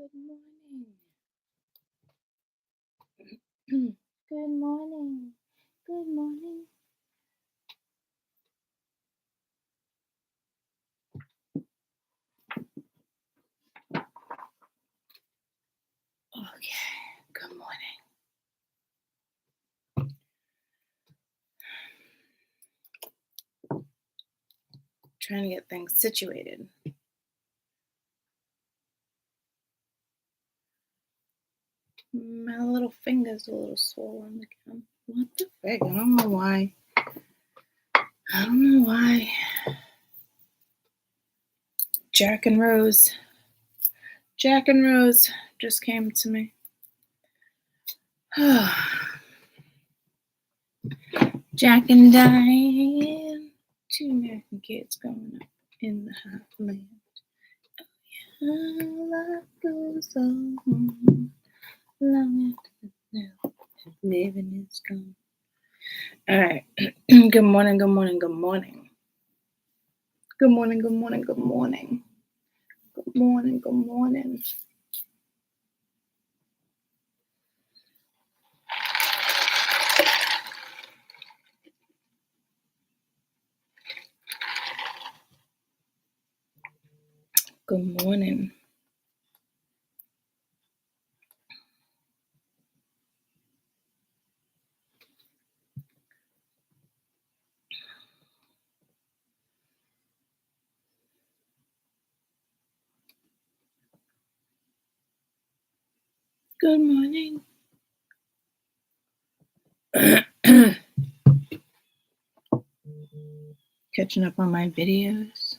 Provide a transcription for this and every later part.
Good morning. Good morning. Good morning. Okay, good morning. Trying to get things situated. My little finger's a little swollen again. What the frick? I don't know why. Jack and Rose just came to me. Jack and Diane, 2 American kids growing up in the heartland. Life goes on long after the living is gone. All right. Good morning. Good morning. Good morning. Good morning. Good morning. Good morning. Good morning. Good morning. Good morning. Good morning. Catching up on my videos.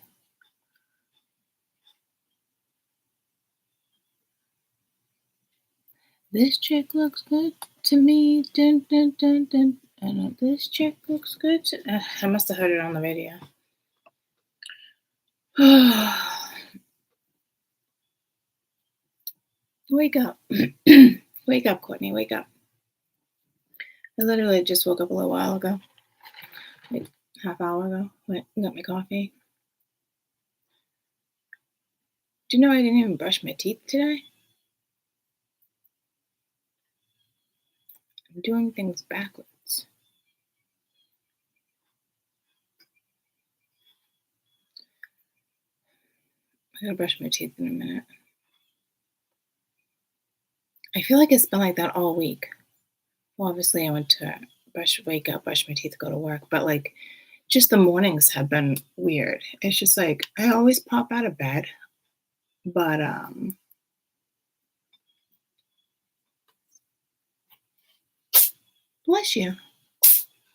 This chick looks good to me. Dun, dun, dun, dun. I know this chick looks good to... I must have heard it on the radio. Wake up. Wake up, Courtney. Wake up. I literally just woke up a little while ago. Like half hour ago. Went and got my coffee. Do you know I didn't even brush my teeth today? I'm doing things backwards. I'm gonna brush my teeth in a minute. I feel like it's been like that all week. Well, obviously I went to wake up, brush my teeth, go to work, but like just the mornings have been weird. It's just like I always pop out of bed, but bless you.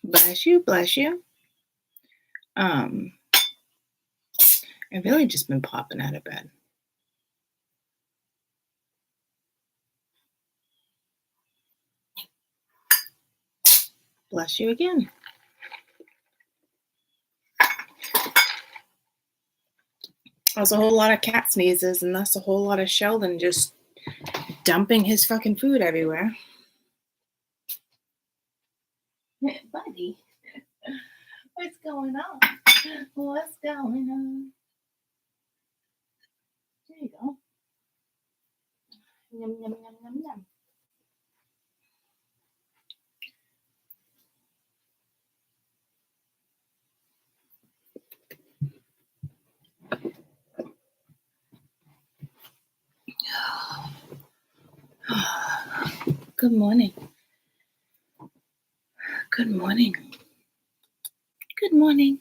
Bless you, bless you. I've really just been popping out of bed. Bless you again. That's a whole lot of cat sneezes, and that's a whole lot of Sheldon just dumping his fucking food everywhere. Buddy, what's going on? What's going on? There you go. Yum, yum, yum, yum, yum. Good morning. Good morning. Good morning.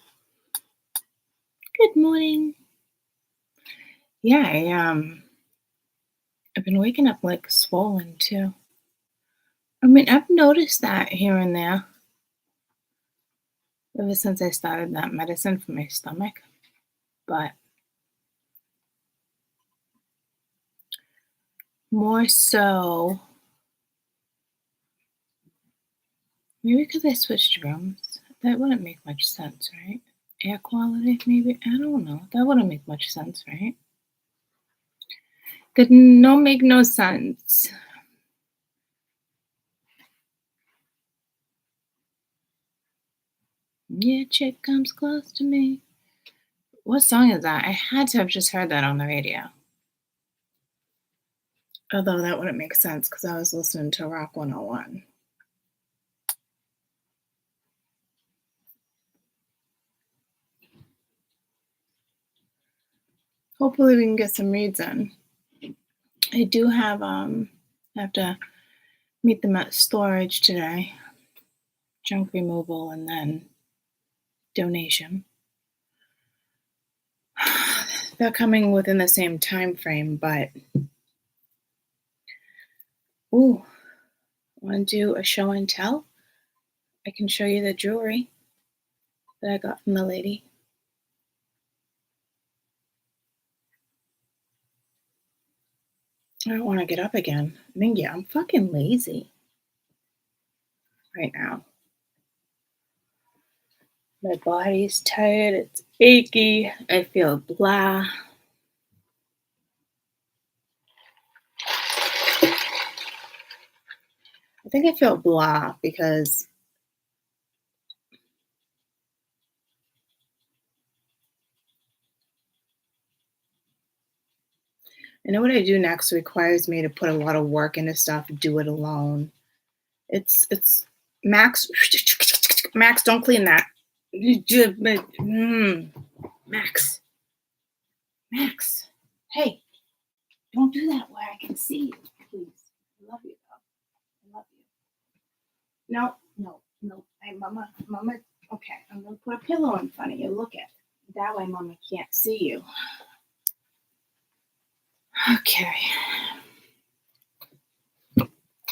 Good morning. Yeah, I've been waking up like swollen too. I mean, I've noticed that here and there ever since I started that medicine for my stomach, but more so maybe because I switched rooms. That wouldn't make much sense, right? Air quality, maybe? I don't know. That wouldn't make much sense, right? Could no make no sense. Yeah, chick comes close to me. What song is that? I had to have just heard that on the radio. Although that wouldn't make sense because I was listening to Rock 101. Hopefully we can get some reads in. I do have I have to meet them at storage today. Junk removal and then donation. They're coming within the same time frame, but ooh, want to do a show and tell? I can show you the jewelry that I got from the lady. I don't want to get up again. Mingy, I'm fucking lazy right now. My body's tired. It's achy. I feel blah. I think I feel blah because I know what I do next requires me to put a lot of work into stuff, do it alone. It's Max. Max, don't clean that. Max. Max. Hey, don't do that where I can see you, please. I love you though. I love you. No. Hey, Mama. Okay, I'm gonna put a pillow in front of you. Look at it. That way Mama can't see you. Okay.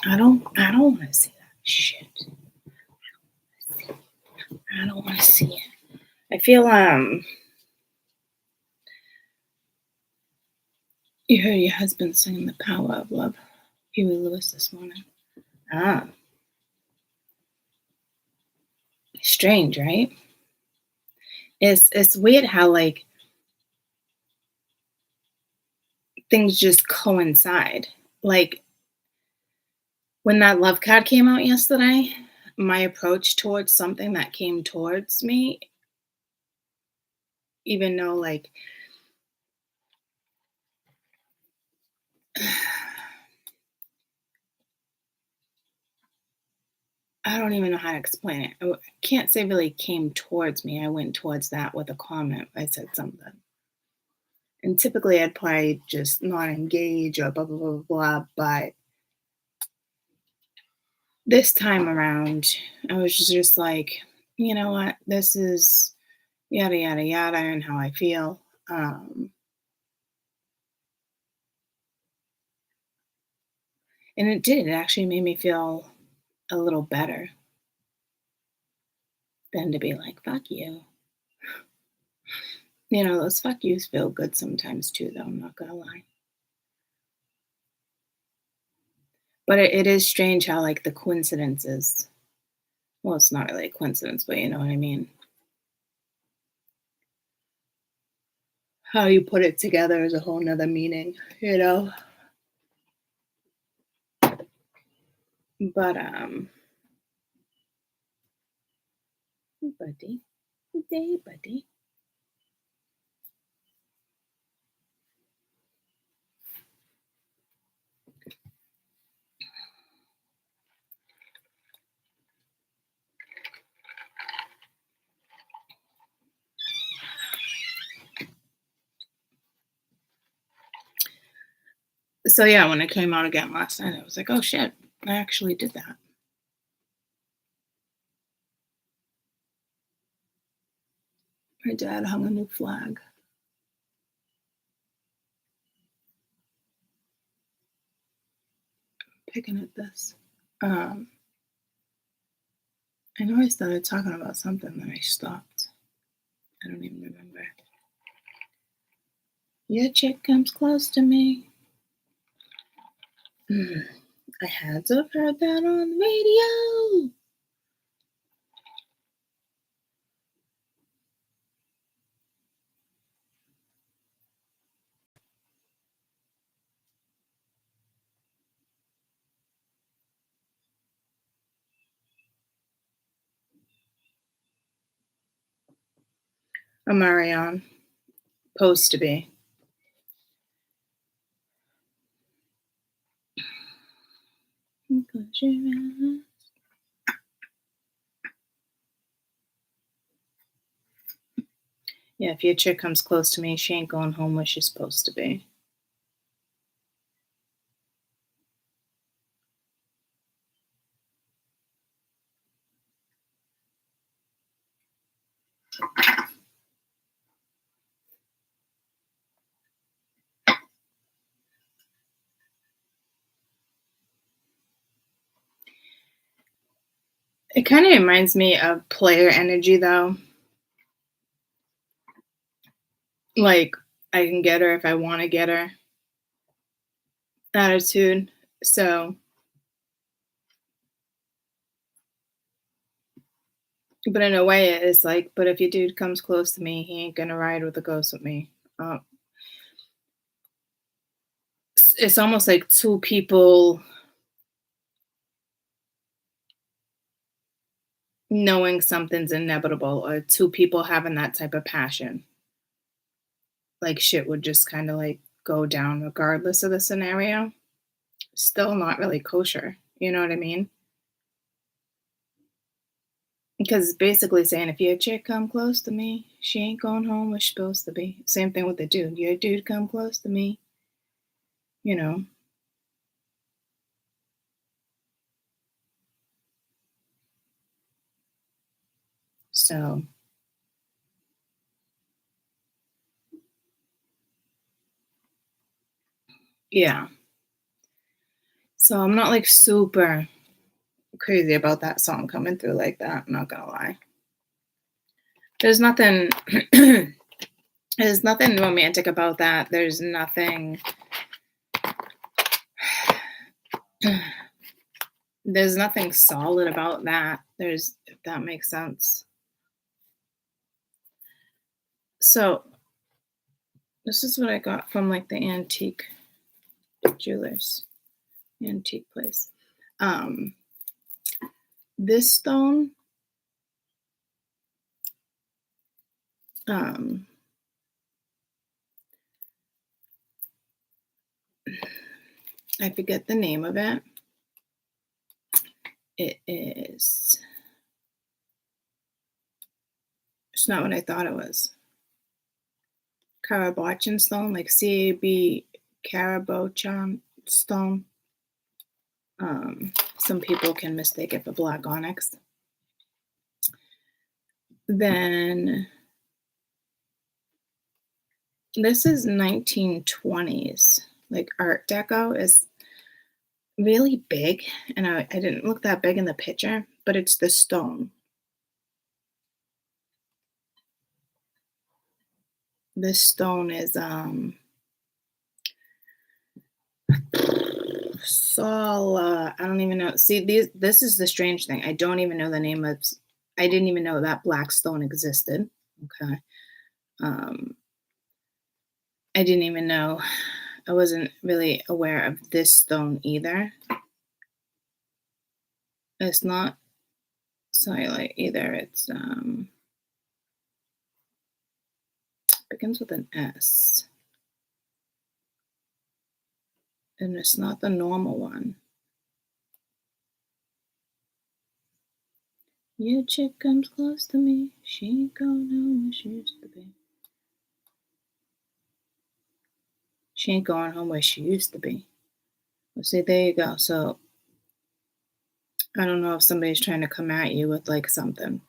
I don't want to see that shit. I don't want to see it. I feel you heard your husband singing The Power of Love, Huey Lewis, this morning. Ah. Strange, right? It's weird how like things just coincide. Like when that love card came out yesterday, my approach towards something that came towards me, even though like I don't even know how to explain it. I can't say really came towards me. I went towards that with a comment. I said something. And typically I'd probably just not engage or blah, blah, blah, blah, but this time around, I was just like, you know what? This is yada, yada, yada, and how I feel. And it did. It actually made me feel a little better than to be like, fuck you. You know, those fuck yous feel good sometimes too, though. I'm not going to lie. But it is strange how, like, the coincidences, well, it's not really a coincidence, but you know what I mean? How you put it together is a whole nother meaning, you know? But, buddy, day, buddy. So, yeah, when it came out again last night, I was like, oh shit, I actually did that. My dad hung a new flag. Picking at this. I know I started talking about something, then I stopped. I don't even remember. Your chick comes close to me. I had to have heard that on the radio. A Marion. Supposed to be. Yeah, if your chick comes close to me, she ain't going home where she's supposed to be. It kind of reminds me of player energy, though. Like, I can get her if I want to get her attitude. So, but in a way, it's like, but if your dude comes close to me, he ain't gonna ride with a ghost with me. It's almost like two people knowing something's inevitable, or two people having that type of passion. Like shit would just kind of like go down regardless of the scenario. Still not really kosher. You know what I mean? Because it's basically saying if your chick come close to me, she ain't going home where she's supposed to be. Same thing with the dude. Your dude come close to me, you know. So yeah. So I'm not like super crazy about that song coming through like that. I'm not gonna lie. There's nothing there's nothing romantic about that. There's nothing there's nothing solid about that. If that makes sense. So this is what I got from like the antique jewelers, antique place. This stone, I forget the name of it. It's not what I thought it was. Carabochan stone, like CAB Carabochan stone. Some people can mistake it for black onyx. Then this is 1920s, like Art Deco is really big, and I didn't look that big in the picture, but it's the stone. This stone is Sala. I don't even know. See, this is the strange thing. I don't even know the name of. I didn't even know that black stone existed. Okay. I didn't even know. I wasn't really aware of this stone either. It's not cellulite either. It's begins with an S. And it's not the normal one. Your chick comes close to me. She ain't going home where she used to be. She ain't going home where she used to be. Well, see, there you go. So I don't know if somebody's trying to come at you with like something.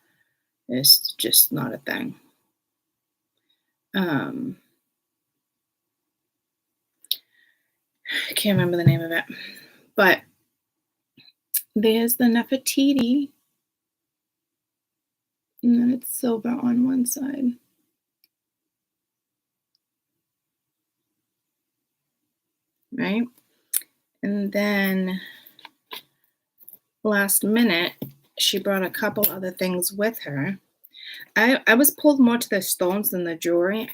It's just not a thing. I can't remember the name of it. But there's the Nefertiti. And then it's silver on one side. Right? And then last minute, she brought a couple other things with her. I was pulled more to the stones than the jewelry.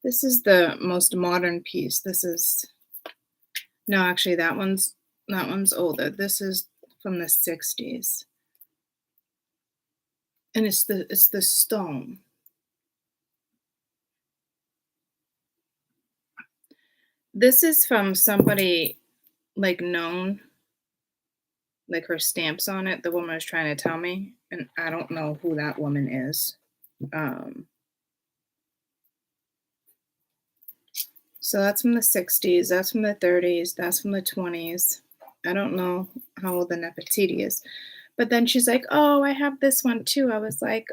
This is the most modern piece. This is no, actually that one's older. This is from the 60s. And it's the stone. This is from somebody like known like her stamps on it, the woman was trying to tell me, and I don't know who that woman is. So that's from the 60s, that's from the 30s, that's from the 20s. I don't know how old the Nefertiti is. But then she's like, oh, I have this one too. I was like,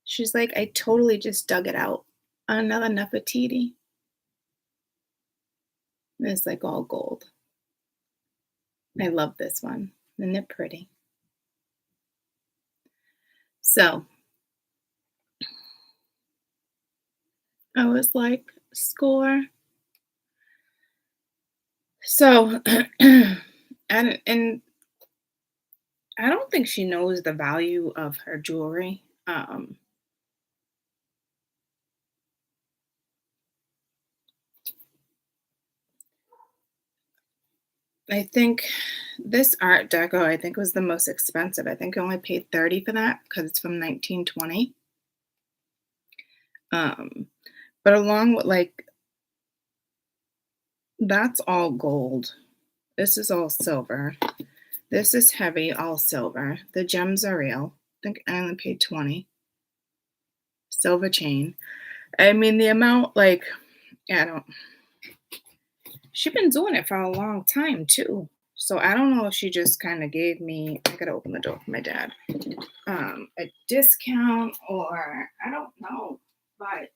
she's like, I totally just dug it out. Another Nefertiti. And it's like all gold. I love this one. Isn't it pretty? So I was like, score. So, and I don't think she knows the value of her jewelry. I think this Art Deco, I think was the most expensive. I think I only paid 30 for that because it's from 1920. But along with like, that's all gold. This is all silver. This is heavy, all silver. The gems are real. I think I only paid 20. Silver chain. I mean, the amount, like, I don't, she's been doing it for a long time too. So I don't know if she just kind of gave me, I gotta open the door for my dad, a discount or I don't know, but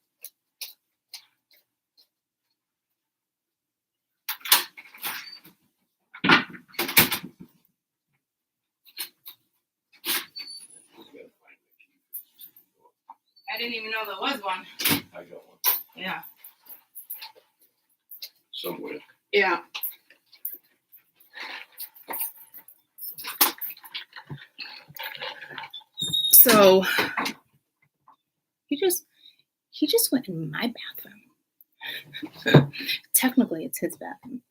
I didn't even know there was one. I got one. Yeah. Somewhere. Yeah. So he just went in my bathroom. Technically it's his bathroom.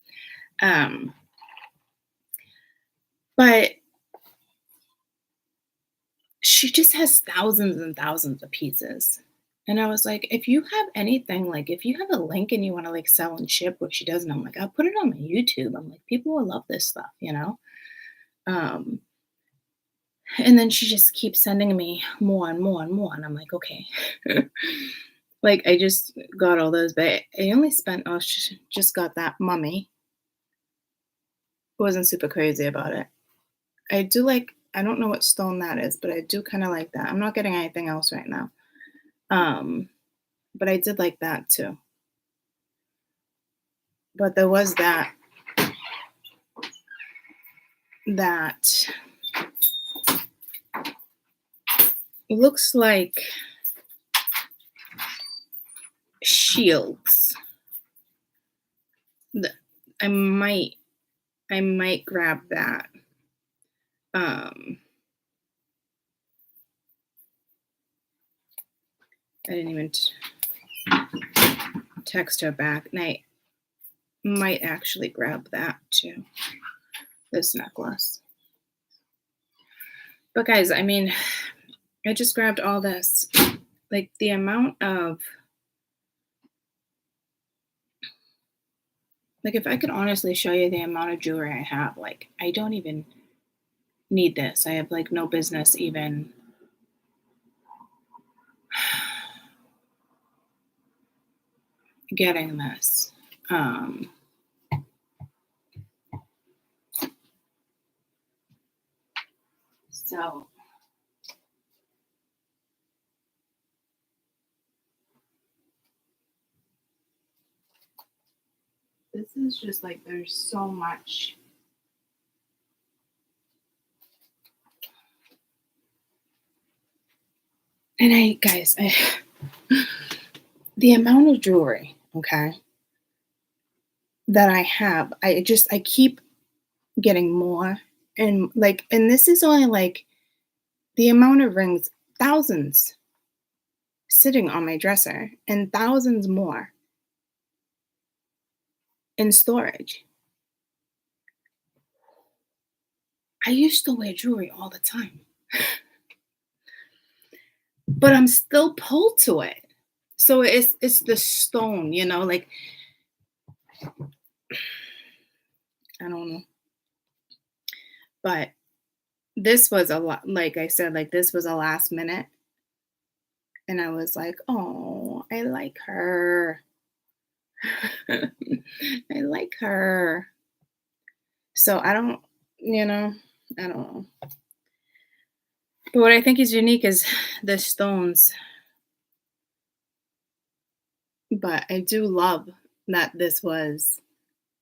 But she just has thousands and thousands of pieces. And I was like, if you have anything, like if you have a link and you want to like sell and ship, which she doesn't, I'm like, I'll put it on my YouTube. I'm like, people will love this stuff, you know? And then she just keeps sending me more and more and more. And I'm like, okay. Like I just got all those, but I only spent, she just got that mummy. Wasn't super crazy about it. I do like, I don't know what stone that is, but I do kind of like that. I'm not getting anything else right now. But I did like that too. But there was that it looks like shields. I might grab that. I didn't even text her back, and I might actually grab that too. This necklace. But guys, I mean, I just grabbed all this. Like the amount of, like if I could honestly show you the amount of jewelry I have, like I don't even need this. I have like no business even getting this. So this is just like, there's so much. And the amount of jewelry, okay, that I have, I keep getting more. And like, and this is only like the amount of rings, thousands sitting on my dresser and thousands more in storage. I used to wear jewelry all the time, but I'm still pulled to it. So it's the stone, you know, like I don't know. But this was a lot, like I said, like this was a last minute. And I was like, oh, I like her. I like her. So I don't, I don't know. But what I think is unique is the stones. But I do love that this was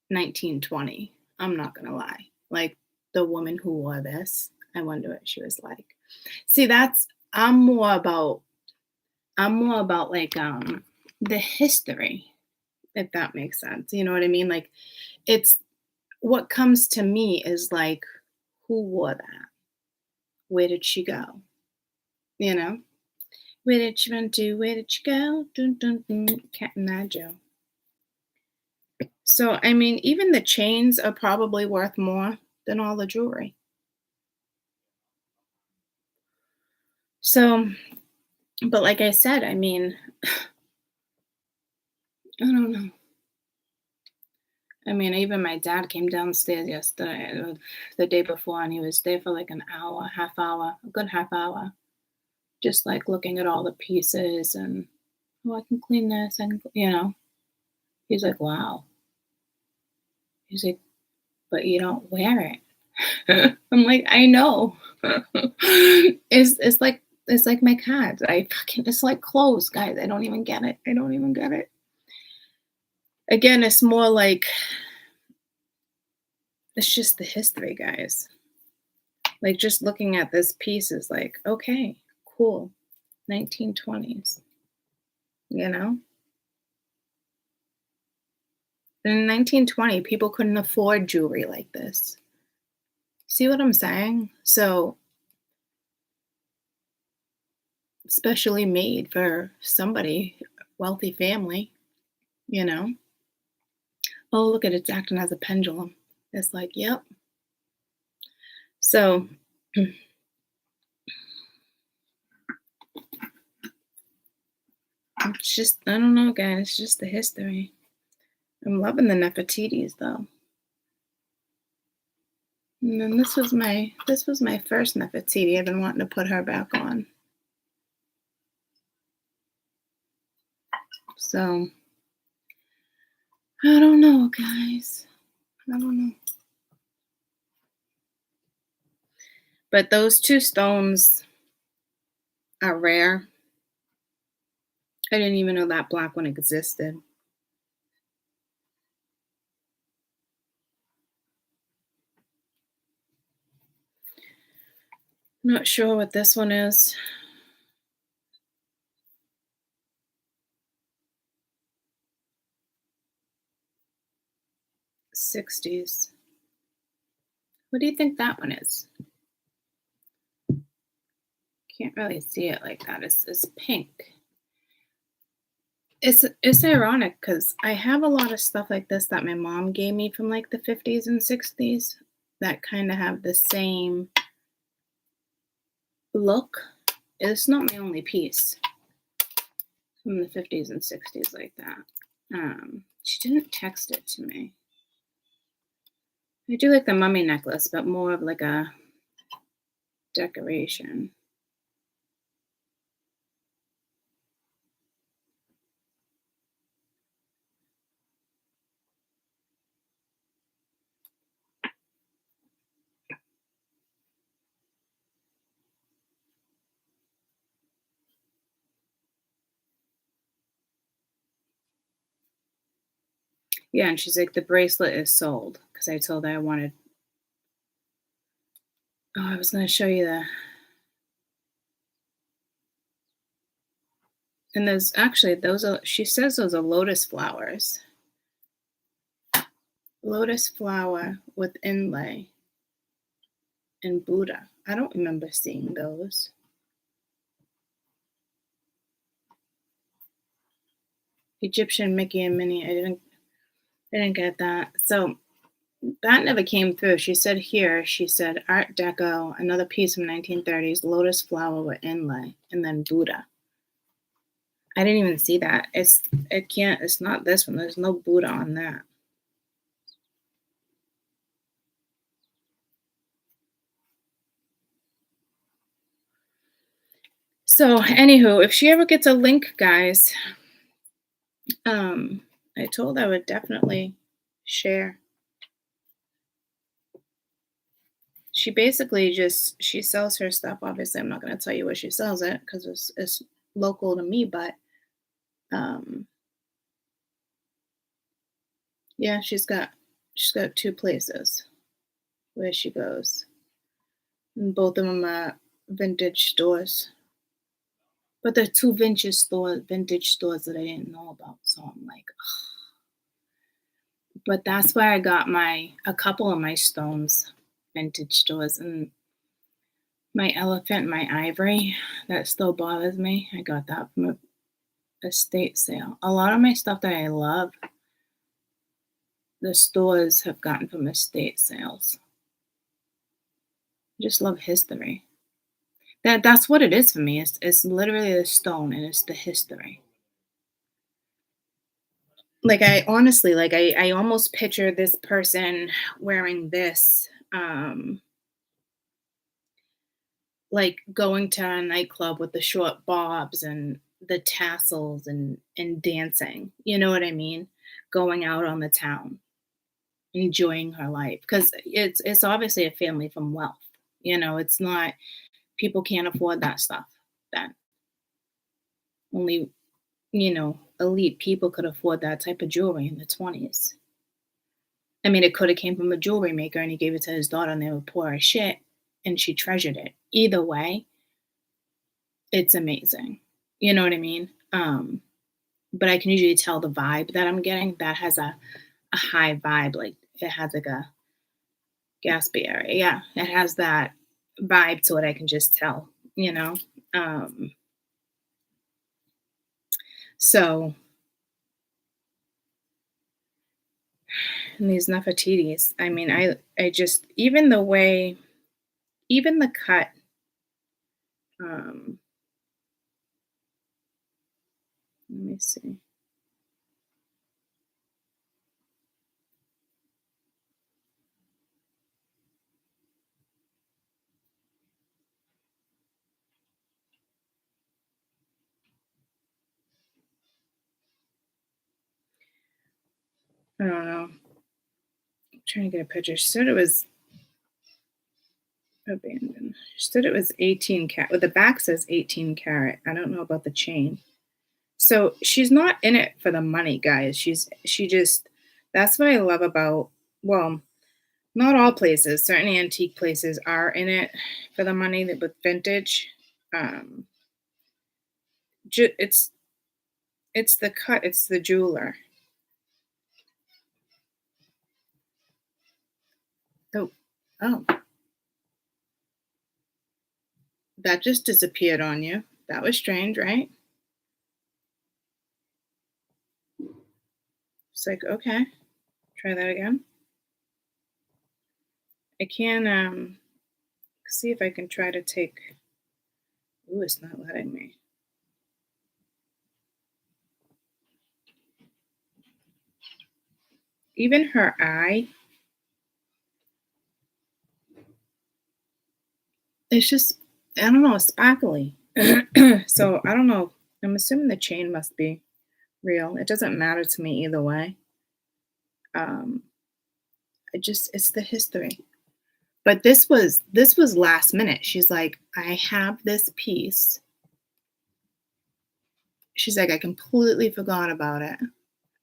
1920. I'm not going to lie. Like the woman who wore this, I wonder what she was like. See, I'm more about like the history, if that makes sense. You know what I mean? Like it's what comes to me is like, who wore that? Where did she go? You know? Where did she run to? Where did she go? Dun, dun, dun. Cat and Joe. So, I mean, even the chains are probably worth more than all the jewelry. So, but like I said, I mean, I don't know. I mean, even my dad came downstairs yesterday, the day before, and he was there for like an hour, half hour, a good half hour, just like looking at all the pieces and, oh, I can clean this, and he's like, wow. He's like, but you don't wear it. I'm like, I know. It's like my cards. It's like clothes, guys. I don't even get it. I don't even get it. Again, it's more like it's just the history, guys. Like just looking at this piece is like, okay, cool. 1920s. You know? In 1920, people couldn't afford jewelry like this. See what I'm saying? So, specially made for somebody, wealthy family, you know? Oh, look at it, it's acting as a pendulum. It's like, yep. So, it's just, I don't know, guys. It's just the history. I'm loving the Nefertiti's, though. And then this was my first Nefertiti. I've been wanting to put her back on. So, I don't know, guys. I don't know. But those two stones are rare. I didn't even know that black one existed. Not sure what this one is. '60s. What do you think that one is? Can't really see it like that. It's pink. It's ironic because I have a lot of stuff like this that my mom gave me from like the 50s and 60s that kind of have the same look. It's not my only piece from the 50s and 60s like that. She didn't text it to me. I do like the mummy necklace, but more of like a decoration. Yeah, and she's like, the bracelet is sold because I told her I wanted. Oh, I was going to show you the. And there's actually, she says those are lotus flowers. Lotus flower with inlay and Buddha. I don't remember seeing those. Egyptian Mickey and Minnie. I didn't get that. So that never came through. She said Art Deco, another piece from 1930s, lotus flower with inlay, and then Buddha. I didn't even see that. It's not this one. There's no Buddha on that. So, anywho, if she ever gets a link, guys, I told I would definitely share. She basically she sells her stuff. Obviously, I'm not going to tell you where she sells it because it's local to me. But um, yeah, she's got two places where she goes, and both of them are vintage stores. But they're two vintage stores that I didn't know about. So I'm like, but that's where I got a couple of my stones, vintage stores, and my elephant, my ivory, that still bothers me. I got that from a estate sale. A lot of my stuff that I love, the stores have gotten from estate sales. I just love history. That's what it is for me. It's literally the stone and it's the history. Like I honestly, like I almost picture this person wearing this, like going to a nightclub with the short bobs and the tassels and dancing. You know what I mean? Going out on the town, enjoying her life because it's obviously a family from wealth. It's not people can't afford that stuff. That only elite people could afford that type of jewelry in the 20s. I mean, it could have came from a jewelry maker and he gave it to his daughter and they were poor as shit and she treasured it. Either way, it's amazing. You know what I mean? But I can usually tell the vibe that I'm getting that has a high vibe. Like it has like a gaspy area. Yeah, it has that vibe to it. I can just tell, you know? Um, so, and these Nefertiti's, I mean, I just, even the cut, um, let me see. I don't know. I'm trying to get a picture. She said it was abandoned. She said it was 18 carat. Well, the back says 18 carat. I don't know about the chain. So she's not in it for the money, guys. She just that's what I love about well, not all places. Certain antique places are in it for the money that with vintage. Um, it's the cut. It's the jeweler. Oh, oh, that just disappeared on you. That was strange, right? It's like okay, try that again. I can see if I can try to take. Ooh, it's not letting me. Even her eye, it's just I don't know, sparkly. So I don't know. I'm assuming the chain must be real. It doesn't matter to me either way. Um, it's the history. But this was last minute. She's like, I have this piece. She's like, I completely forgot about it.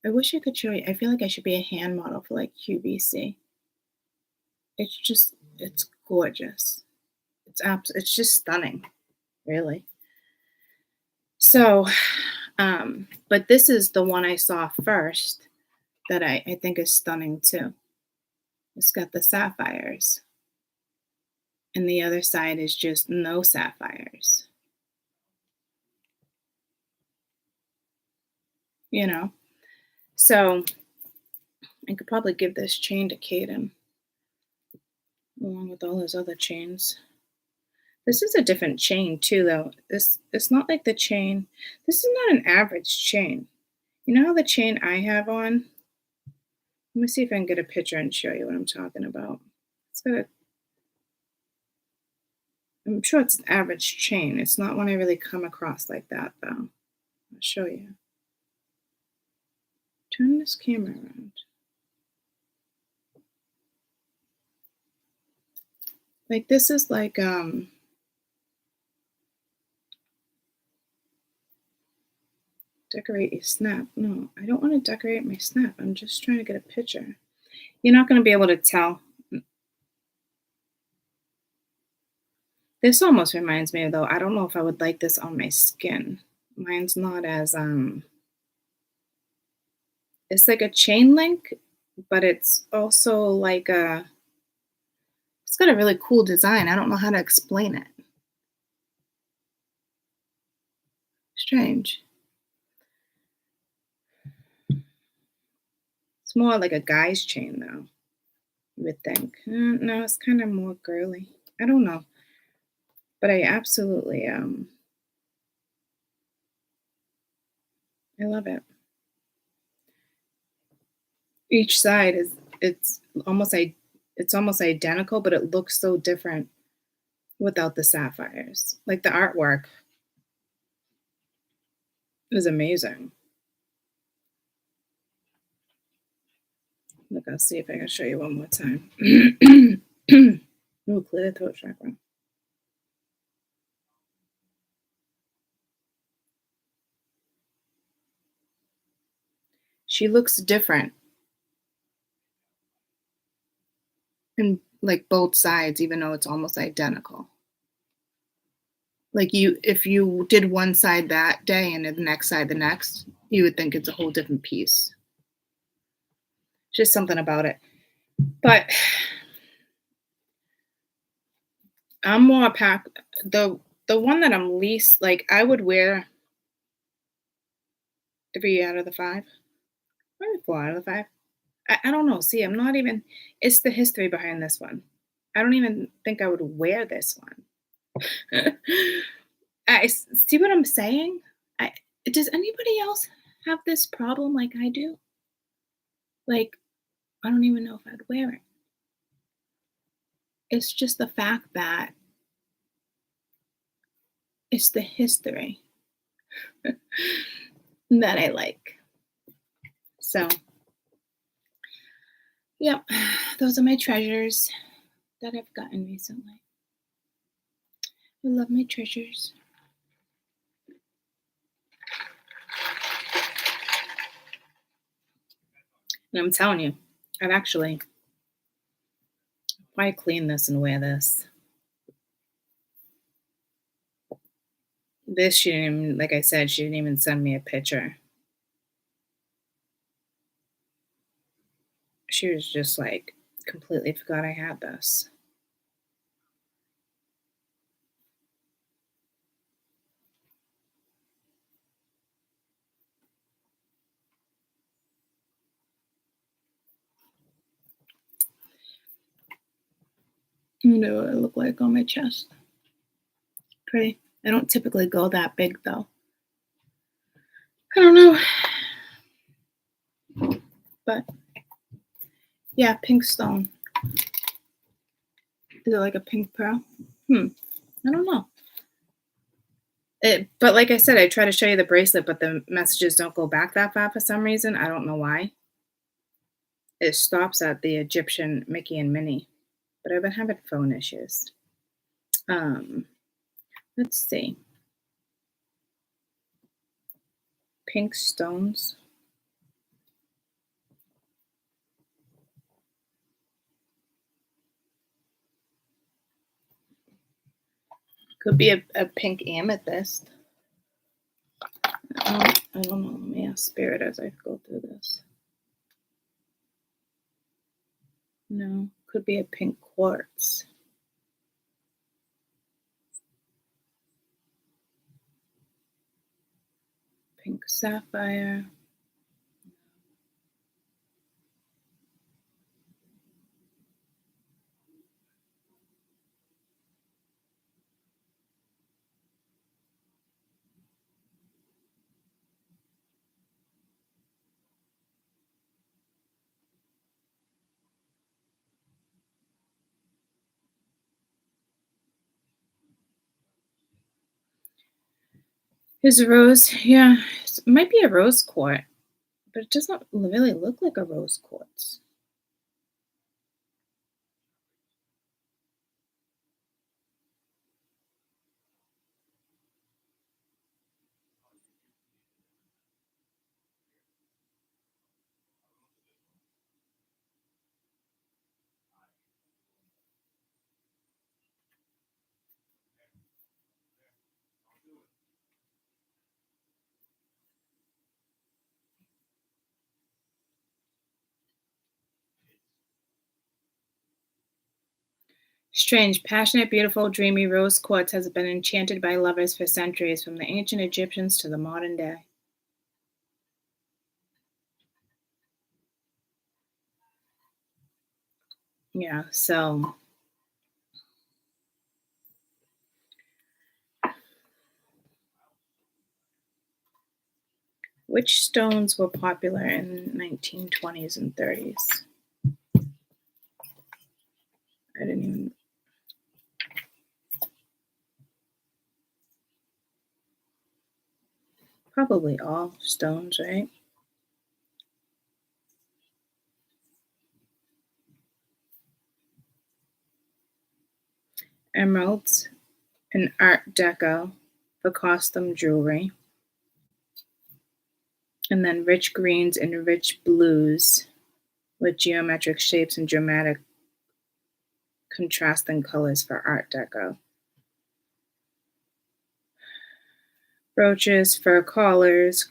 I wish I could show you. I feel like I should be a hand model for like QVC. It's gorgeous. It's just stunning, really. So, but this is the one I saw first that I think is stunning too. It's got the sapphires, and the other side is just no sapphires. You know, so I could probably give this chain to Caden along with all his other chains. This is a different chain too, though. This it's not like the chain. This is not an average chain. You know how the chain I have on? Let me see if I can get a picture and show you what I'm talking about. It's got I'm sure it's an average chain. It's not one I really come across like that, though. I'll show you. Turn this camera around. Like, this is like, decorate your snap. No, I don't want to decorate my snap. I'm just trying to get a picture. You're not going to be able to tell. This almost reminds me, though, I don't know if I would like this on my skin. Mine's not as, it's like a chain link, but it's also like it's got a really cool design. I don't know how to explain it. Strange. It's more like a guy's chain, though, you would think. No, it's kind of more girly. I don't know. But I absolutely, I love it. Each side is, it's almost identical, but it looks so different without the sapphires. Like the artwork is amazing. Look, I'll see if I can show you one more time. Ooh, clear the throat chakra. She looks different in like both sides, even though it's almost identical. Like if you did one side that day and the next side the next, you would think it's a whole different piece. Just something about it. But I'm more pack the one that I'm least like I would wear 3 out of the 5. Maybe 4 out of the 5. I don't know. See, I'm not even it's the history behind this one. I don't even think I would wear this one. See what I'm saying? I Does anybody else have this problem like I do? Like, I don't even know if I'd wear it. It's just the fact that it's the history that I like. So, yep, those are my treasures that I've gotten recently. I love my treasures. And I'm telling you, I've actually probably clean this and wear this. This, she didn't even, like I said, she didn't even send me a picture. She was just like, completely forgot I had this. You know what it looked like on my chest. Pretty. I don't typically go that big though. I don't know. But yeah, pink stone. Is it like a pink pearl? I don't know. But like I said, I try to show you the bracelet, but the messages don't go back that far for some reason. I don't know why. It stops at the Egyptian Mickey and Minnie. But I've been having phone issues. Let's see. Pink stones. Could be a pink amethyst. I don't know. Let me ask Spirit as I go through this. No, could be a pink quartz. Pink sapphire. His rose, yeah, it might be a rose quartz, but it doesn't really look like a rose quartz. Strange, passionate, beautiful, dreamy rose quartz has been enchanted by lovers for centuries, from the ancient Egyptians to the modern day. Yeah, so which stones were popular in 1920s and 30s? I didn't even. Probably all stones, right? Emeralds and Art Deco for costume jewelry. And then rich greens and rich blues with geometric shapes and dramatic contrasting colors for Art Deco. Brooches, fur collars,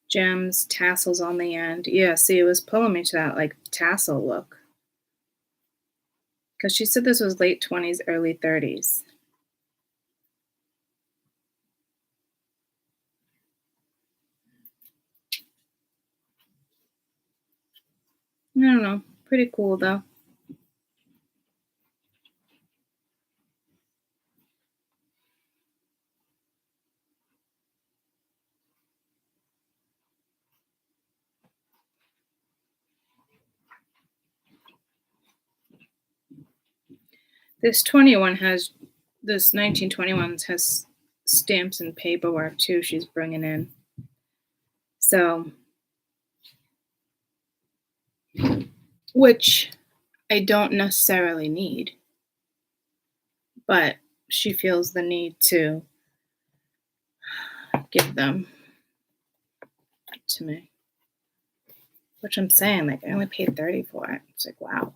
gems, tassels on the end. Yeah, see, it was pulling me to that like tassel look. Because she said this was late 20s, early 30s. I don't know. Pretty cool though. This 1921 has stamps and paperwork too she's bringing in. So, which I don't necessarily need, but she feels the need to give them to me. Which I'm saying, like, I only paid $30 for it. It's like, wow.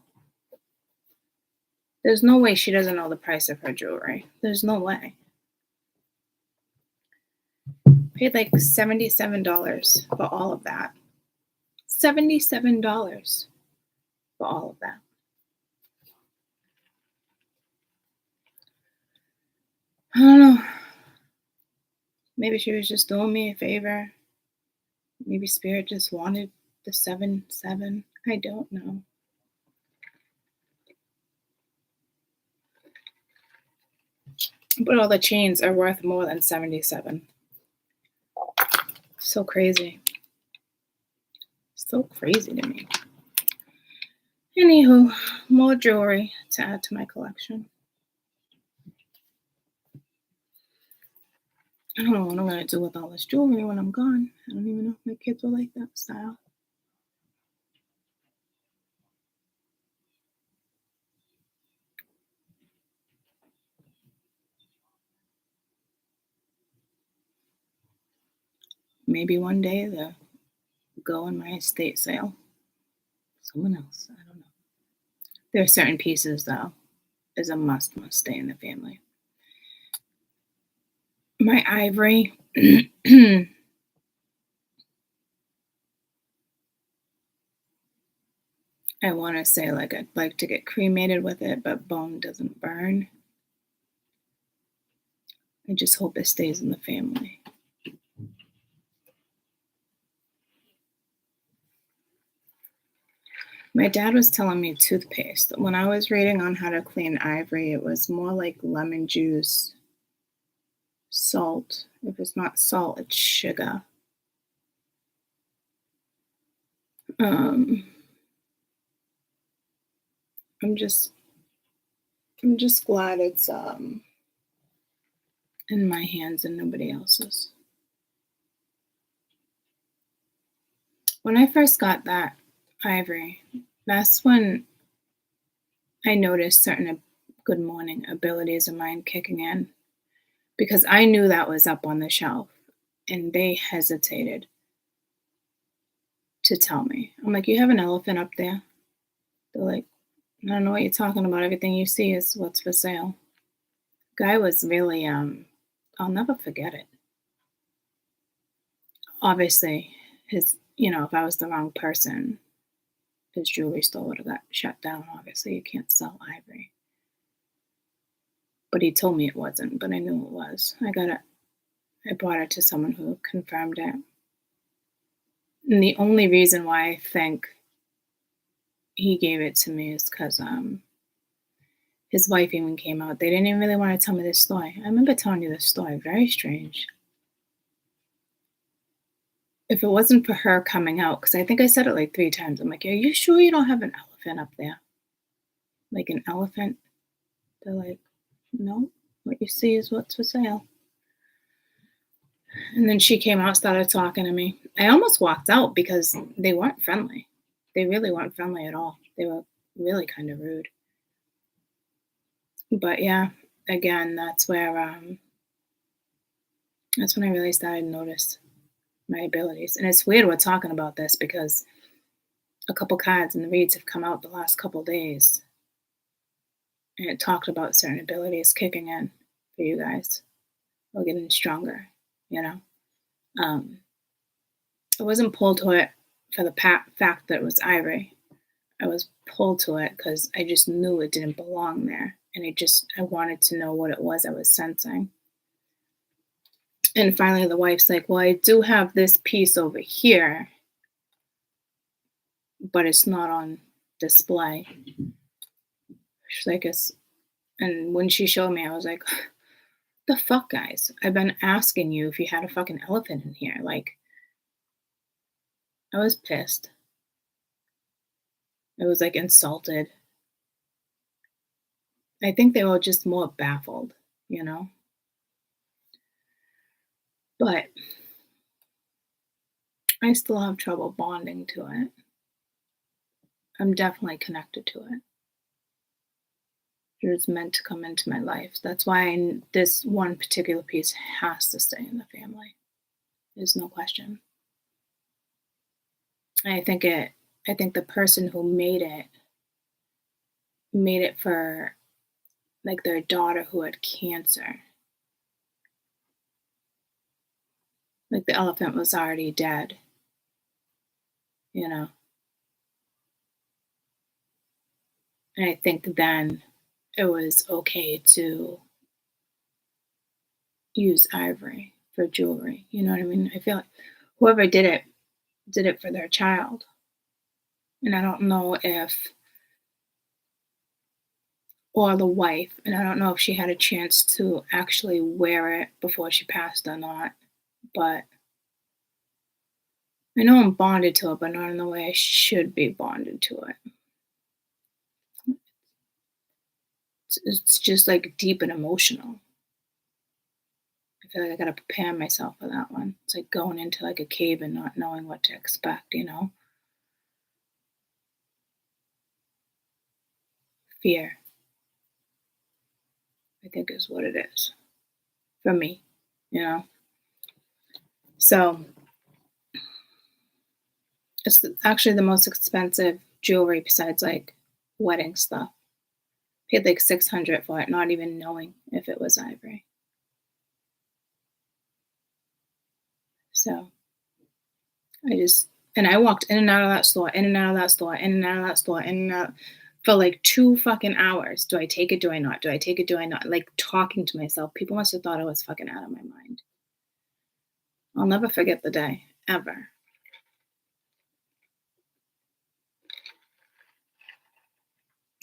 There's no way she doesn't know the price of her jewelry. There's no way. Paid like $77 for all of that. $77 for all of that. I don't know. Maybe she was just doing me a favor. Maybe Spirit just wanted the 7-7. I don't know. But all the chains are worth more than 77. So crazy. So crazy to me. Anywho, more jewelry to add to my collection. I don't know what I'm going to do with all this jewelry when I'm gone. I don't even know if my kids will like that style. Maybe one day they'll go in my estate sale. Someone else. I don't know. There are certain pieces, though, is a must stay in the family. My ivory. I want to say like I'd like to get cremated with it, but bone doesn't burn. I just hope it stays in the family. My dad was telling me toothpaste. When I was reading on how to clean ivory, it was more like lemon juice, salt. If it's not salt, it's sugar. I'm just I'm just glad it's in my hands and nobody else's. When I first got that ivory, that's when I noticed certain good morning abilities of mine kicking in because I knew that was up on the shelf and they hesitated to tell me. I'm like, "You have an elephant up there?" They're like, "I don't know what you're talking about. Everything you see is what's for sale." Guy was really, I'll never forget it. Obviously, if I was the wrong person, his jewelry store would have got shut down. Obviously, you can't sell ivory. But he told me it wasn't, but I knew it was. I brought it to someone who confirmed it. And the only reason why I think he gave it to me is because his wife even came out. They didn't even really want to tell me this story. I remember telling you this story. Very strange. If it wasn't for her coming out, because I think I said it like 3 times. I'm like, "Are you sure you don't have an elephant up there? Like an elephant?" They're like, "No, what you see is what's for sale." And then she came out, started talking to me. I almost walked out because they weren't friendly. They really weren't friendly at all. They were really kind of rude. But yeah, again, that's when I really started to notice my abilities. And it's weird we're talking about this because a couple cards and the reads have come out the last couple days, and it talked about certain abilities kicking in for you guys or getting stronger. You know, I wasn't pulled to it for the fact that it was ivory. I was pulled to it because I just knew it didn't belong there, and I wanted to know what it was I was sensing. And finally, the wife's like, "Well, I do have this piece over here, but it's not on display." She's like, and when she showed me, I was like, "The fuck, guys? I've been asking you if you had a fucking elephant in here." Like, I was pissed. I was like insulted. I think they were just more baffled, you know? But I still have trouble bonding to it. I'm definitely connected to it. It was meant to come into my life. That's why this one particular piece has to stay in the family. There's no question. I think the person who made it for like their daughter who had cancer. Like the elephant was already dead, you know. And I think then it was okay to use ivory for jewelry. You know what I mean? I feel like whoever did it for their child. And I don't know if or the wife, and I don't know if she had a chance to actually wear it before she passed or not, but I know I'm bonded to it, but not in the way I should be bonded to it. It's just like deep and emotional. I feel like I gotta prepare myself for that one. It's like going into like a cave and not knowing what to expect, you know? Fear, I think is what it is for me, you know? So it's actually the most expensive jewelry besides like wedding stuff. Paid like 600 for it, not even knowing if it was ivory. So I walked in and out of that store, in and out of that store, in and out of that store, in and out for like 2 fucking hours. Do I take it? Do I not? Do I take it? Do I not? Like talking to myself. People must have thought I was fucking out of my mind. I'll never forget the day, ever.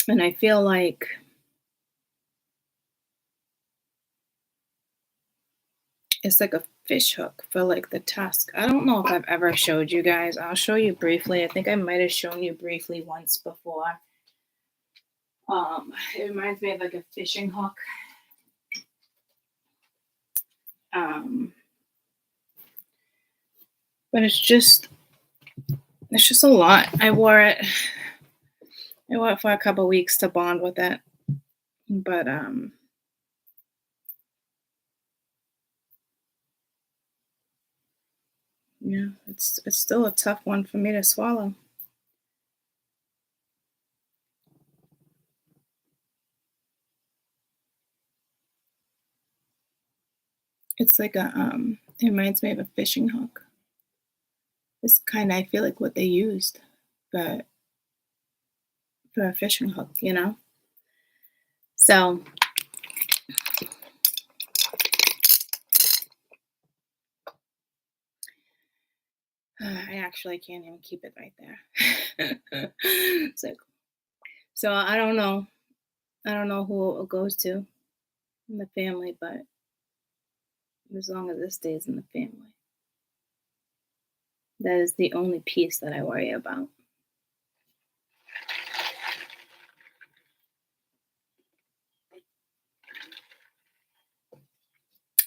And I feel like it's like a fish hook for like the tusk. I don't know if I've ever showed you guys. I'll show you briefly. I think I might have shown you briefly once before. It reminds me of like a fishing hook. But it's just a lot. I wore it for a couple weeks to bond with it. But yeah, it's still a tough one for me to swallow. It's like it reminds me of a fishing hook. It's kind of, I feel like, what they used, but for a fishing hook, you know? So I actually can't even keep it right there. So I don't know. I don't know who it goes to in the family, but as long as it stays in the family, that is the only piece that I worry about.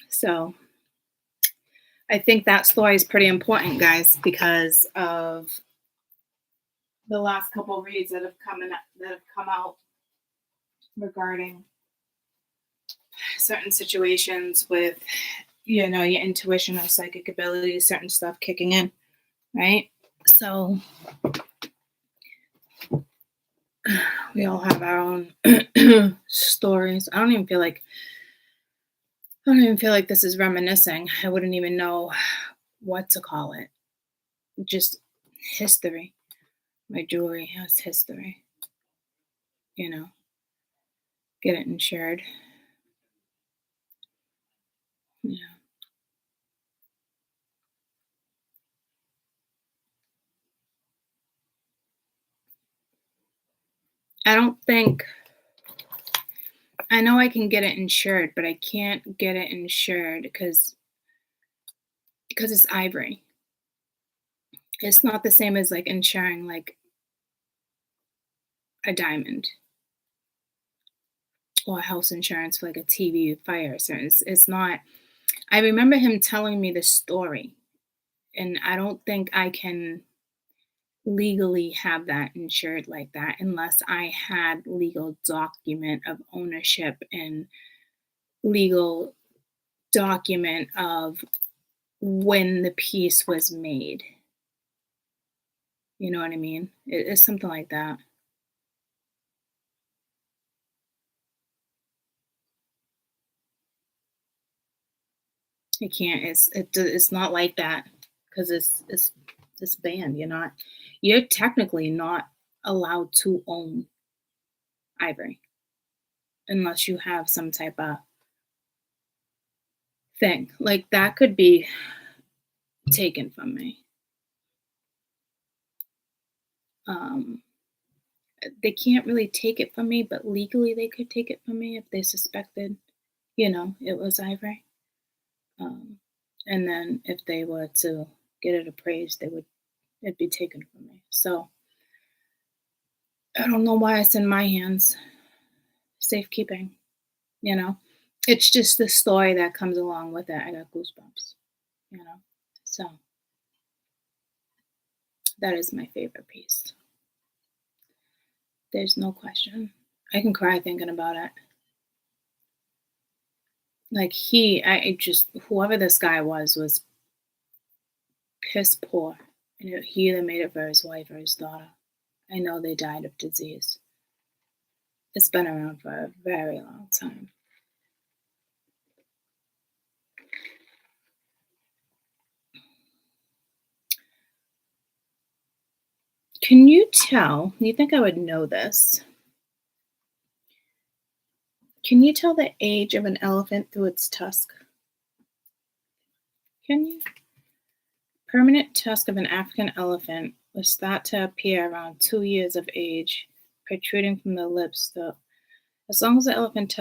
So I think that story is pretty important, guys, because of the last couple of reads that have come out regarding certain situations with, you know, your intuition or psychic abilities, certain stuff kicking in, right? So we all have our own stories. I don't even feel like this is reminiscing. I wouldn't even know what to call it. Just history. My jewelry has history. You know, get it insured. Yeah. I don't think, I know I can get it insured, but I can't get it insured because it's ivory. It's not the same as like insuring like a diamond or house insurance for like a TV fire. So it's not. I remember him telling me the story, and I don't think I can legally have that insured like that unless I had legal document of ownership and legal document of when the piece was made. You know what I mean? It's something like that. It can't. It's not like that because it's banned. You're technically not allowed to own ivory unless you have some type of thing. Like that could be taken from me. Um, they can't really take it from me, but legally they could take it from me if they suspected, it was ivory. Um, and then if they were to get it appraised, it'd be taken from me. So I don't know why it's in my hands. Safekeeping, you know. It's just the story that comes along with it. I got goosebumps, you know. So that is my favorite piece. There's no question. I can cry thinking about it. Like whoever this guy was piss poor. And he either made it for his wife or his daughter. I know they died of disease. It's been around for a very long time. Can you tell? You think I would know this? Can you tell the age of an elephant through its tusk? Can you? Permanent tusk of an African elephant was thought to appear around 2 years of age, protruding from the lips. As long as the elephant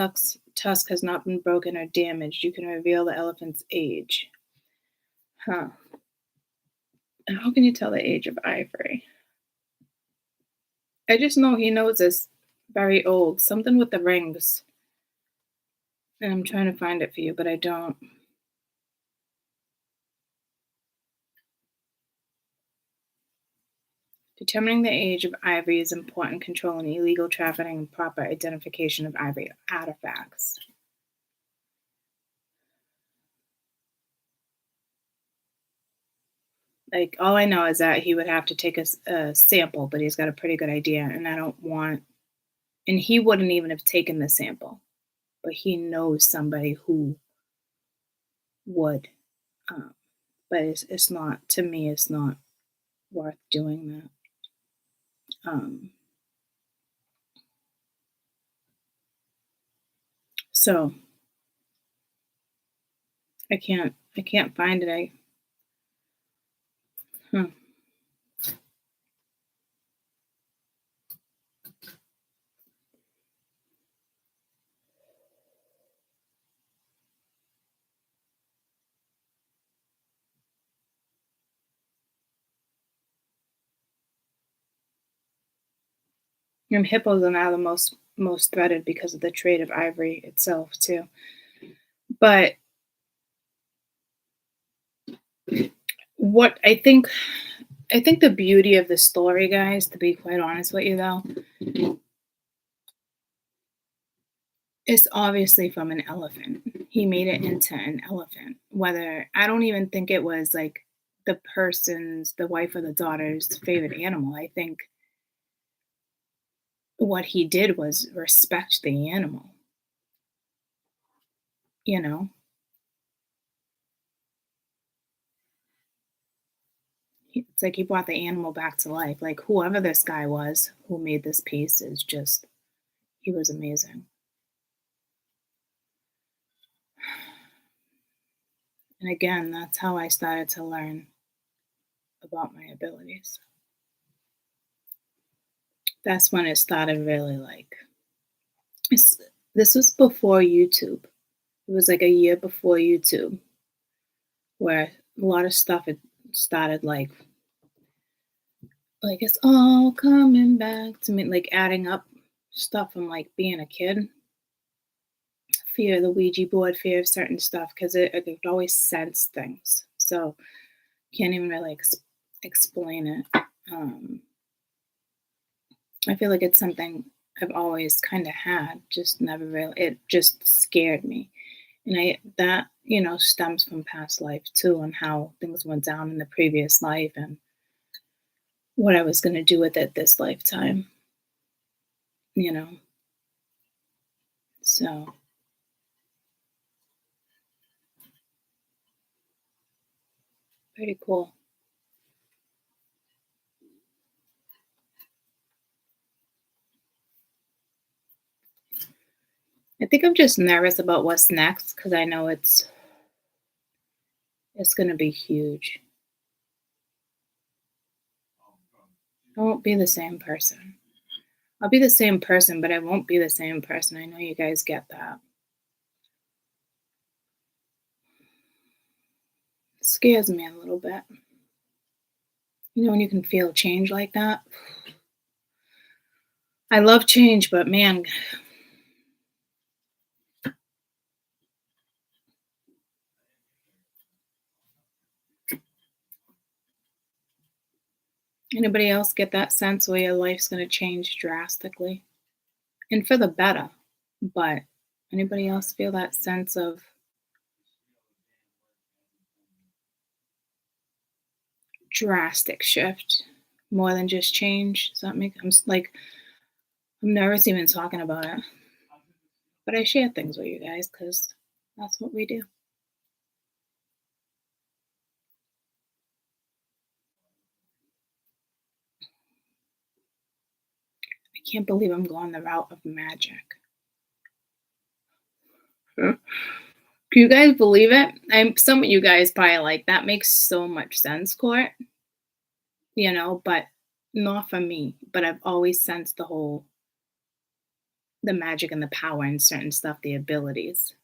tusk has not been broken or damaged, you can reveal the elephant's age. Huh. And how can you tell the age of ivory? I just know he knows this Very old. Something with the rings. And I'm trying to find it for you, but I don't. Determining the age of ivory is important. Controlling illegal trafficking and proper identification of ivory artifacts. Like, all I know is that he would have to take a sample, but he's got a pretty good idea, and I don't want. And he wouldn't even have taken the sample, but he knows somebody who would. Um, but it's not, to me, it's not worth doing that. So I can't find it. Hmm. And hippos are now the most threatened because of the trade of ivory itself too. But what I think the beauty of the story, guys, to be quite honest with you though, is obviously from an elephant. He made it into an elephant. Whether I don't even think it was like the wife or the daughter's favorite animal. I think what he did was respect the animal, you know? It's like he brought the animal back to life. Like whoever this guy was who made this piece is just he was amazing. And again, that's how I started to learn about my abilities. That's when it started really like it's, this was before YouTube. It was like a year before YouTube where a lot of stuff had started like it's all coming back to me, like adding up stuff from like being a kid. Fear of the Ouija board, fear of certain stuff because it could always sense things. So can't even really explain it. Um, I feel like it's something I've always kind of had, just never really. It just scared me, and that stems from past life too, and how things went down in the previous life, and what I was going to do with it this lifetime. You know, so pretty cool. I think I'm just nervous about what's next because I know it's going to be huge. I won't be the same person. I'll be the same person, but I won't be the same person. I know you guys get that. It scares me a little bit. When you can feel change like that. I love change, but man, anybody else get that sense where your life's going to change drastically and for the better? But anybody else feel that sense of drastic shift more than just change? Does that make I'm nervous even talking about it, but I share things with you guys because that's what we do. I can't believe I'm going the route of magic. Can you guys believe it? Some of you guys probably like that makes so much sense, Court. But not for me. But I've always sensed the magic and the power in certain stuff, the abilities,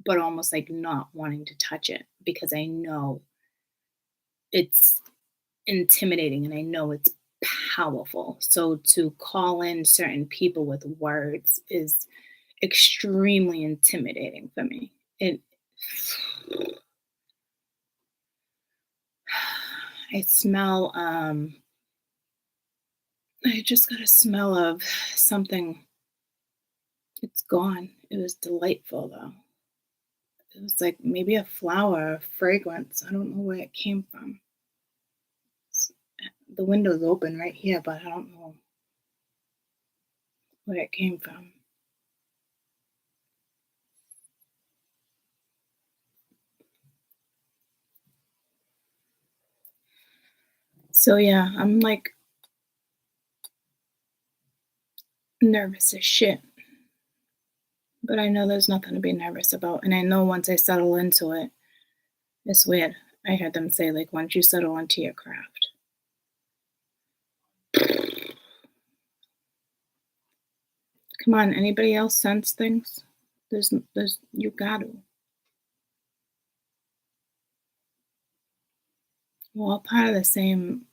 but almost like not wanting to touch it because I know it's intimidating and I know it's powerful. So to call in certain people with words is extremely intimidating for me. It I smell I just got a smell of something. It's gone. It was delightful though. It was like maybe a flower, a fragrance. I don't know where it came from. It's- The window's open right here, but I don't know where it came from. So yeah, I'm like nervous as shit. But I know there's nothing to be nervous about. And I know once I settle into it, it's weird. I heard them say, like, once you settle into your craft. Come on, anybody else sense things? You got to. We're all part of the same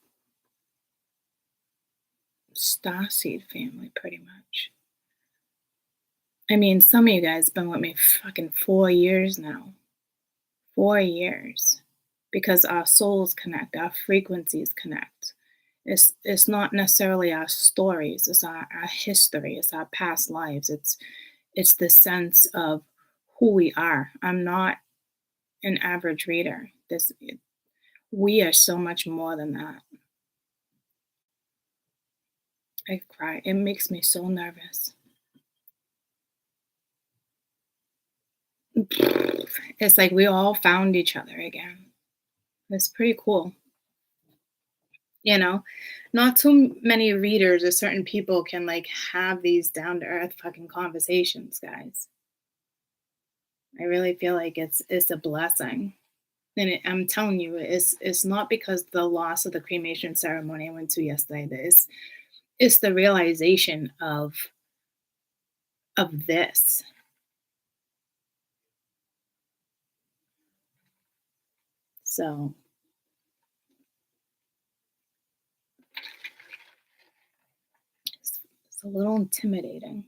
starseed family, pretty much. I mean, some of you guys been with me fucking 4 years now. 4 years. Because our souls connect, our frequencies connect. It's not necessarily our stories, it's our history, it's our past lives. It's the sense of who we are. I'm not an average reader. We are so much more than that. I cry. It makes me so nervous. It's like we all found each other again. It's pretty cool. You know, not too many readers or certain people can like have these down to earth fucking conversations, guys. I really feel like it's a blessing. And I'm telling you, it's not because the loss of the cremation ceremony I went to yesterday. It's the realization of this. So it's a little intimidating.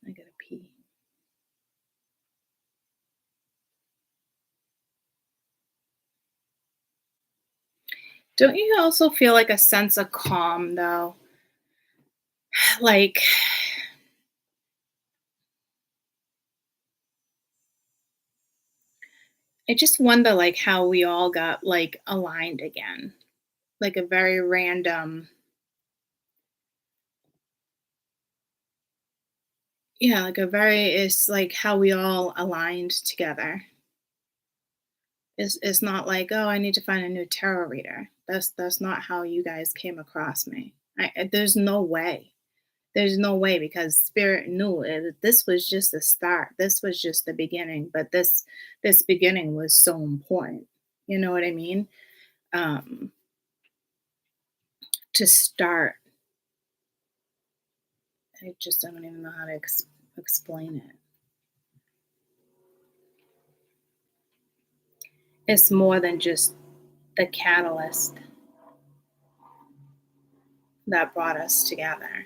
I gotta pee. Don't you also feel like a sense of calm though? Like I just wonder like how we all got like aligned again. Like a very random, yeah, like a very it's like how we all aligned together. It's not like, oh, I need to find a new tarot reader. That's not how you guys came across me. There's no way. There's no way because spirit knew it. This was just the start. This was just the beginning. But this beginning was so important. You know what I mean? Um, to start, I don't even know how to explain it. It's more than just the catalyst that brought us together.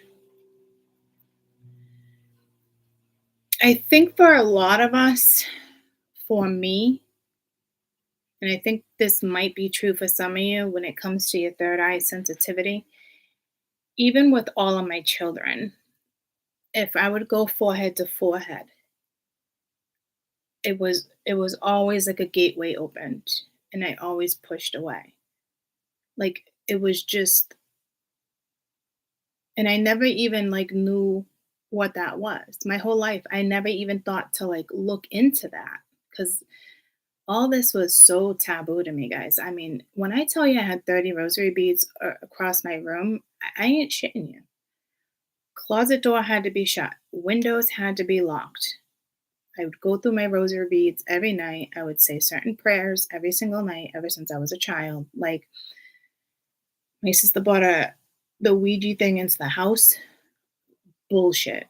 I think for a lot of us, for me, and I think this might be true for some of you when it comes to your third eye sensitivity, even with all of my children, if I would go forehead to forehead, it was always like a gateway opened and I always pushed away. Like it was just and I never even like knew what that was. My whole life I never even thought to like look into that cuz all this was so taboo to me, guys. I mean, when I tell you I had 30 rosary beads across my room, I ain't shitting you. Closet door had to be shut. Windows had to be locked. I would go through my rosary beads every night. I would say certain prayers every single night ever since I was a child. Like my sister bought The Ouija thing into the house, bullshit,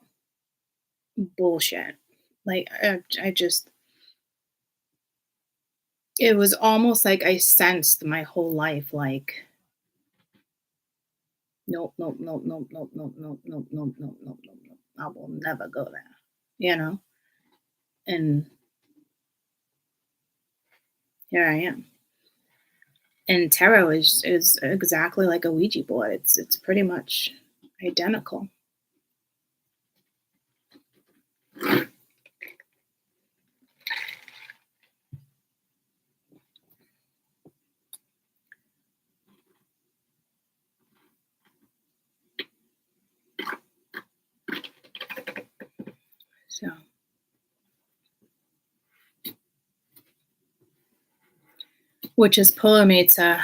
bullshit. Like I just, it was almost like I sensed my whole life, like, nope, nope, nope, nope, nope, nope, nope, nope, nope, nope, nope, nope, nope. I will never go there, you know. And here I am. And tarot is exactly like a Ouija board. It's pretty much identical. So, which is pulling me to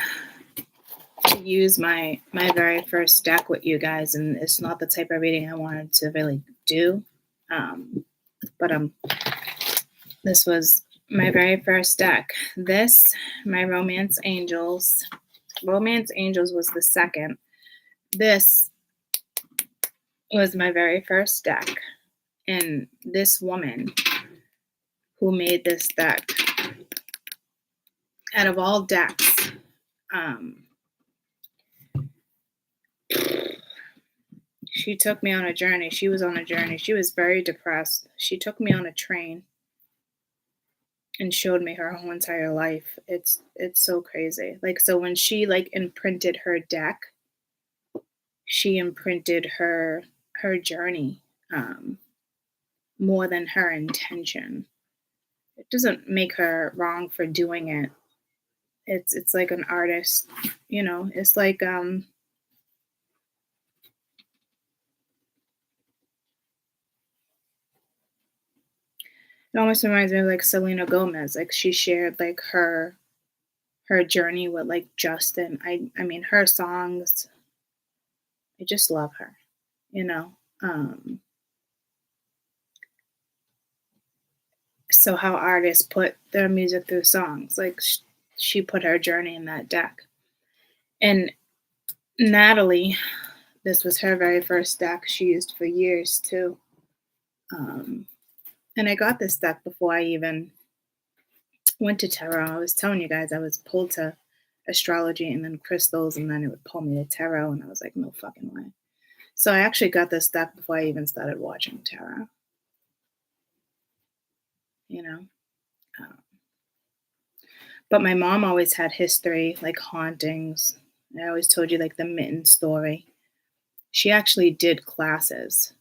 use my very first deck with you guys, and it's not the type of reading I wanted to really do. But this was my very first deck. This, my Romance Angels. Romance Angels was the second. This was my very first deck. And this woman who made this deck, out of all decks, she took me on a journey. She was on a journey. She was very depressed. She took me on a train and showed me her whole entire life. It's so crazy. Like, so when she like imprinted her deck, she imprinted her journey, more than her intention. It doesn't make her wrong for doing it. It's like an artist, you know. It's like it almost reminds me of like Selena Gomez. Like she shared like her journey with like Justin. I mean her songs. I just love her, you know. So how artists put their music through songs, like she put her journey in that deck. And Natalie, this was her very first deck she used for years too. And I got this deck before I even went to tarot. I was telling you guys I was pulled to astrology and then crystals, and then it would pull me to tarot, and I was like, no fucking way. So I actually got this deck before I even started watching tarot. You know, but my mom always had history, like hauntings. I always told you like the mitten story. She actually did classes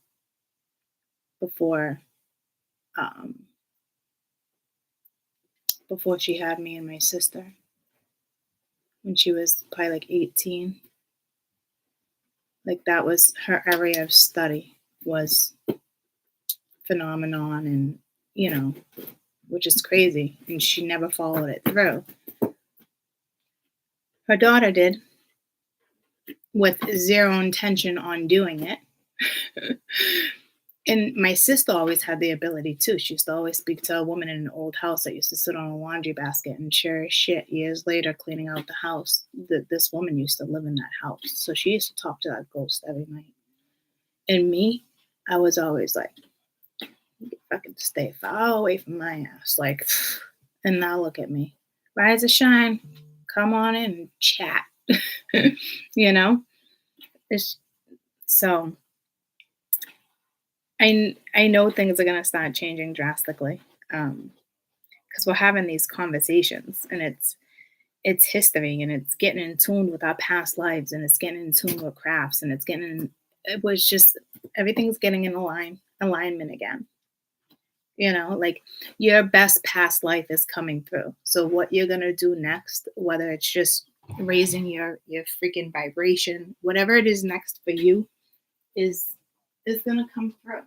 before um, before she had me and my sister, when she was probably like 18. Like that was her area of study, was phenomenon, and you know, which is crazy. And she never followed it through. Her daughter did, with zero intention on doing it. And my sister always had the ability too. She used to always speak to a woman in an old house that used to sit on a laundry basket and share shit years later cleaning out the house. This woman used to live in that house. So she used to talk to that ghost every night. And me, I was always like, fucking stay far away from my ass. Like, and now look at me. Rise and shine. Come on in and chat. You know? It's, so I know things are gonna start changing drastically. Because we're having these conversations, and it's history, and it's getting in tune with our past lives, and it's getting in tune with crafts, and it was just everything's getting in alignment again. You know, like your best past life is coming through. So what you're gonna do next, whether it's just raising your freaking vibration, whatever it is next for you, is gonna come through.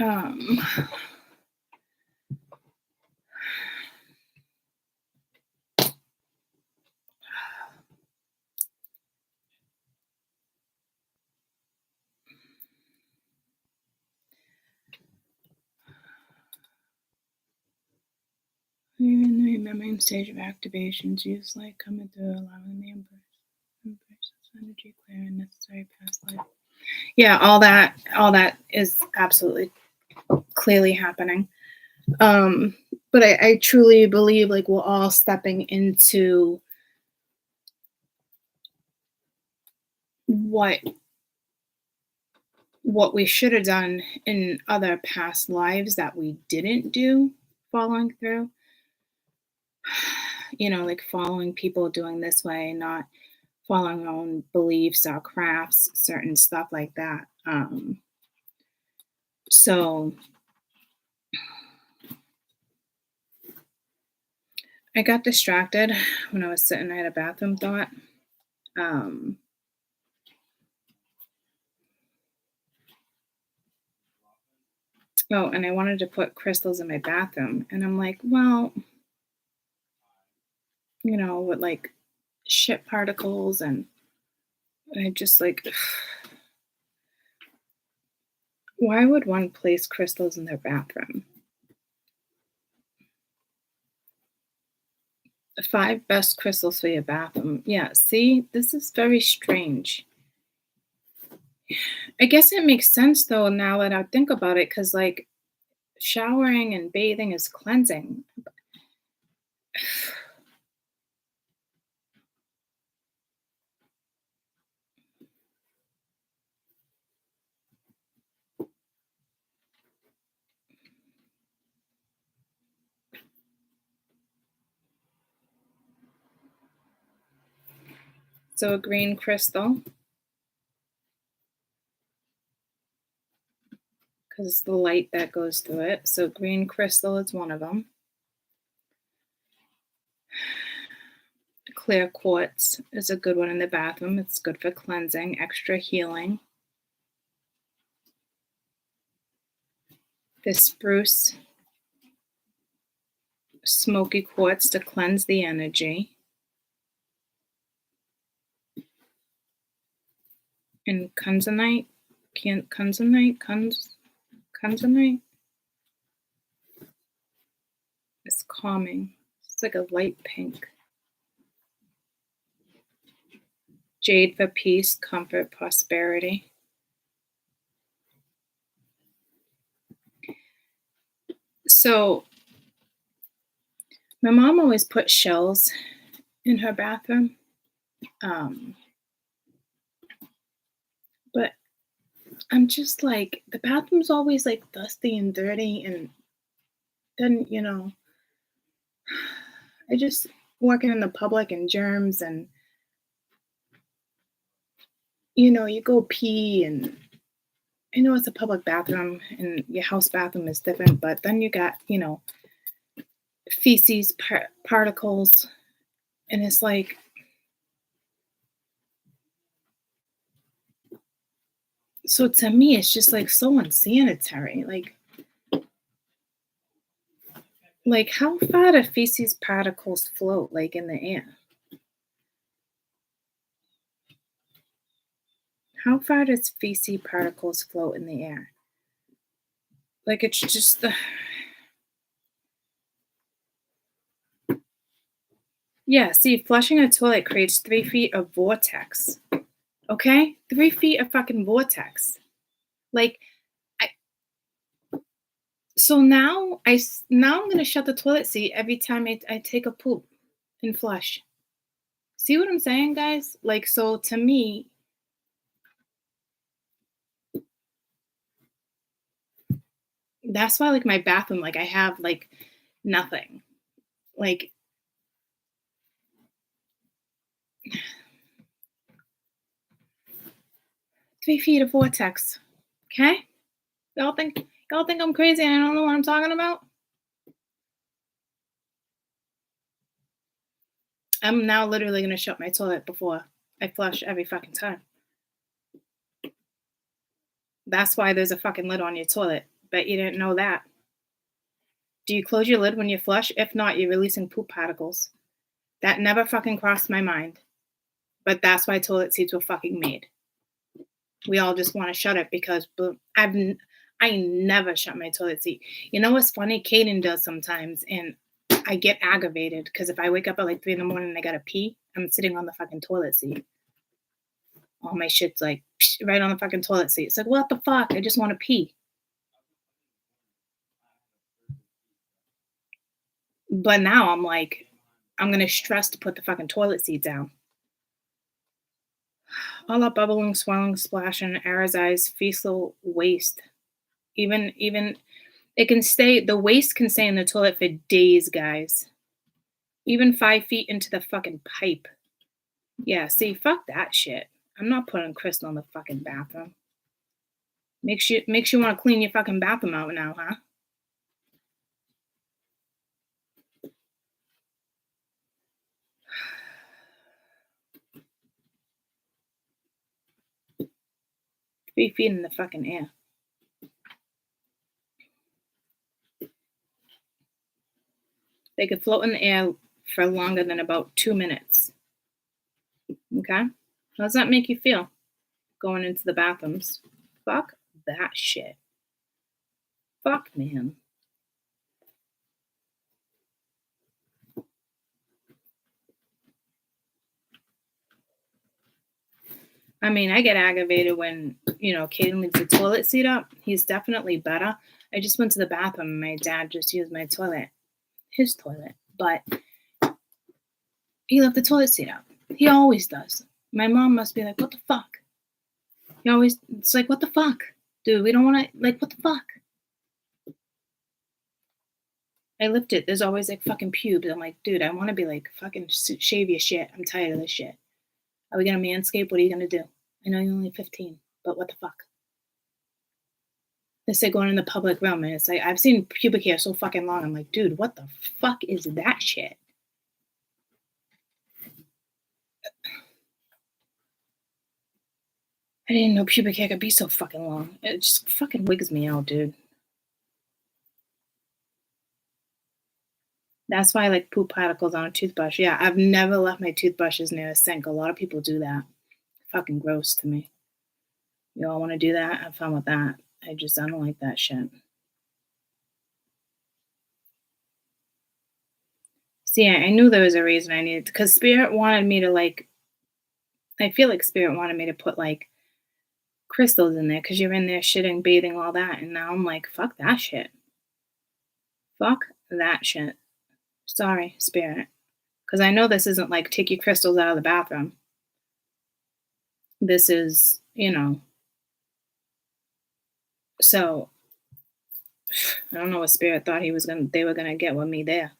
Um, Even the remembering stage of activations, use light coming through, allowing the embrace this energy clear and necessary past life. Yeah, all that is absolutely clearly happening. But I truly believe like we're all stepping into what we should have done in other past lives that we didn't do, following through. Like following people doing this way, not following our own beliefs, our crafts, certain stuff like that. So I got distracted when I was sitting. I had a bathroom thought. Oh, and I wanted to put crystals in my bathroom. And I'm like, well, with like shit particles, and I just like, why would one place crystals in their bathroom? The 5 best crystals for your bathroom. Yeah, see, this is very strange. I guess it makes sense though now that I think about it, because like showering and bathing is cleansing. So a green crystal, because it's the light that goes through it. So green crystal is one of them. Clear quartz is a good one in the bathroom. It's good for cleansing, extra healing. The spruce smoky quartz to cleanse the energy. And kunzanite, it's calming. It's like a light pink. Jade for peace, comfort, prosperity. So my mom always put shells in her bathroom. But I'm just like, the bathroom's always like dusty and dirty, and then, I just working in the public and germs, and you go pee, and I know it's a public bathroom and your house bathroom is different, but then you got, feces particles, and it's like, so to me it's just like so unsanitary. Like how far do feces particles float, like in the air? How far does feces particles float in the air? Like it's just the yeah, see, flushing a toilet creates 3 feet of vortex. Okay? 3 feet of fucking vortex. Like I so now I'm gonna shut the toilet seat every time I take a poop and flush. See what I'm saying, guys? Like, so to me, that's why like my bathroom, like I have like nothing. Like 3 feet of vortex. Okay? Y'all think I'm crazy and I don't know what I'm talking about? I'm now literally gonna shut my toilet before I flush every fucking time. That's why there's a fucking lid on your toilet, Bet you didn't know that. Do you close your lid when you flush? If not, you're releasing poop particles. That never fucking crossed my mind. But that's why toilet seats were fucking made. We all just want to shut it because I never shut my toilet seat. You know what's funny? Kaden does sometimes, and I get aggravated because if I wake up at like 3 in the morning and I gotta pee, I'm sitting on the fucking toilet seat. All my shit's like right on the fucking toilet seat. It's like, what the fuck? I just want to pee. But now I'm like, I'm gonna stress to put the fucking toilet seat down. All that bubbling, swelling, splashing, Ara's eyes, fecal waste. Even it can stay. The waste can stay in the toilet for days, guys. Even 5 feet into the fucking pipe. Yeah, see, fuck that shit. I'm not putting crystal in the fucking bathroom. Makes you want to clean your fucking bathroom out now, huh? Three feet in the fucking air. They could float in the air for longer than about 2 minutes. Okay? How does that make you feel? Going into the bathrooms. Fuck that shit. Fuck, man. I mean, I get aggravated when, Caden leaves the toilet seat up. He's definitely better. I just went to the bathroom and my dad just used my toilet. His toilet. But he left the toilet seat up. He always does. My mom must be like, what the fuck? It's like, what the fuck? Dude, we don't want to, like, what the fuck? I lift it. There's always like fucking pubes. I'm like, dude, I want to be like, fucking shave your shit. I'm tired of this shit. Are we going to manscape? What are you going to do? I know you're only 15, but what the fuck? They say going in the public realm, and it's like, I've seen pubic hair so fucking long. I'm like, dude, what the fuck is that shit? I didn't know pubic hair could be so fucking long. It just fucking wigs me out, dude. That's why I like poop particles on a toothbrush. Yeah, I've never left my toothbrushes near a sink. A lot of people do that. Fucking gross to me. You all want to do that? Have fun with that. I don't like that shit. See, I knew there was a reason I needed, because Spirit wanted me to like, I feel like Spirit wanted me to put like crystals in there because you're in there shitting, bathing, all that. And now I'm like, fuck that shit. Fuck that shit. Sorry, Spirit. Because I know this isn't like take your crystals out of the bathroom. This is, so I don't know what Spirit thought they were gonna get with me there.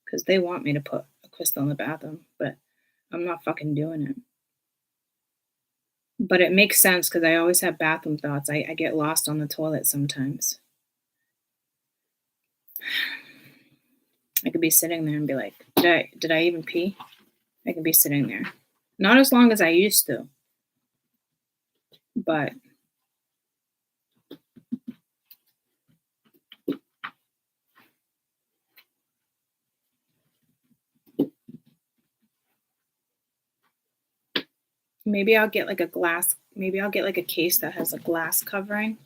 Because they want me to put a crystal in the bathroom, but I'm not fucking doing it. But it makes sense because I always have bathroom thoughts. I get lost on the toilet sometimes. I could be sitting there and be like, did I even pee? I could be sitting there. Not as long as I used to. But maybe I'll get like a case that has a glass covering.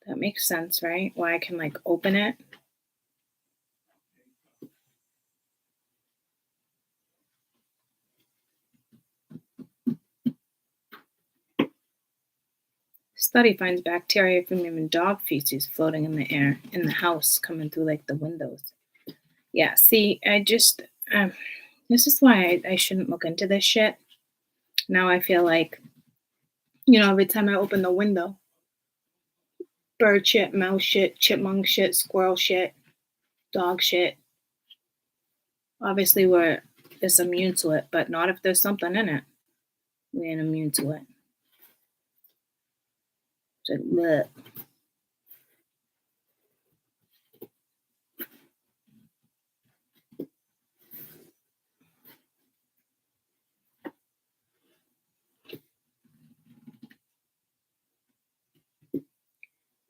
That makes sense, right? Why I can like open it. Study finds bacteria from even dog feces floating in the air in the house, coming through like the windows. Yeah, see, this is why I shouldn't look into this shit. Now I feel like, every time I open the window, bird shit, mouse shit, chipmunk shit, squirrel shit, dog shit. Obviously, we're just immune to it, but not if there's something in it. We ain't immune to it. So, bleh.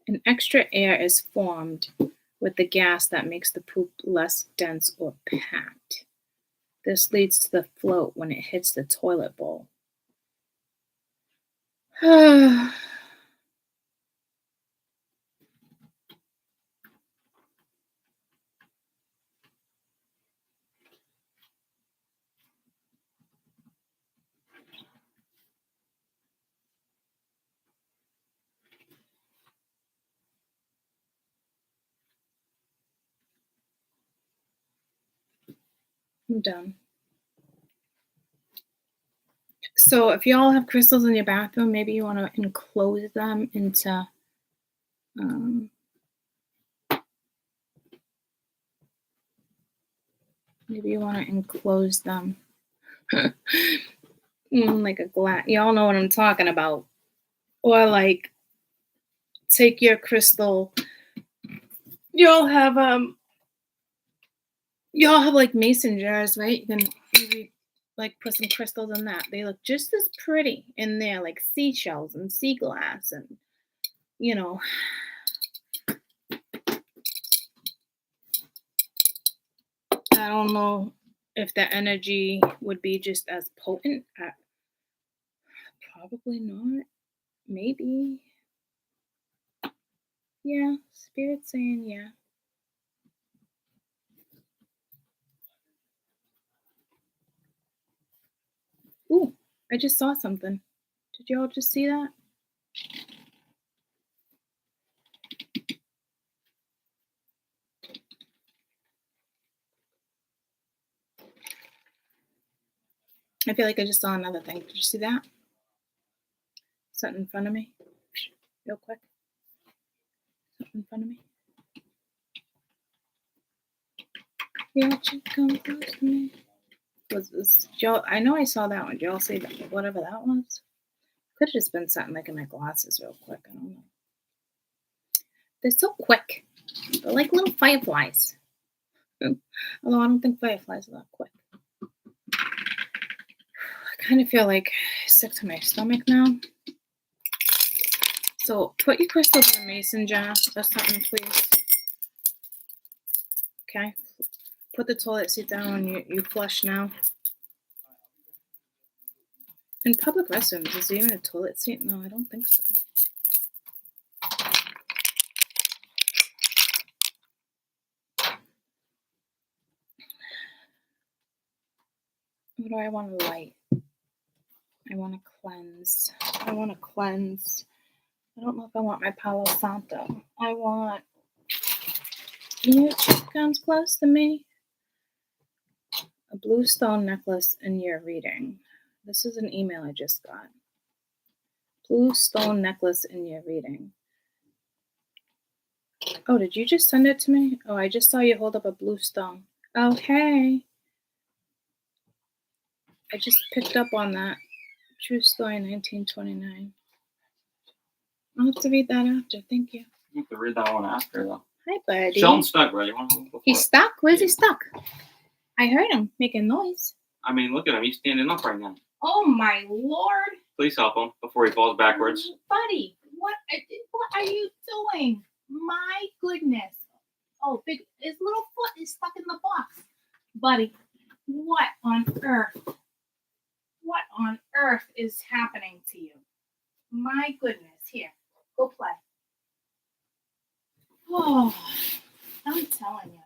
An extra air is formed with the gas that makes the poop less dense or packed. This leads to the float when it hits the toilet bowl. I'm done. So if y'all have crystals in your bathroom, maybe you want to enclose them into maybe you want to enclose them like a glass. Y'all know what I'm talking about. Or like take your crystal. Y'all have like mason jars, right? You can maybe like put some crystals in that. They look just as pretty in there, like seashells and sea glass and I don't know if the energy would be just as potent. Probably not. Maybe. Yeah, Spirit's saying yeah. Ooh, I just saw something. Did y'all just see that? I feel like I just saw another thing. Did you see that? Something in front of me? Real quick. Something in front of me. Yeah, come close to me. Was Joe? I know I saw that one. Did y'all see that? Whatever that was. Could have just been something like in my glasses real quick. I don't know. They're so quick. They're like little fireflies. Although I don't think fireflies are that quick. I kind of feel like sick to my stomach now. So put your crystals in a mason jar or something, please. Okay. Put the toilet seat down when you flush now. In public restrooms, is there even a toilet seat? No, I don't think so. What do I want to light? I want to cleanse. I don't know if I want my Palo Santo. I want you to come close to me. A blue stone necklace in your reading. This is an email I just got. Blue stone necklace in your reading. Oh, did you just send it to me? Oh, I just saw you hold up a blue stone. Oh, hey. I just picked up on that. True story, 1929. I'll have to read that after. Thank you. You have to read that one after, though. Hi, buddy. Sheldon's stuck, bro. You want to go He's stuck? Where's he stuck? I heard him making noise. I mean, look at him. He's standing up right now. Oh, my Lord. Please help him before he falls backwards. Buddy, what are you doing? My goodness. Oh, his little foot is stuck in the box. Buddy, what on earth? What on earth is happening to you? My goodness. Here, go play. Oh, I'm telling you.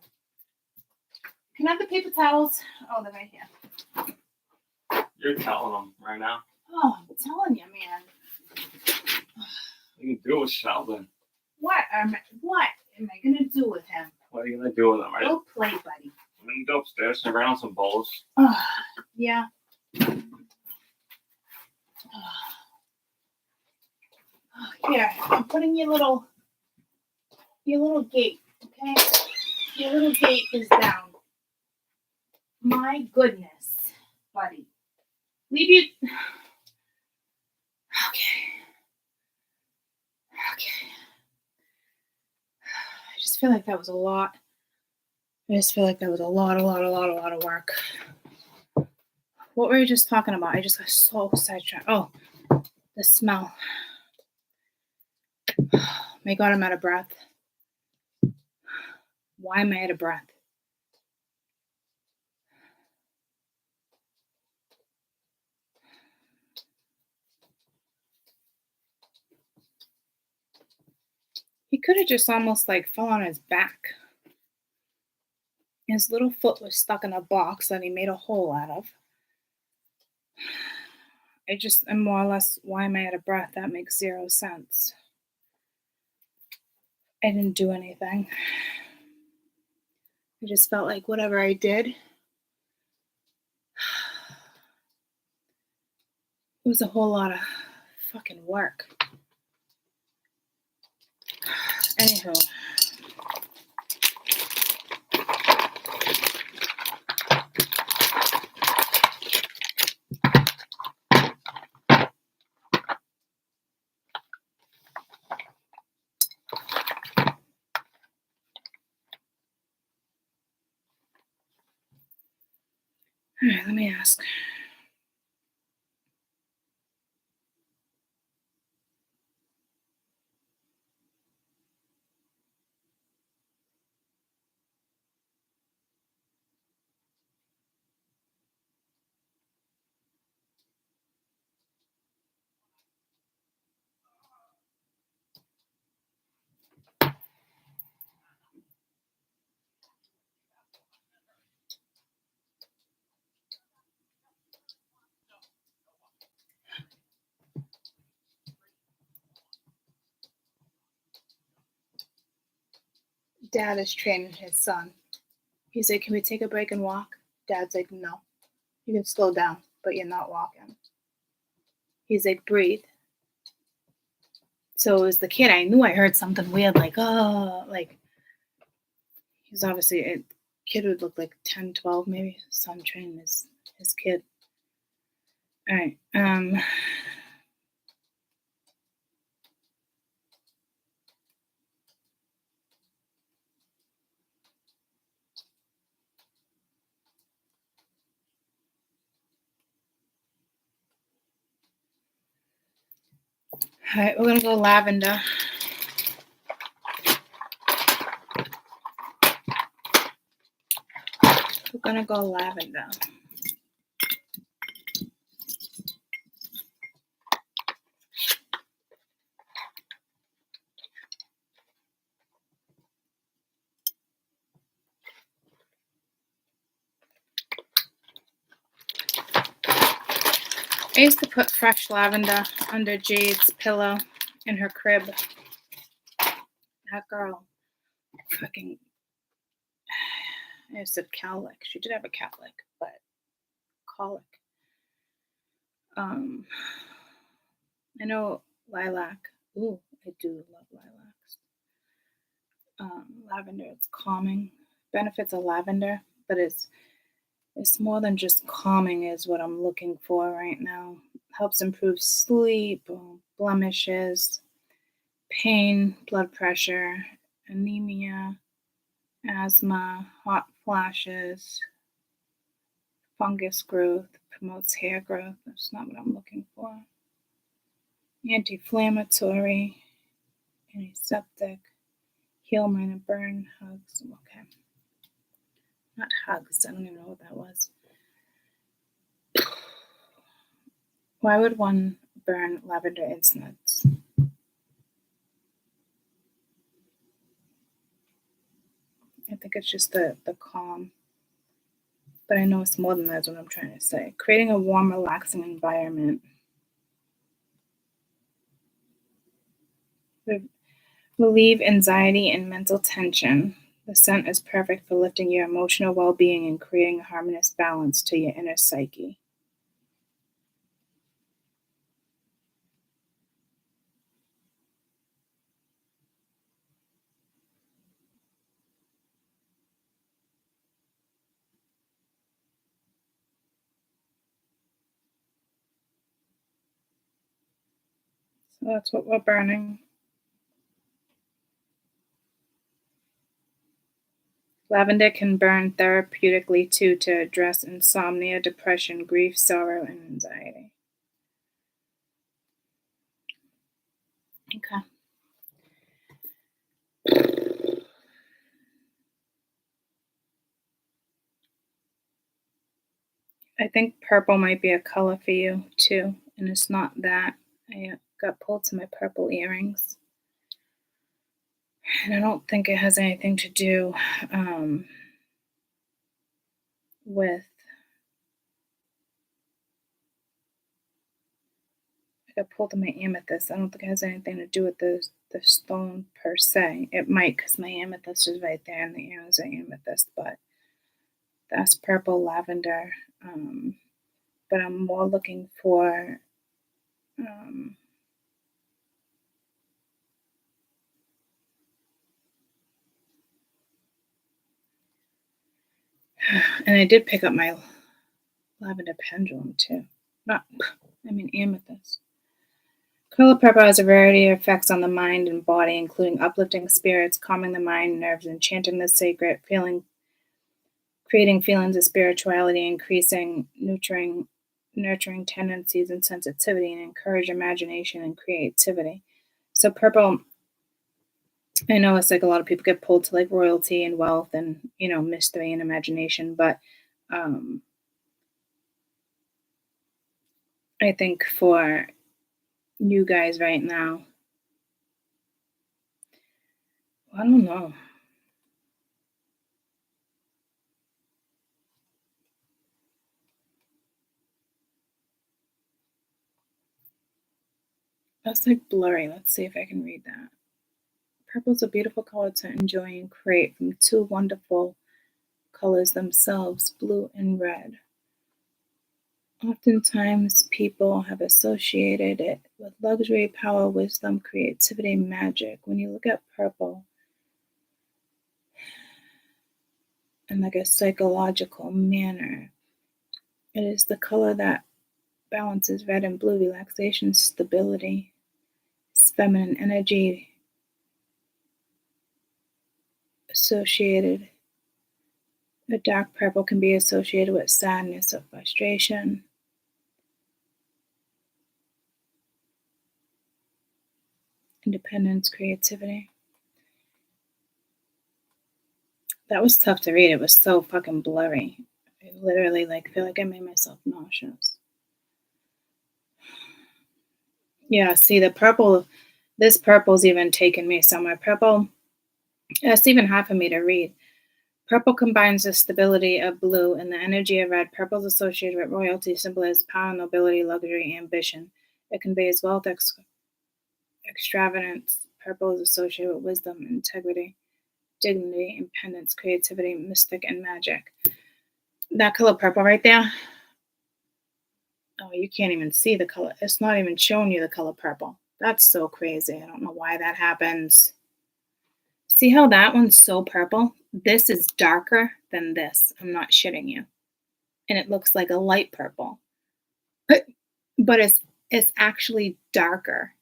Can I have the paper towels? Oh, they're right here. You're telling him right now. Oh, I'm telling you, man. You can do it with Sheldon. What am I gonna do with him? What are you gonna do with him? Right? Go play, buddy. I'm gonna go upstairs and around some bowls. Yeah. Here, I'm putting your little gate, okay? Your little gate is down. My goodness, buddy. Leave you. Okay. I just feel like that was a lot. Of work. What were you just talking about? I just got so sidetracked. Oh, the smell. Oh My God, I'm out of breath. Why am I out of breath? He could have just almost like fell on his back. His little foot was stuck in a box that he made a hole out of. I just am more or less, why am I out of breath? That makes zero sense. I didn't do anything. I just felt like whatever I did, it was a whole lot of fucking work. Anywho. All right, let me ask. Dad is training his son. He's like, can we take a break and walk? Dad's like, no. You can slow down, but you're not walking. He's like, breathe. So it was the kid. I knew I heard something weird, like, oh, like, he's obviously, a kid would look like 10, 12 maybe. So I'm training his kid. All right. All right, we're going to go lavender. We're going to go lavender. I used to put fresh lavender under Jade's pillow in her crib. That girl, fucking, I said cowlick. She did have a cowlick, but colic. I know lilac. Ooh, I do love lilacs. Lavender, it's calming. Benefits of lavender, but it's more than just calming is what I'm looking for right now. Helps improve sleep, blemishes, pain, blood pressure, anemia, asthma, hot flashes, fungus growth, promotes hair growth. That's not what I'm looking for. Anti-inflammatory, antiseptic, heal, minor burn, hugs. Okay. Not hugs. I don't even know what that was. Why would one burn lavender incense? I think it's just the calm. But I know it's more than that is what I'm trying to say. Creating a warm, relaxing environment. Relieve anxiety and mental tension. The scent is perfect for lifting your emotional well-being and creating a harmonious balance to your inner psyche. So that's what we're burning. Lavender can burn therapeutically too to address insomnia, depression, grief, sorrow, and anxiety. Okay. I think purple might be a color for you too, and it's not that. I got pulled to my purple earrings, and I don't think it has anything to do with. I got pulled to my amethyst. I don't think it has anything to do with the stone per se. It might, because my amethyst is right there, and the earrings are amethyst, but that's purple lavender. But I'm more looking for and I did pick up my lavender pendulum too. Amethyst. Color purple has a variety of effects on the mind and body, including uplifting spirits, calming the mind, nerves, enchanting the sacred, creating feelings of spirituality, increasing, nurturing tendencies and sensitivity, and encourage imagination and creativity. So purple, I know it's like a lot of people get pulled to like royalty and wealth and mystery and imagination, but I think for you guys right now, I don't know. That's like blurry. Let's see if I can read that. Purple is a beautiful color to enjoy and create from two wonderful colors themselves, blue and red. Oftentimes, people have associated it with luxury, power, wisdom, creativity, magic. When you look at purple in like a psychological manner, it is the color that balances red and blue, relaxation, stability, it's feminine energy associated. The dark purple can be associated with sadness or frustration. Independence, creativity. That was tough to read. It was so fucking blurry. I literally feel like I made myself nauseous. Yeah, see this purple's even taken me somewhere. Purple, it's even hard for me to read. Purple combines the stability of blue and the energy of red. Purple is associated with royalty, symbolizes power, nobility, luxury, ambition. It conveys wealth, extravagance. Purple is associated with wisdom, integrity, dignity, independence, creativity, mystic, and magic. That color purple right there. Oh, you can't even see the color. It's not even showing you the color purple. That's so crazy. I don't know why that happens. See how that one's so purple? This is darker than this. I'm not shitting you. And it looks like a light purple. But it's actually darker.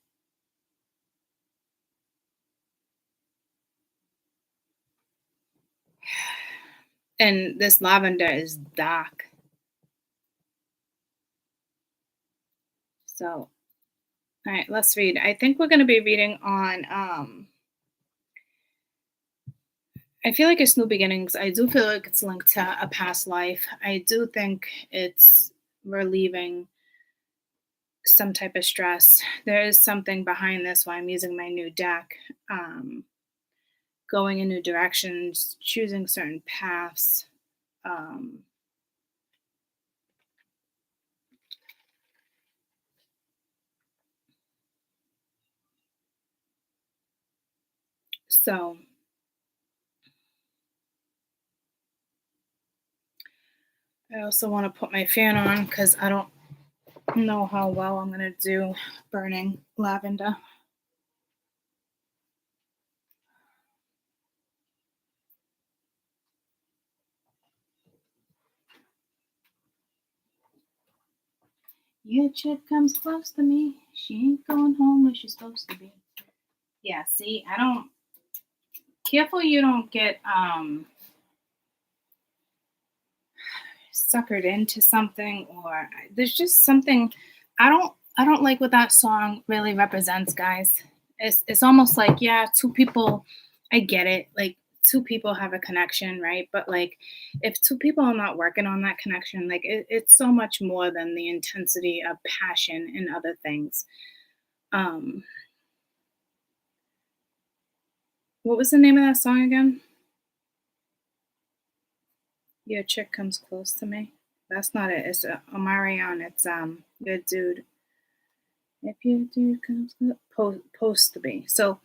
And this lavender is dark. So, all right, let's read. I think we're going to be reading on I feel like it's new beginnings. I do feel like it's linked to a past life. I do think it's relieving some type of stress. There is something behind this why I'm using my new deck. Going in new directions, choosing certain paths. So I also want to put my fan on because I don't know how well I'm going to do burning lavender. Your chick comes close to me. She ain't going home where she's supposed to be. Yeah, see, I don't. Careful you don't get suckered into something, or there's just something I don't like what that song really represents, guys. It's almost like, yeah, two people, I get it. Like two people have a connection, right? But like if two people are not working on that connection, like it's so much more than the intensity of passion and other things. Um, what was the name of that song again? Your chick comes close to me. That's not it. It's Omarion. It's your dude. If your dude comes supposed to be. So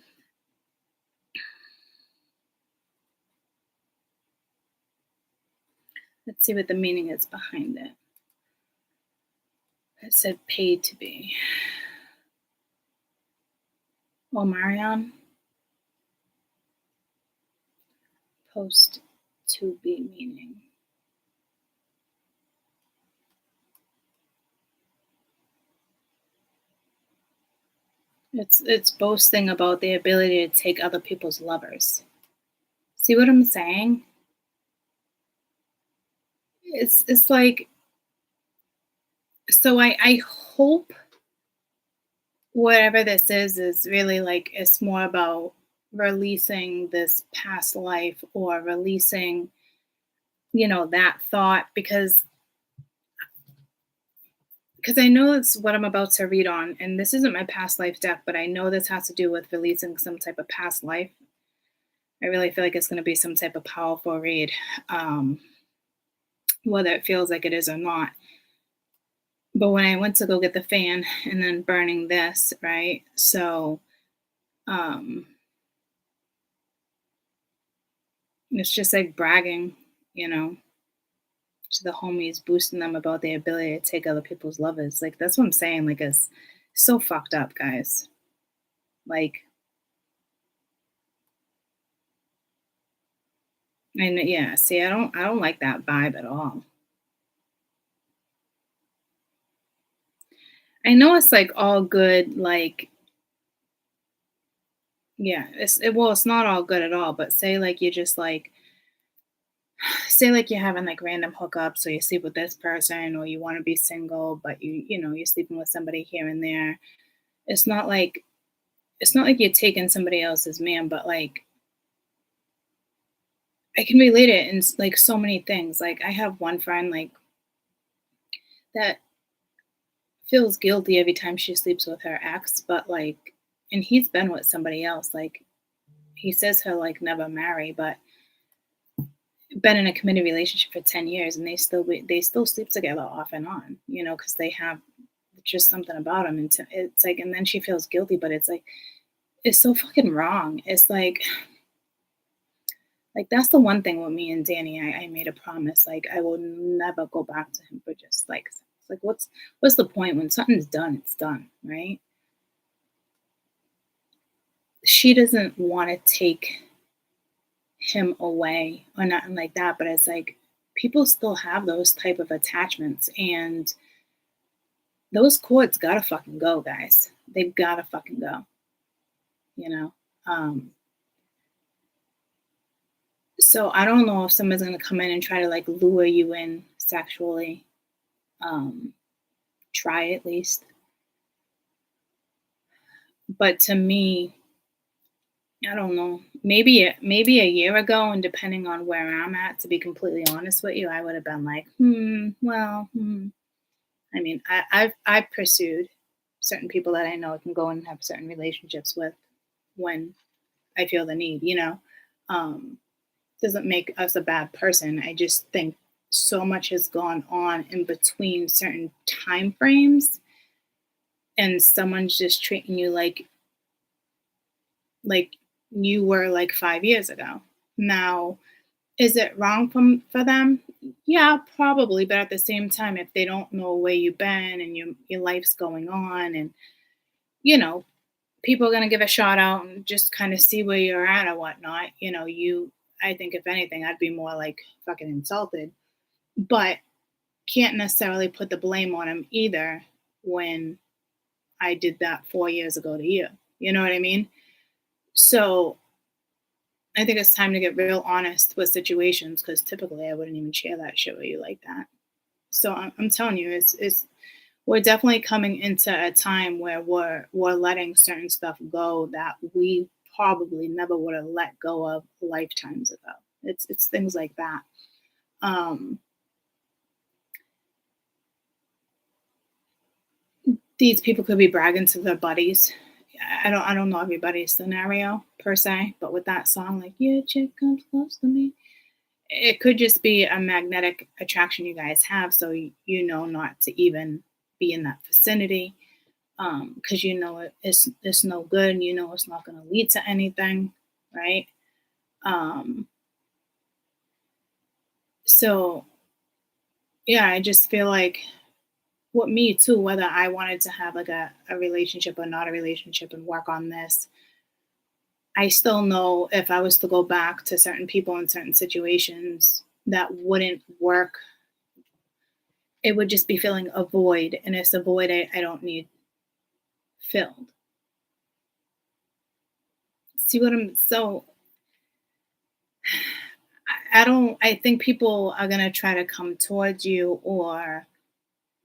let's see what the meaning is behind it. It said paid to be. Omarion. Post to be meaning. It's boasting about the ability to take other people's lovers. See what I'm saying? It's like, so I hope whatever this is really like it's more about releasing this past life or releasing, that thought, because I know it's what I'm about to read on, and this isn't my past life deck, but I know this has to do with releasing some type of past life. I really feel like it's going to be some type of powerful read, whether it feels like it is or not. But when I went to go get the fan and then burning this, right? So it's just like bragging, to the homies, boosting them about the ability to take other people's lovers. Like that's what I'm saying. Like it's so fucked up, guys. Like, and yeah, see, I don't like that vibe at all. I know it's like all good, like, yeah, it's not all good at all, but say like you just like say like you're having like random hookups, so you sleep with this person or you want to be single, but you're sleeping with somebody here and there. It's not like you're taking somebody else's man, but like I can relate it in like so many things. Like I have one friend like that feels guilty every time she sleeps with her ex, but like, and he's been with somebody else. Like he says he'll like never marry, but been in a committed relationship for 10 years and they still sleep together off and on, because they have just something about them. And it's like, and then she feels guilty, but it's like, it's so fucking wrong. It's like that's the one thing with me and Danny. I made a promise, like I will never go back to him for just like, it's like what's the point when something's done? It's done, right? She doesn't want to take him away or nothing like that, but it's like people still have those type of attachments, and those cords gotta fucking go, guys. They've gotta fucking go. You know. So I don't know if someone's gonna come in and try to like lure you in sexually. Try at least. But to me, I don't know. Maybe a year ago, and depending on where I'm at, to be completely honest with you, I would have been like, I mean, I've pursued certain people that I know I can go and have certain relationships with when I feel the need. Doesn't make us a bad person. I just think so much has gone on in between certain time frames, and someone's just treating you like you were like 5 years ago. Now, is it wrong for them? Yeah, probably. But at the same time, if they don't know where you've been and your life's going on, and you know, people are gonna give a shout out and just kind of see where you're at or whatnot. I think if anything, I'd be more like fucking insulted. But can't necessarily put the blame on him either when I did that 4 years ago to you. You know what I mean? So I think it's time to get real honest with situations, because typically I wouldn't even share that shit with you like that. So I'm telling you, it's we're definitely coming into a time where we're letting certain stuff go that we probably never would have let go of lifetimes ago. It's things like that. Um, these people could be bragging to their buddies. I don't know everybody's scenario per se, but with that song, like your chick comes close to me, it could just be a magnetic attraction you guys have, so you know not to even be in that vicinity, because you know it's no good, and you know it's not going to lead to anything, right? Um, so yeah, I just feel like with me too, whether I wanted to have like a relationship or not a relationship and work on this, I still know if I was to go back to certain people in certain situations that wouldn't work, it would just be filling a void. And it's a void I don't need filled. See what I'm so I don't I think people are gonna try to come towards you, or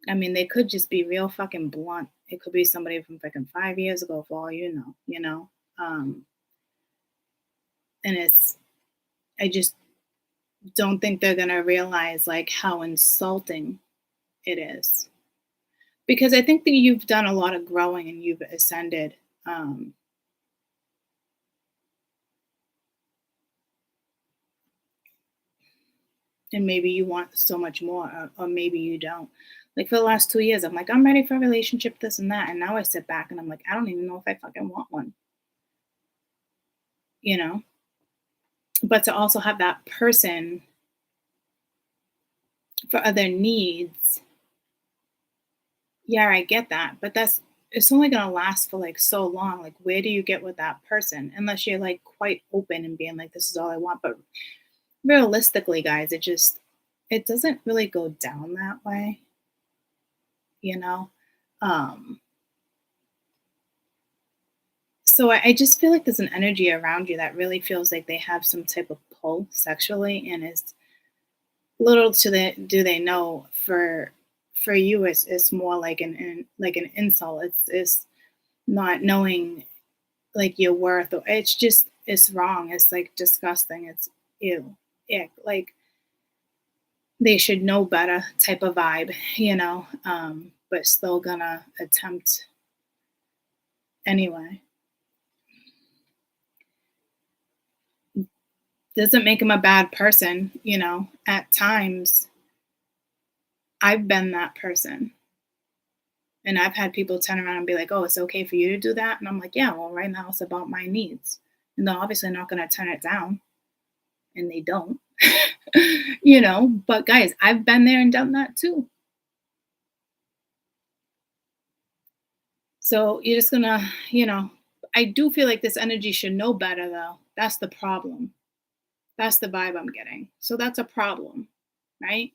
I mean they could just be real fucking blunt. It could be somebody from fucking 5 years ago for all you know, you know? Um and it's I just don't think they're gonna realize like how insulting it is. Because I think that you've done a lot of growing and you've ascended. Um, and maybe you want so much more, or maybe you don't. Like for the last 2 years, I'm like, I'm ready for a relationship, this and that. And now I sit back and I'm like, I don't even know if I fucking want one, you know? But to also have that person for other needs, yeah, I get that. But it's only going to last for like so long. Like, where do you get with that person? Unless you're like quite open and being like, this is all I want. But realistically, guys, it doesn't really go down that way, you know? Um, so I just feel like there's an energy around you that really feels like they have some type of pull sexually, and is little to the do they know for you it's more like like an insult. It's not knowing like your worth, or it's just it's wrong. It's like disgusting. It's ew, ick. Like they should know better type of vibe, you know, but still gonna attempt anyway. Doesn't make him a bad person, you know. At times, I've been that person. And I've had people turn around and be like, oh, it's okay for you to do that. And I'm like, yeah, well, right now it's about my needs. And they're obviously not going to turn it down. And they don't, you know. But guys, I've been there and done that too. So you're just gonna, you know, I do feel like this energy should know better though. That's the problem. That's the vibe I'm getting. So that's a problem, right?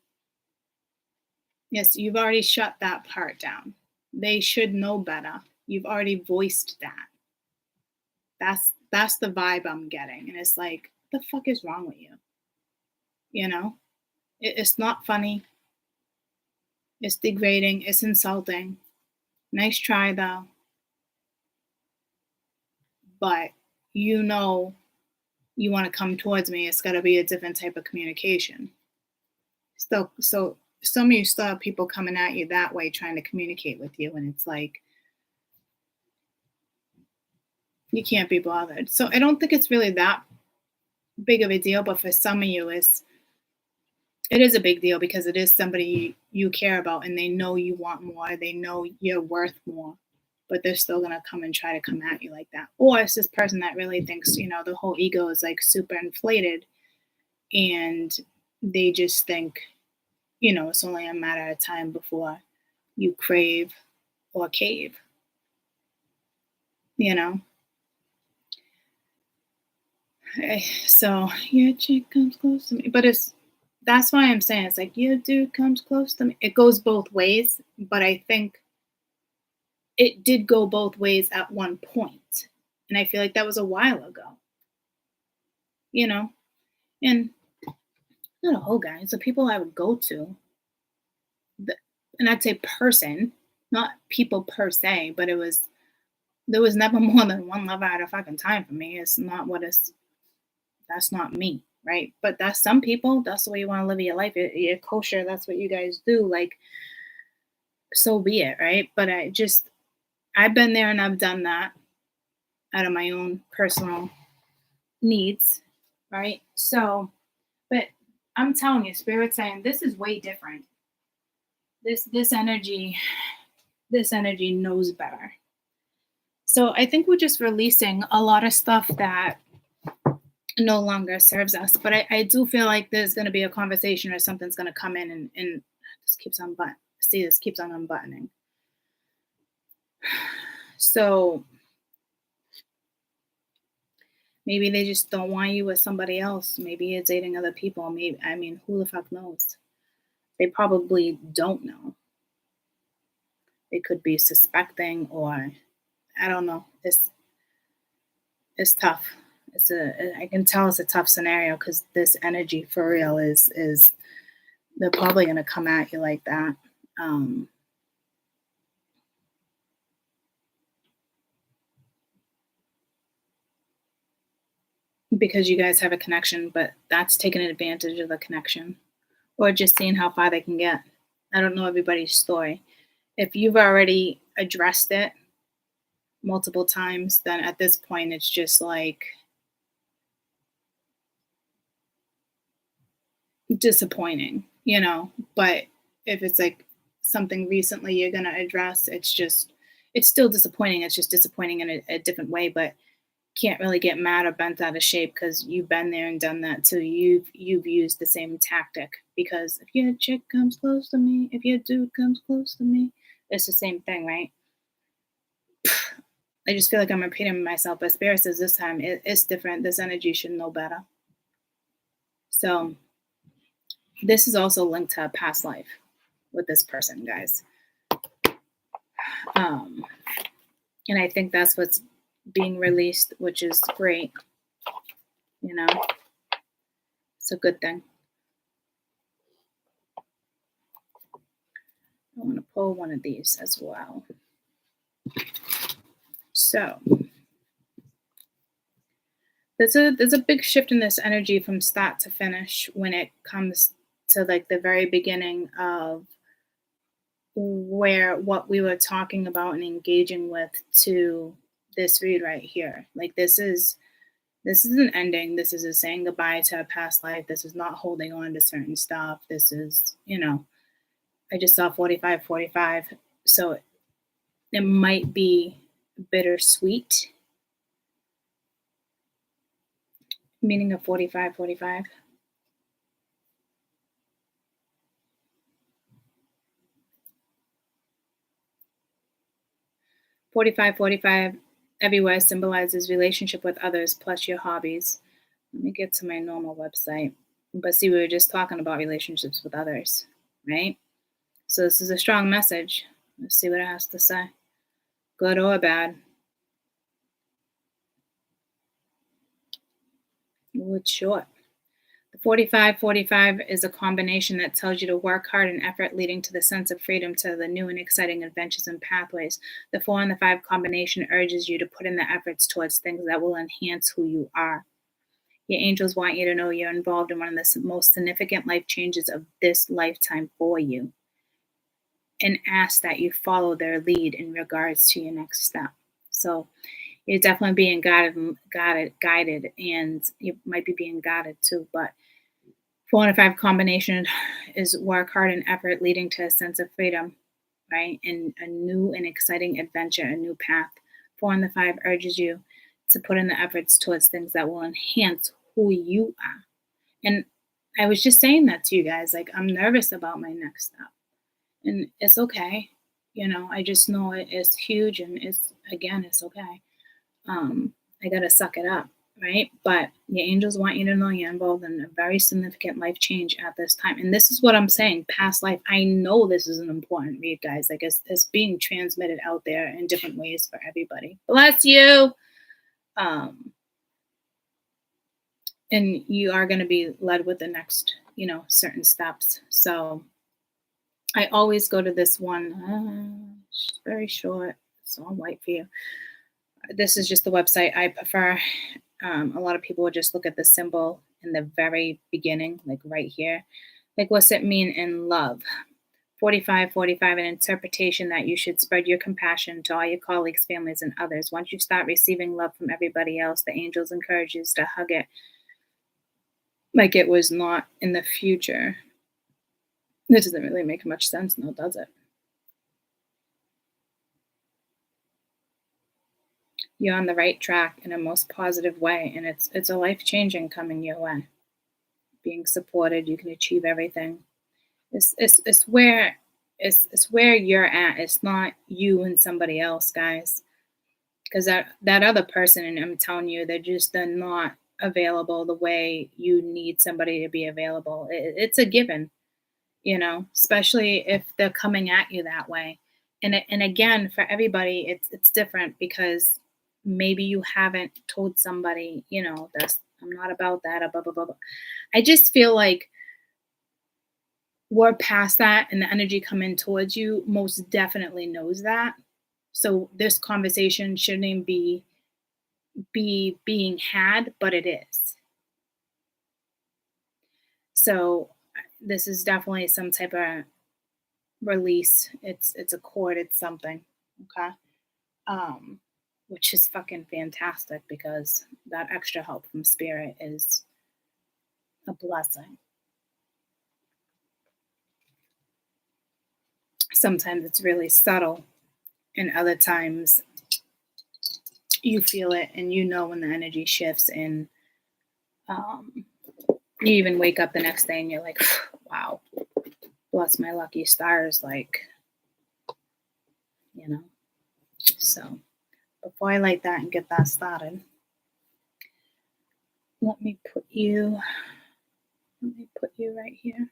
Yes, you've already shut that part down. They should know better. You've already voiced that. That's the vibe I'm getting. And it's like, what the fuck is wrong with you? You know? It's not funny. It's degrading. It's insulting. Nice try though. But you know you want to come towards me, it's gotta be a different type of communication. Still, so some of you still have people coming at you that way trying to communicate with you, and it's like you can't be bothered. So I don't think it's really that big of a deal, but for some of you it is a big deal because it is somebody you care about, and they know you want more, they know you're worth more, but they're still gonna come and try to come at you like that. Or it's this person that really thinks, you know, the whole ego is like super inflated, and they just think, you know, it's only a matter of time before you crave or cave, you know? So your chick comes close to me, but that's why I'm saying it's like your dude comes close to me. It goes both ways, but I think it did go both ways at one point, and I feel like that was a while ago, you know. And not a whole guy, so people I would go to, and I'd say person, not people per se, but it was There was never more than one lover at a fucking time for me. It's not what it's, that's not me, right? But that's some people, that's the way you want to live your life. You're kosher, that's what you guys do. Like, so be it, right? But I've been there and I've done that out of my own personal needs, right? So, but I'm telling you, Spirit's saying this is way different. This energy, this energy knows better. So I think we're just releasing a lot of stuff that no longer serves us. But I do feel like there's going to be a conversation or something's going to come in and this keeps on this keeps on unbuttoning. So maybe they just don't want you with somebody else. Maybe you're dating other people. Maybe, I mean, who the fuck knows? They probably don't know. They could be suspecting, or I don't know. It's tough. I can tell it's a tough scenario because this energy for real is they're probably gonna come at you like that. Because you guys have a connection, but that's taking advantage of the connection or just seeing how far they can get. I don't know everybody's story. If you've already addressed it multiple times, then at this point it's just like disappointing, you know. But if it's like something recently you're gonna address, it's still disappointing. It's just disappointing in a different way, but can't really get mad or bent out of shape because you've been there and done that too. You've used the same tactic because if your chick comes close to me, if your dude comes close to me, it's the same thing, right? I just feel like I'm repeating myself, but Spirit says this time it's different. This energy should know better. So this is also linked to a past life with this person, guys. And I think that's what's being released, which is great. You know, it's a good thing. I want to pull one of these as well. So there's a big shift in this energy from start to finish when it comes to like the very beginning of where what we were talking about and engaging with to this read right here. Like this is an ending. This is a saying goodbye to a past life. This is not holding on to certain stuff. This is, you know, I just saw 45. So it might be bittersweet. Meaning of 45. 45 everywhere symbolizes relationship with others plus your hobbies. Let me get to my normal website. But see, we were just talking about relationships with others, right? So this is a strong message. Let's see what it has to say. Good or bad. Ooh, it's short. The 45 is a combination that tells you to work hard and effort leading to the sense of freedom to the new and exciting adventures and pathways. The 4 and the 5 combination urges you to put in the efforts towards things that will enhance who you are. Your angels want you to know you're involved in one of the most significant life changes of this lifetime for you and ask that you follow their lead in regards to your next step. So you're definitely being guided, and you might be being guided too, but 4 and 5 combination is work hard and effort leading to a sense of freedom, right? And a new and exciting adventure, a new path. 4 and the 5 urges you to put in the efforts towards things that will enhance who you are. And I was just saying that to you guys, like I'm nervous about my next step. And it's okay. You know, I just know it's huge and it's okay. I gotta suck it up, right? But the angels want you to know you're involved in a very significant life change at this time. And this is what I'm saying, past life. I know this is an important read, guys. Like it's being transmitted out there in different ways for everybody. Bless you. And you are going to be led with the next, you know, certain steps. So I always go to this one. It's very short. It's all white for you. This is just the website I prefer. A lot of people would just look at the symbol in the very beginning, like right here. Like, what's it mean in love? 45, an interpretation that you should spread your compassion to all your colleagues, families, and others. Once you start receiving love from everybody else, the angels encourage you to hug it like it was not in the future. That doesn't really make much sense, now, does it? You're on the right track in a most positive way, and it's a life-changing coming your way. Being supported, you can achieve everything. It's where you're at. It's not you and somebody else, guys. Because that other person, and I'm telling you, they're not available the way you need somebody to be available. It's a given, especially if they're coming at you that way. And again, for everybody, it's different because maybe you haven't told somebody, that's I'm not about that, blah blah blah blah. I just feel like we're past that, and the energy coming towards you most definitely knows that. So this conversation shouldn't even be being had, but it is. So this is definitely some type of release. It's a cord, it's something. Okay. Um, which is fucking fantastic because that extra help from spirit is a blessing. Sometimes it's really subtle, and other times you feel it and when the energy shifts, and you even wake up the next day and you're like, wow, bless my lucky stars, like, So before I light that and get that started, let me put you right here.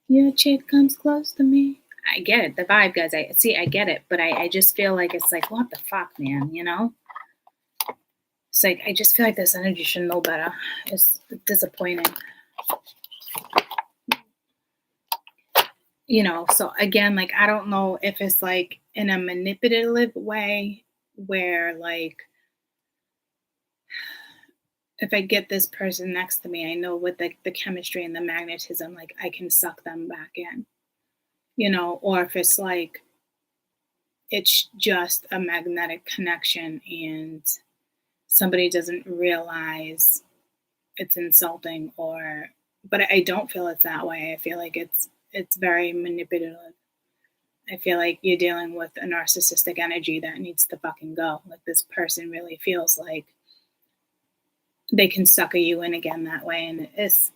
Your chick comes close to me. I get it, the vibe, guys. I get it, but I just feel like it's like, what the fuck, man, It's like, I just feel like this energy should know better. It's disappointing. So again, like, I don't know if it's like in a manipulative way where, like, if I get this person next to me, I know with the chemistry and the magnetism, like, I can suck them back in, or if it's like, it's just a magnetic connection and somebody doesn't realize it's insulting, but I don't feel it's that way. I feel like it's very manipulative. I feel like you're dealing with a narcissistic energy that needs to fucking go. Like, this person really feels like they can sucker you in again that way, and it's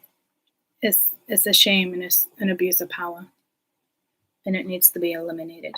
a shame, and it's an abuse of power, and it needs to be eliminated.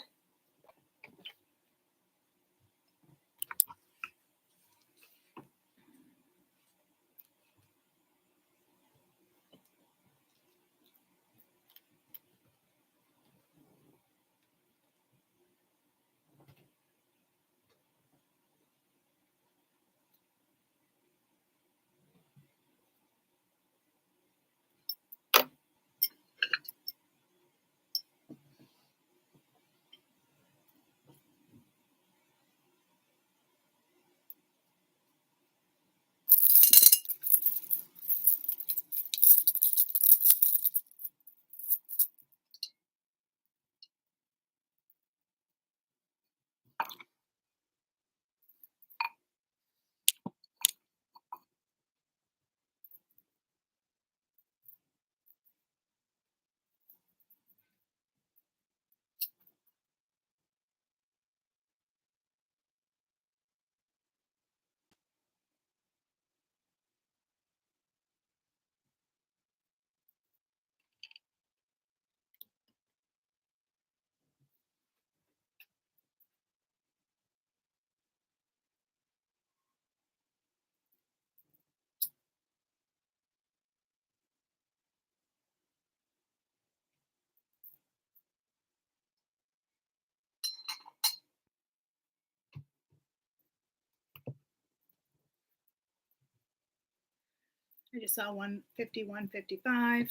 I just saw 151, 55,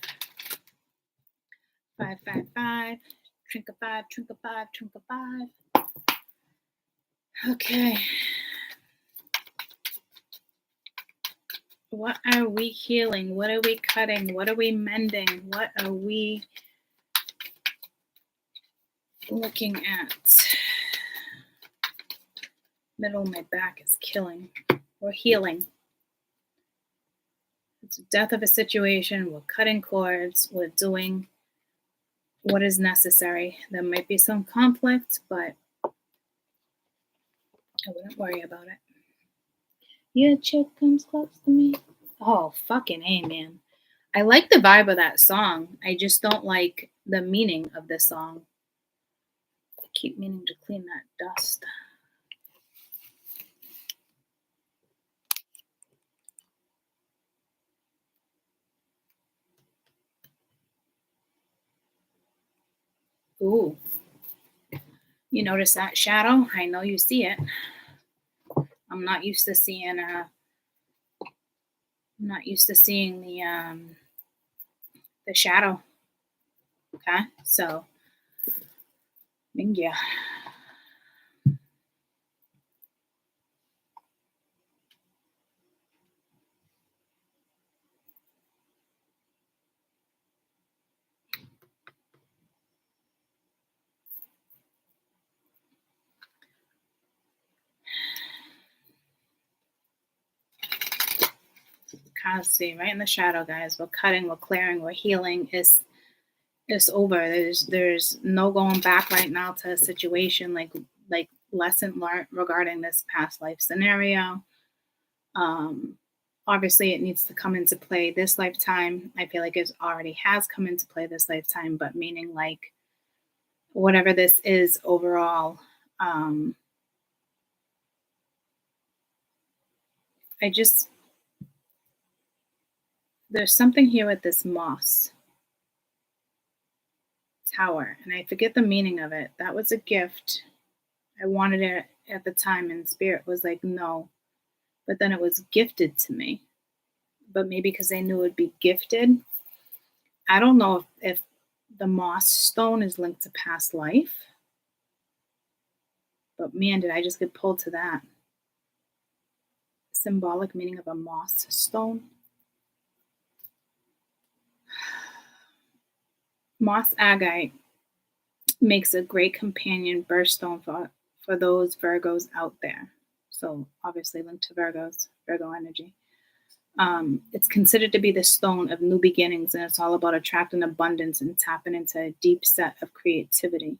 555, trink a five, trink a five, trink a five. Okay. What are we healing? What are we cutting? What are we mending? What are we looking at? Middle of my back is killing. We're healing. It's the death of a situation. We're cutting cords. We're doing what is necessary. There might be some conflict, but I wouldn't worry about it. Your chick comes close to me. Oh, fucking A, man. I like the vibe of that song. I just don't like the meaning of this song. I keep meaning to clean that dust. Ooh. You notice that shadow? I know you see it. I'm not used to seeing the shadow. Okay? So yeah. Constantly, right in the shadow, guys. We're cutting, we're clearing, we're healing. It's over. There's no going back right now to a situation like lesson learned regarding this past life scenario. Obviously it needs to come into play this lifetime. I feel like it already has come into play this lifetime, but meaning like whatever this is overall, there's something here with this moss tower, and I forget the meaning of it. That was a gift. I wanted it at the time, and spirit was like, no. But then it was gifted to me. But maybe because I knew it would be gifted. I don't know if the moss stone is linked to past life. But man, did I just get pulled to that. Symbolic meaning of a moss stone. Moss agate makes a great companion birthstone for those Virgos out there. So obviously linked to Virgos, Virgo energy. It's considered to be the stone of new beginnings, and it's all about attracting abundance and tapping into a deep set of creativity.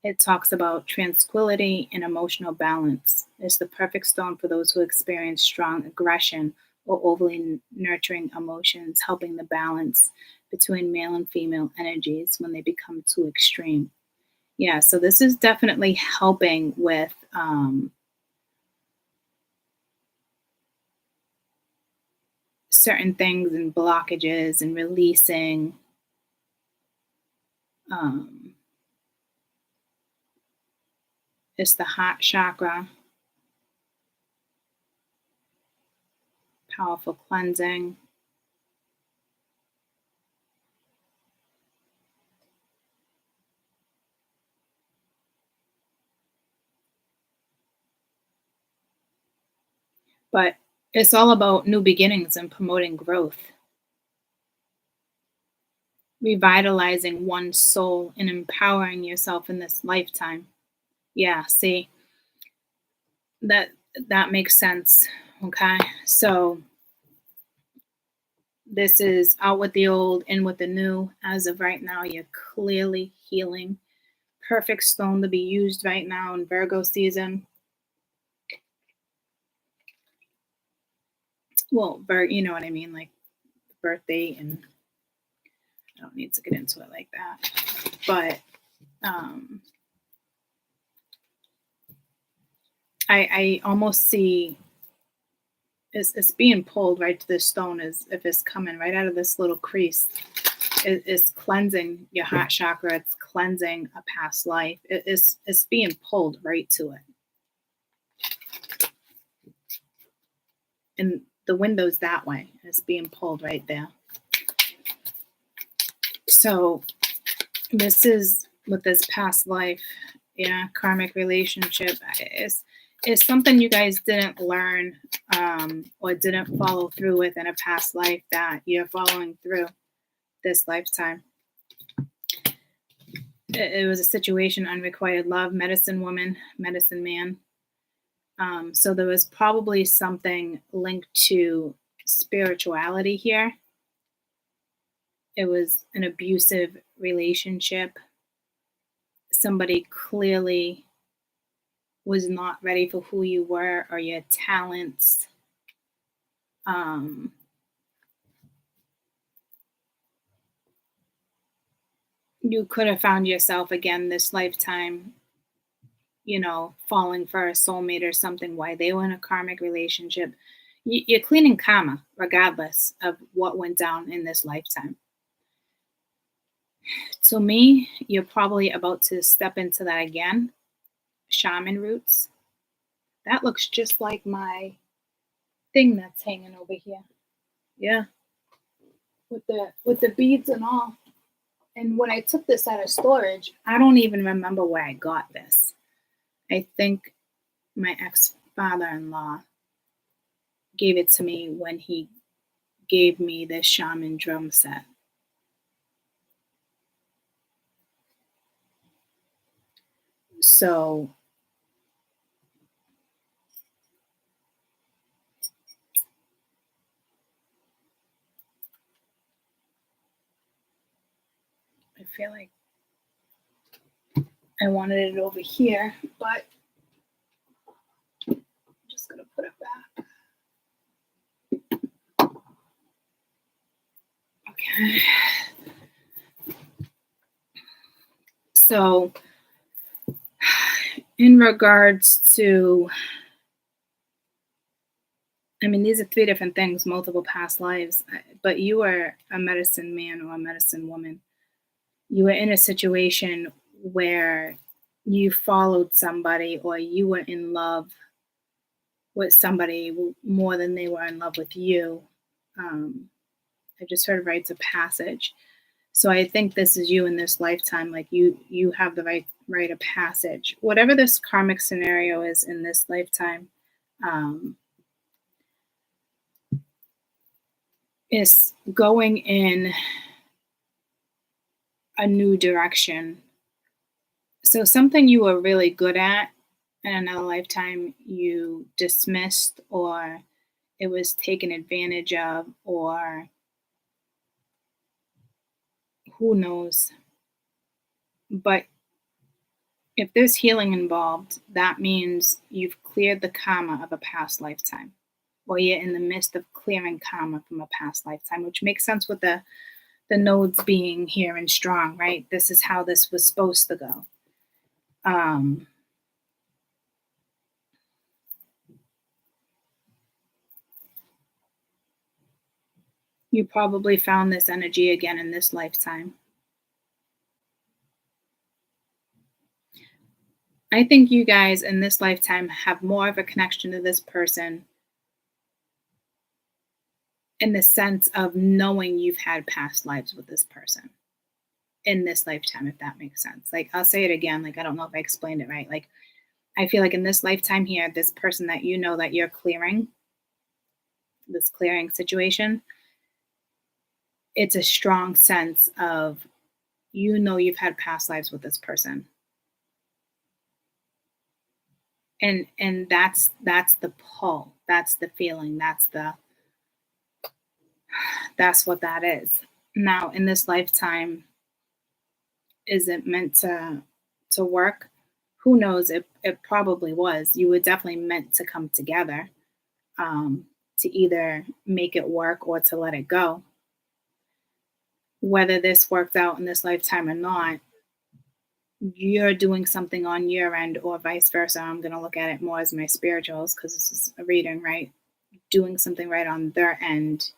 It talks about tranquility and emotional balance. It's the perfect stone for those who experience strong aggression or overly nurturing emotions, helping the balance between male and female energies when they become too extreme. Yeah, so this is definitely helping with certain things and blockages and releasing. It's the heart chakra, powerful cleansing. But it's all about new beginnings and promoting growth, revitalizing one's soul and empowering yourself in this lifetime. Yeah, see, that makes sense. Okay. So this is out with the old, in with the new. As of right now, you're clearly healing. Perfect stone to be used right now in Virgo season. Well, you know what I mean, like birthday, and I don't need to get into it like that. But I almost see it's being pulled right to this stone as if it's coming right out of this little crease. It's cleansing your heart chakra. It's cleansing a past life. It's being pulled right to it. And the window's that way. It's being pulled right there. So this is with this past life. Yeah, karmic relationship is something you guys didn't learn or didn't follow through with in a past life that you're following through this lifetime. It was a situation, unrequited love, medicine woman, medicine man. So there was probably something linked to spirituality here. It was an abusive relationship. Somebody clearly was not ready for who you were or your talents. You could have found yourself again this lifetime, falling for a soulmate or something, why they were in a karmic relationship. You're cleaning karma regardless of what went down in this lifetime. To me, you're probably about to step into that again. Shaman roots. That looks just like my thing that's hanging over here. Yeah. With the beads and all. And when I took this out of storage, I don't even remember where I got this. I think my ex-father-in-law gave it to me when he gave me this shaman drum set. So I feel like I wanted it over here, but I'm just going to put it back. Okay. So in regards to, these are three different things, multiple past lives, but you were a medicine man or a medicine woman. You were in a situation where you followed somebody or you were in love with somebody more than they were in love with you. I just heard rites of passage. So I think this is you in this lifetime. Like you have the rite of passage. Whatever this karmic scenario is in this lifetime, is going in a new direction. So something you were really good at in another lifetime you dismissed, or it was taken advantage of, or who knows. But if there's healing involved, that means you've cleared the karma of a past lifetime, or you're in the midst of clearing karma from a past lifetime, which makes sense with the nodes being here and strong, right? This is how this was supposed to go. You probably found this energy again in this lifetime. I think you guys in this lifetime have more of a connection to this person in the sense of knowing you've had past lives with this person in this lifetime, if that makes sense. Like, I'll say it again. Like, I don't know if I explained it right. Like, I feel like in this lifetime here, this person that you know that you're clearing, this clearing situation, it's a strong sense of, you've had past lives with this person. And that's the pull. That's the feeling. That's what that is. Now, in this lifetime, is it meant to work? Who knows? It probably was. You were definitely meant to come together, to either make it work or to let it go. Whether this worked out in this lifetime or not, you're doing something on your end or vice versa. I'm going to look at it more as my spirituals because this is a reading, right? Doing something right on their end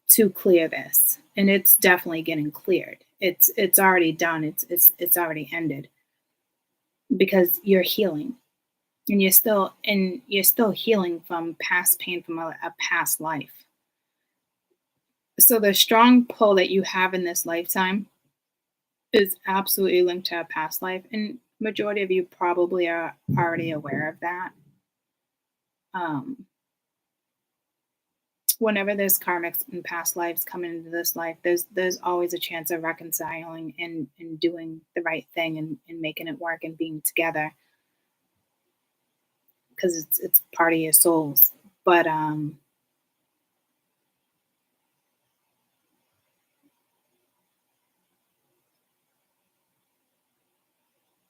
to clear this. And it's definitely getting cleared. It's already done. It's already ended because you're healing. And you're still healing from past pain from a past life. So the strong pull that you have in this lifetime is absolutely linked to a past life, and majority of you probably are already aware of that. Um, Whenever there's karmics in past lives coming into this life, there's always a chance of reconciling and doing the right thing and making it work and being together because it's part of your souls. But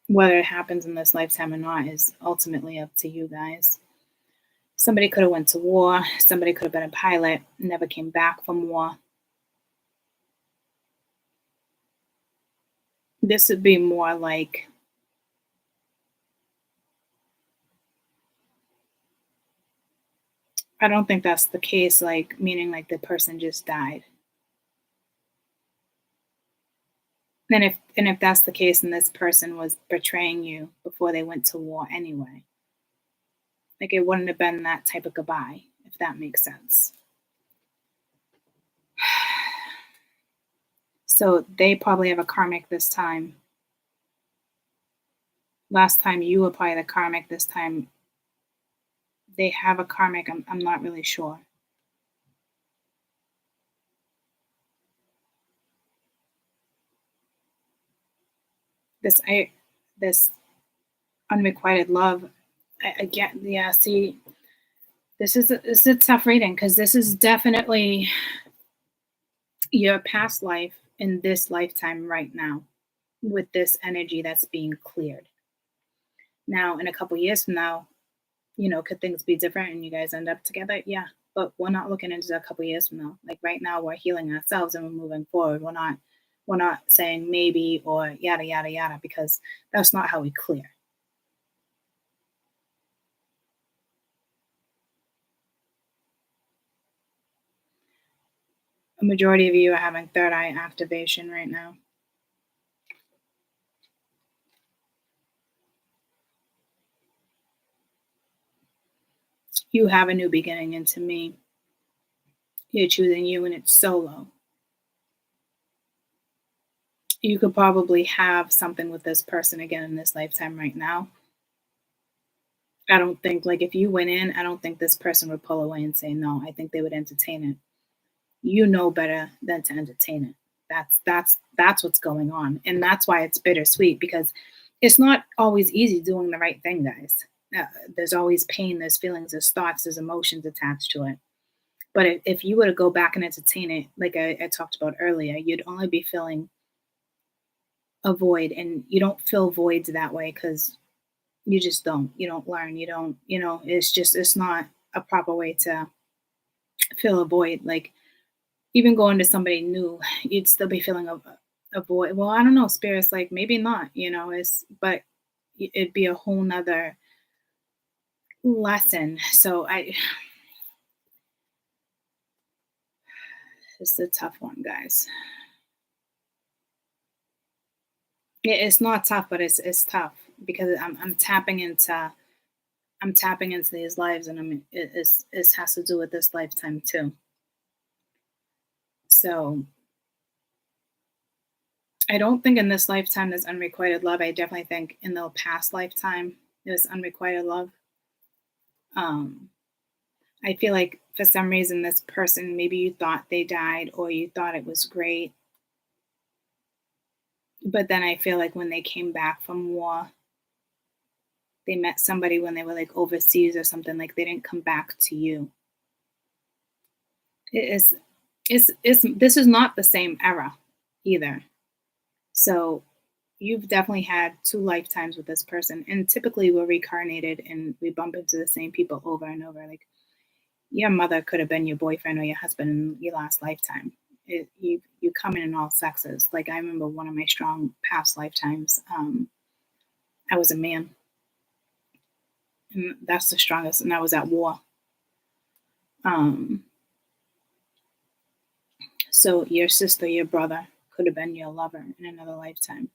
whether it happens in this lifetime or not is ultimately up to you guys. Somebody could have went to war. Somebody could have been a pilot, never came back from war. This would be more like, I don't think that's the case, like meaning like the person just died. And if that's the case, and this person was betraying you before they went to war anyway, like it wouldn't have been that type of goodbye, if that makes sense. So they probably have a karmic this time. Last time you were probably the karmic. This time they have a karmic. I'm not really sure. This I this unrequited love. Again, yeah. See, this is a tough reading because this is definitely your past life in this lifetime right now with this energy that's being cleared. Now, in a couple years from now, could things be different and you guys end up together? Yeah. But we're not looking into a couple years from now. Like right now we're healing ourselves and we're moving forward. We're not saying maybe or yada yada yada because that's not how we clear. A majority of you are having third eye activation right now. You have a new beginning into me. You're choosing you and it's solo. You could probably have something with this person again in this lifetime right now. I don't think, like, if you went in, I don't think this person would pull away and say no. I think they would entertain it. You know better than to entertain it. That's what's going on, and that's why it's bittersweet because it's not always easy doing the right thing, guys. There's always pain, there's feelings, there's thoughts, there's emotions attached to it. But if you were to go back and entertain it, like I talked about earlier, you'd only be filling a void, and you don't fill voids that way because you just don't. You don't learn. You don't. It's not a proper way to fill a void. Like even going to somebody new, you'd still be feeling a void. Well, I don't know, spirits like maybe not, but it'd be a whole nother lesson. So it's a tough one, guys. It's not tough, but it's tough because I'm tapping into these lives, and it has to do with this lifetime too. So I don't think in this lifetime there's unrequited love. I definitely think in the past lifetime there's unrequited love. Um, I feel like for some reason this person, maybe you thought they died or you thought it was great, but then I feel like when they came back from war, they met somebody when they were like overseas or something. Like they didn't come back to you. It is, it's this is not the same era either. So you've definitely had two lifetimes with this person, and typically we're reincarnated and we bump into the same people over and over. Like your mother could have been your boyfriend or your husband in your last lifetime. You come in all sexes. Like I remember one of my strong past lifetimes. I was a man, and that's the strongest. And I was at war. Um, so your sister, your brother could have been your lover in another lifetime.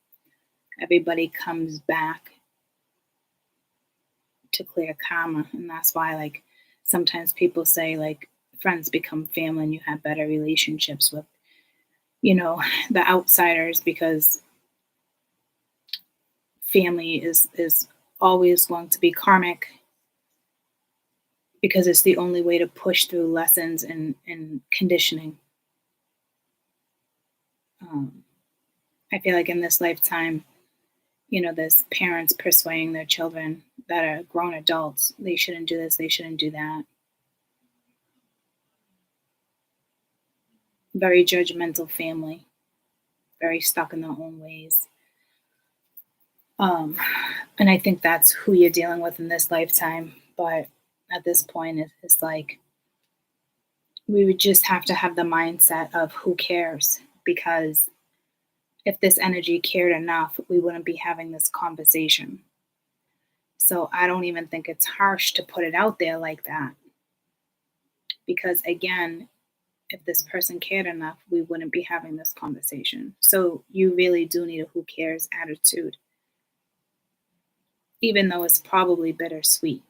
Everybody comes back to clear karma, and that's why like sometimes people say like friends become family and you have better relationships with the outsiders because family is always going to be karmic because it's the only way to push through lessons and conditioning. I feel like in this lifetime, there's parents persuading their children that are grown adults. They shouldn't do this, they shouldn't do that. Very judgmental family, very stuck in their own ways. And I think that's who you're dealing with in this lifetime. But at this point, it's like we would just have to have the mindset of who cares, because if this energy cared enough, we wouldn't be having this conversation. So I don't even think it's harsh to put it out there like that. Because again, if this person cared enough, we wouldn't be having this conversation. So you really do need a who cares attitude, even though it's probably bittersweet.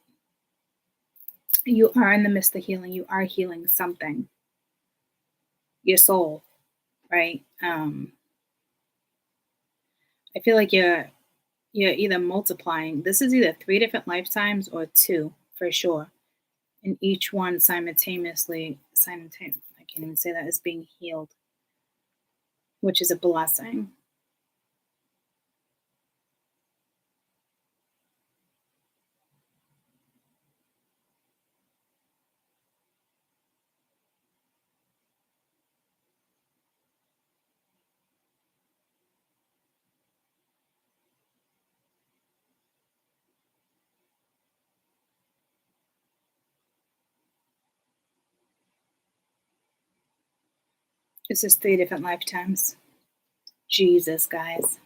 You are in the midst of healing. You are healing something, your soul, right? I feel like you're either multiplying. This is either 3 different lifetimes or 2 for sure. And each one simultaneously, I can't even say that, is being healed, which is a blessing. This is 3 different lifetimes. Jesus, guys.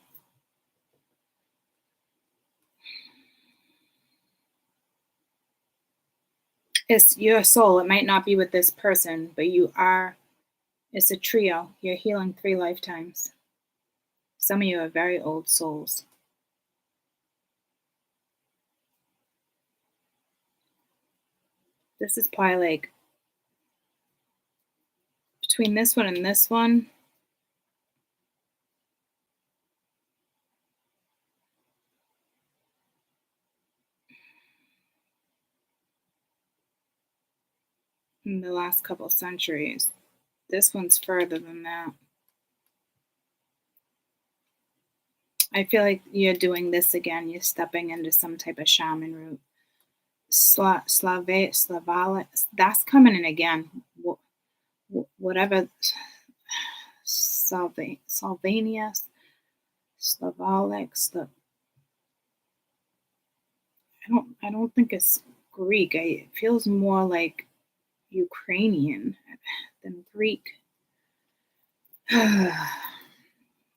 It's your soul. It might not be with this person, but it's a trio. You're healing 3 lifetimes. Some of you are very old souls. This is probably like between this one and this one. In the last couple centuries. This one's further than that. I feel like you're doing this again. You're stepping into some type of shaman route. Slavalic, that's coming in again. Whatever. Slavanius, Slavalic. I don't think it's Greek. It feels more like Ukrainian than Greek.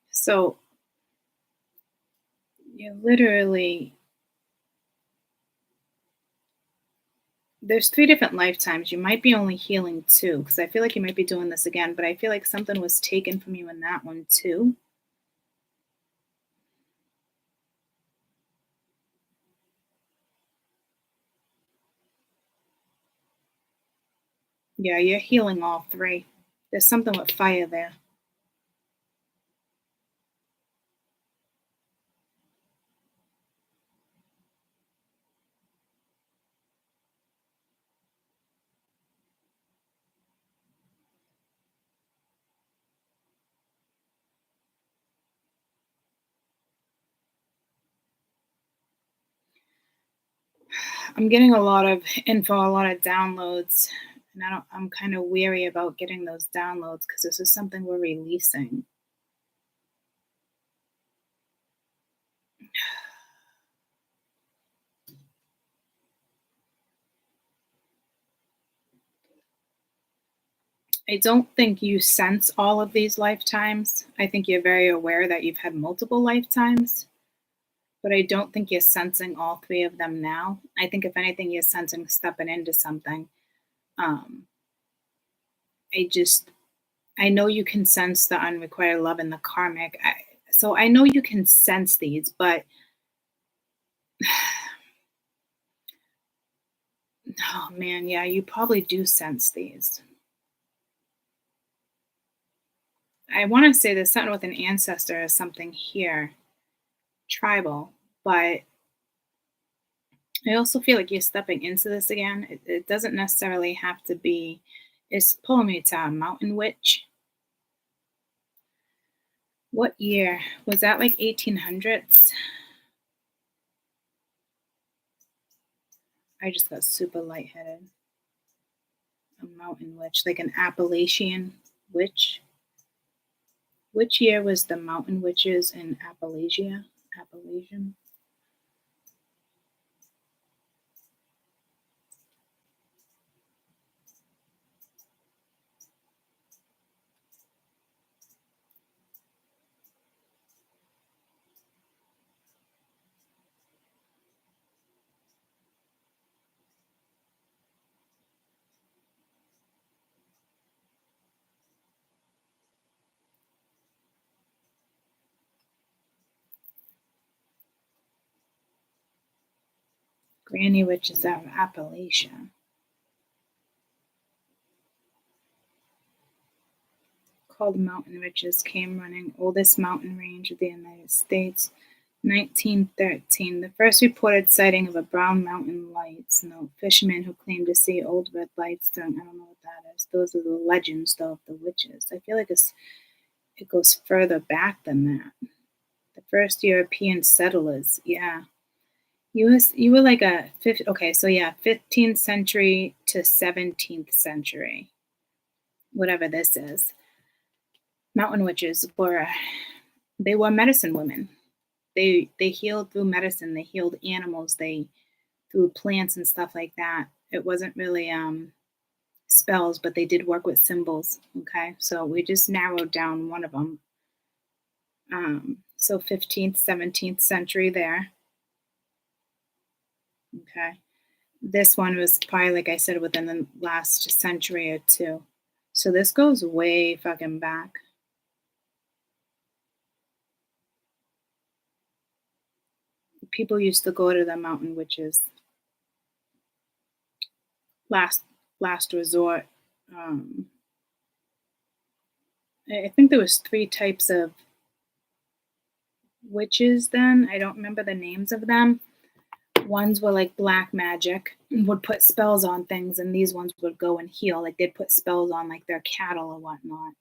So you literally, there's 3 different lifetimes. You might be only healing 2, because I feel like you might be doing this again, but I feel like something was taken from you in that one too. Yeah, you're healing all 3. There's something with fire there. I'm getting a lot of info, a lot of downloads, and I'm kind of weary about getting those downloads because this is something we're releasing. I don't think you sense all of these lifetimes. I think you're very aware that you've had multiple lifetimes, but I don't think you're sensing all 3 of them now. I think if anything, you're sensing stepping into something. I know you can sense the unrequited love and the karmic. So I know you can sense these, but oh man, yeah, you probably do sense these. I want to say there's something with an ancestor or something here. Tribal. But I also feel like you're stepping into this again. It doesn't necessarily have to be, it's pulling me to a mountain witch. What year? Was that like 1800s? I just got super lightheaded. A mountain witch, like an Appalachian witch. Which year was the mountain witches in Appalachia? Appalachian? Granny witches out of Appalachia. Called mountain witches came running oldest mountain range of the United States. 1913, the first reported sighting of a brown mountain lights. No, fishermen who claimed to see old red lights during, I don't know what that is. Those are the legends, though, of the witches. I feel like it goes further back than that. The first European settlers, yeah. You were like a 15th century to 17th century, whatever this is. Mountain witches were medicine women. They healed through medicine. They healed animals. They through plants and stuff like that. It wasn't really spells, but they did work with symbols. Okay, so we just narrowed down one of them. So 15th, 17th century there. Okay, this one was probably, like I said, within the last century or two. So this goes way fucking back. People used to go to the mountain witches. Last resort. I think there was 3 types of witches then. I don't remember the names of them. Ones were like black magic, would put spells on things, and these ones would go and heal. Like they'd put spells on like their cattle or whatnot.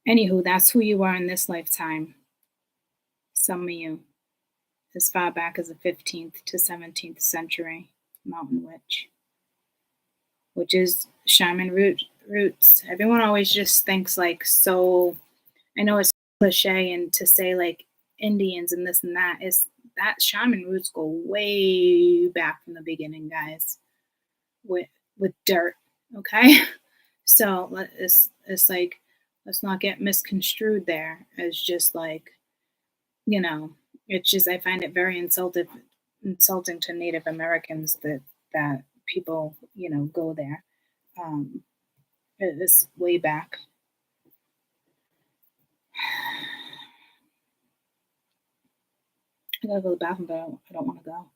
Anywho, that's who you are in this lifetime. Some of you, as far back as the 15th to 17th century, mountain witch, which is shaman roots. Everyone always just thinks like, so I know it's cliche and to say like Indians and this and that, is that shaman roots go way back from the beginning, guys, with dirt. Okay. So it's like, let's not get misconstrued there as just like, it's just, I find it very insulting to Native Americans that people, go there. It's way back. I gotta go to the bathroom, but I don't want to go.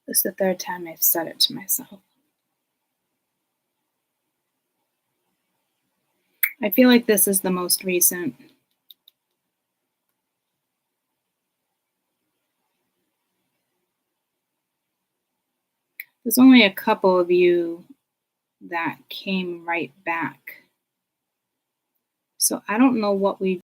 This is the 3rd time I've said it to myself. I feel like this is the most recent. There's only a couple of you that came right back. So I don't know what we.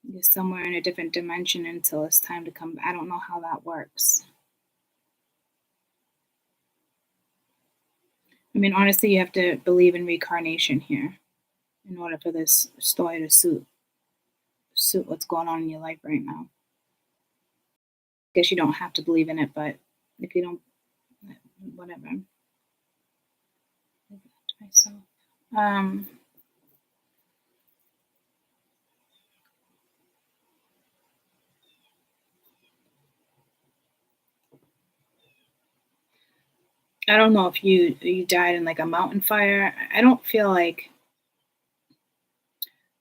You're somewhere in a different dimension until it's time to come. I don't know how that works. I mean, honestly, you have to believe in reincarnation here in order for this story to suit what's going on in your life right now. I guess you don't have to believe in it, but if you don't, whatever. To myself. I don't know if you died in like a mountain fire. I don't feel like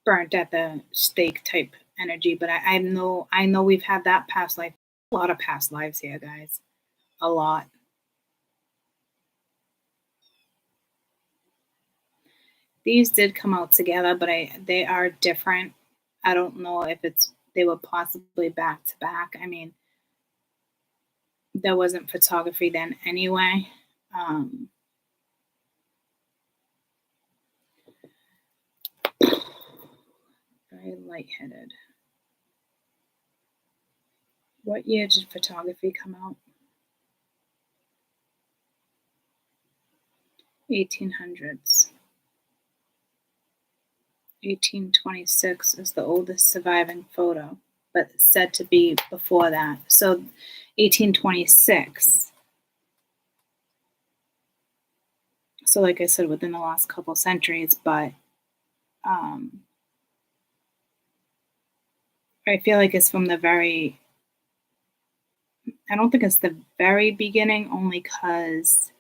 burnt at the stake type energy, but I know we've had that past life. A lot of past lives here, guys. A lot. These did come out together, but they are different. I don't know if they were possibly back to back. I mean, there wasn't photography then anyway. Very lightheaded. What year did photography come out? 1800s. 1826 is the oldest surviving photo, but it's said to be before that. So 1826. So like I said, within the last couple centuries, but I feel like it's from the very, I don't think it's the very beginning, only because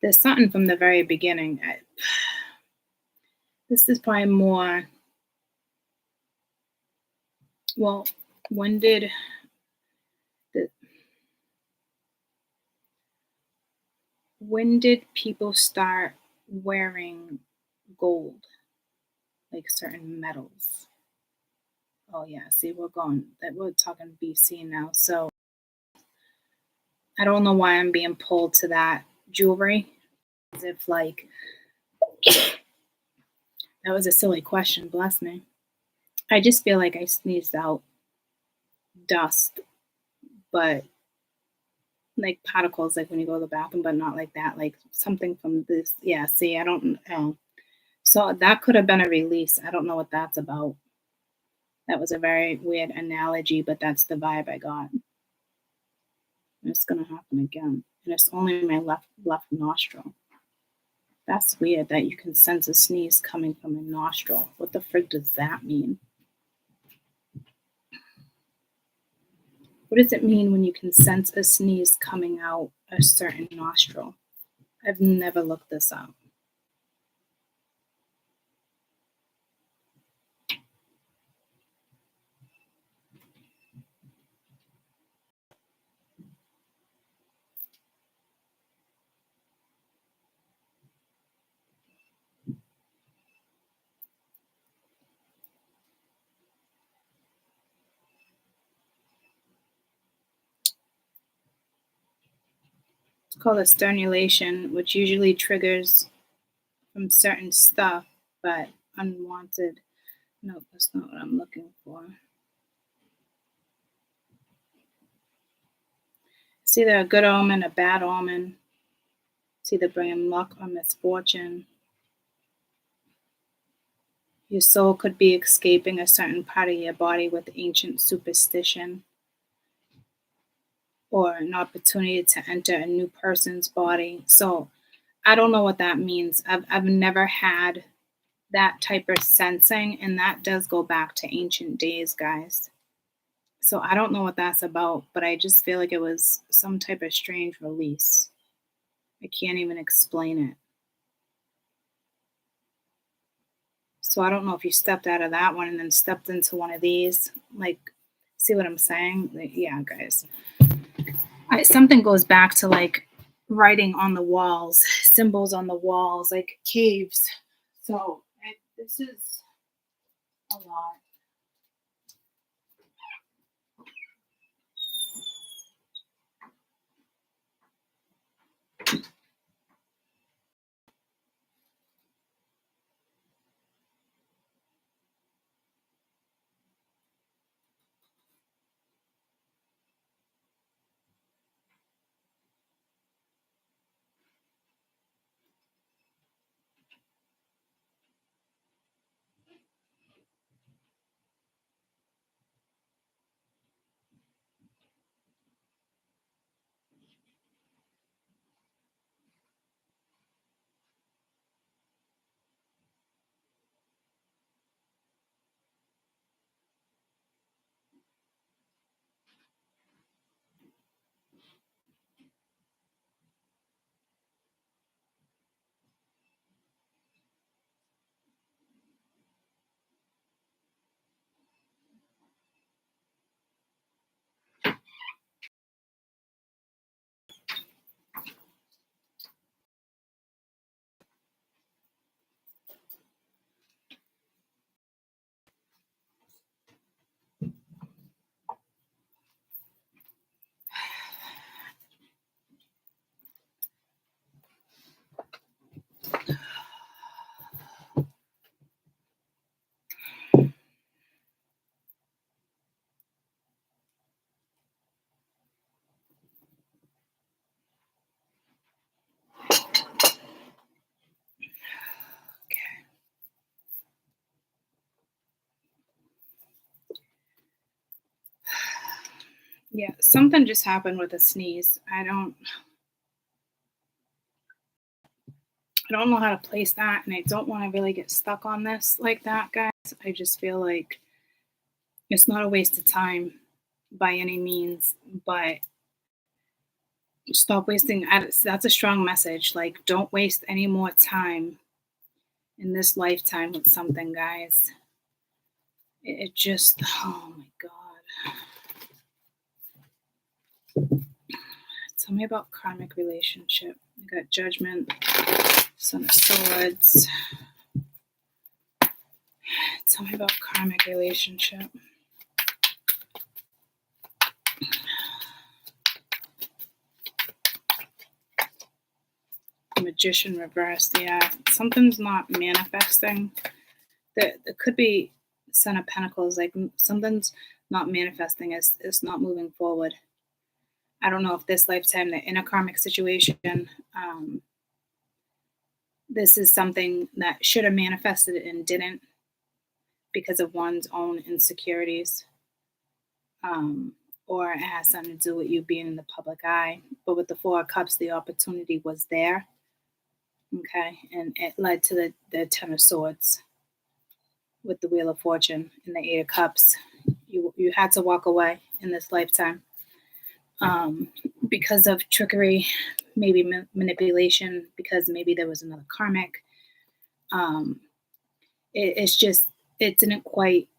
there's something from the very beginning. This is probably more, well, when did people start wearing gold, like certain metals? Oh yeah, see, we're talking BC now. So I don't know why I'm being pulled to that jewelry. As if like that was a silly question, bless me. I just feel like I sneezed out dust, but like particles, like when you go to the bathroom, but not like that, like something from this. Yeah, see, I don't know. So that could have been a release. I don't know what that's about. That was a very weird analogy, but that's the vibe I got. It's gonna happen again. And it's only my left nostril. That's weird that you can sense a sneeze coming from a nostril. What the frig does that mean? What does it mean when you can sense a sneeze coming out a certain nostril? I've never looked this up. It's called a sternulation, which usually triggers from certain stuff, but unwanted. No, that's not what I'm looking for. It's either a good omen, a bad omen. It's either bringing luck or misfortune. Your soul could be escaping a certain part of your body with ancient superstition, or an opportunity to enter a new person's body. So I don't know what that means. I've never had that type of sensing, and that does go back to ancient days, guys. So I don't know what that's about, but I just feel like it was some type of strange release. I can't even explain it. So I don't know if you stepped out of that one and then stepped into one of these. Like, see what I'm saying? Like, yeah, guys. Something goes back to like writing on the walls, symbols on the walls, like caves. So this is a lot. Yeah, something just happened with a sneeze. I don't know how to place that, and I don't want to really get stuck on this like that, guys. I just feel like it's not a waste of time by any means, but stop wasting. That's a strong message. Like, don't waste any more time in this lifetime with something, guys. It just, oh my God. Tell me about karmic relationship. You got Judgment, Son of Swords. Tell me about karmic relationship. Magician reversed. Yeah, something's not manifesting. There could be Son of Pentacles. Like something's not manifesting. It's not moving forward. I don't know if this lifetime they're in a karmic situation. This is something that should have manifested and didn't because of one's own insecurities. Or it has something to do with you being in the public eye. But with the Four of Cups, the opportunity was there. Okay, and it led to the Ten of Swords with the Wheel of Fortune and the Eight of Cups. You had to walk away in this lifetime because of trickery, maybe manipulation, because maybe there was another karmic. It didn't quite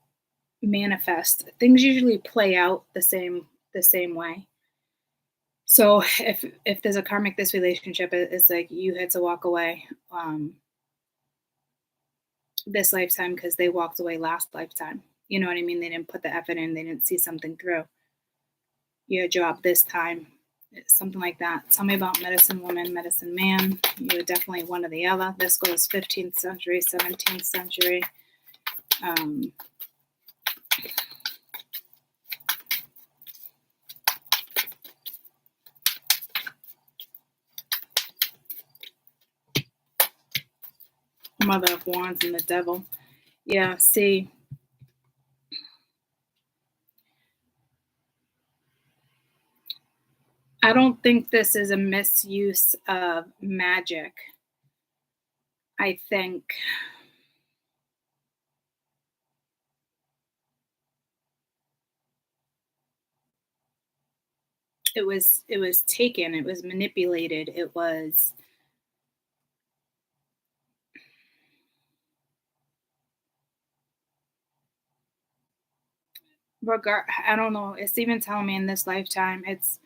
manifest. Things usually play out the same way. So if there's a karmic this relationship, it's like you had to walk away this lifetime because they walked away last lifetime. You know what I mean? They didn't put the effort in. They didn't see something through. Your job this time, something like that. Tell me about medicine woman, medicine man. You're definitely one or the other. This goes 15th century, 17th century. Mother of Wands and the Devil. Yeah, see. I don't think this is a misuse of magic. I think it was taken, it was manipulated, it was I don't know, it's even telling me in this lifetime it's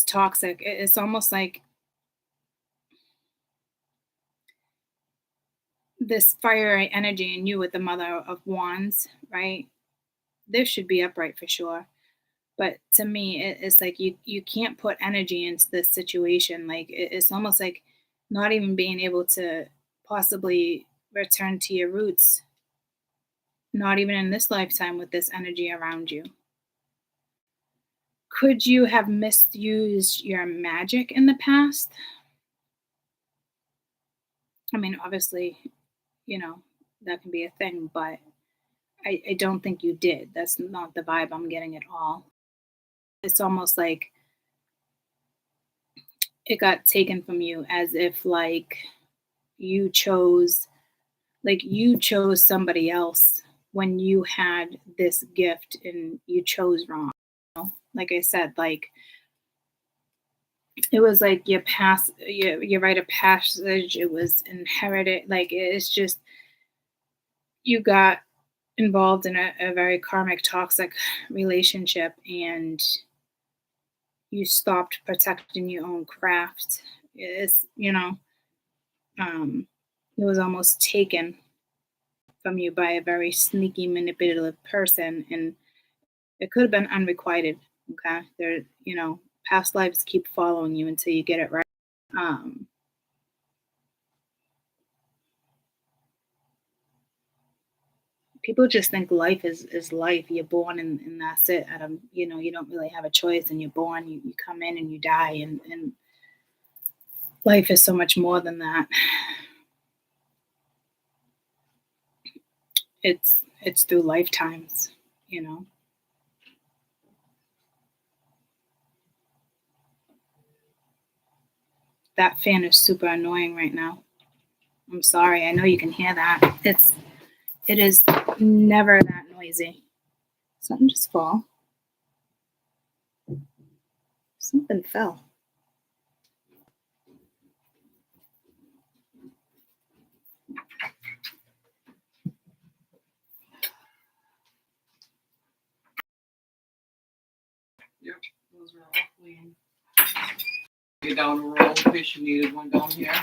toxic. It's almost like this fiery energy in you with the Mother of Wands, right? This should be upright for sure. But to me, it's like you can't put energy into this situation. Like it's almost like not even being able to possibly return to your roots, not even in this lifetime with this energy around you. Could you have misused your magic in the past? I mean, obviously, that can be a thing, but I don't think you did. That's not the vibe I'm getting at all. It's almost like it got taken from you as if like you chose somebody else when you had this gift and you chose wrong. Like I said, like it was like your rite of passage, it was inherited, like it's just you got involved in a very karmic toxic relationship and you stopped protecting your own craft. It's it was almost taken from you by a very sneaky manipulative person, and it could have been unrequited. Okay, past lives keep following you until you get it right. um People just think life is life. You're born and that's it. You don't really have a choice, and you're born, you come in and you die, and life is so much more than that. It's through lifetimes, you know. that fan is super annoying right now. I'm sorry. I know you can hear that. It is never that noisy. Something just fell. Something fell. Yep, those are all clean. Get down a roll in case you needed one down here. I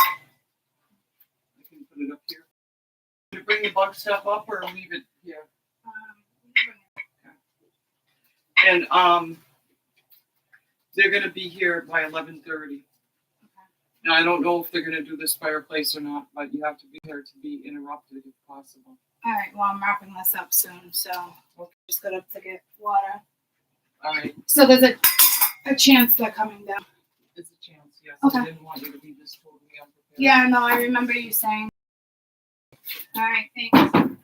can put it up here. Should I bring the bug stuff up or leave it here? Okay. And they're gonna be here by 11:30. Okay. Now I don't know if they're gonna do this fireplace or not, but you have to be here to be interrupted if possible. All right. Well, I'm wrapping this up soon, so just got up to get water. All right. So there's a chance they're coming down. There's a chance, yes. Okay. I didn't want you to be this totally unprepared. Yeah, no, I remember you saying. All right, thanks.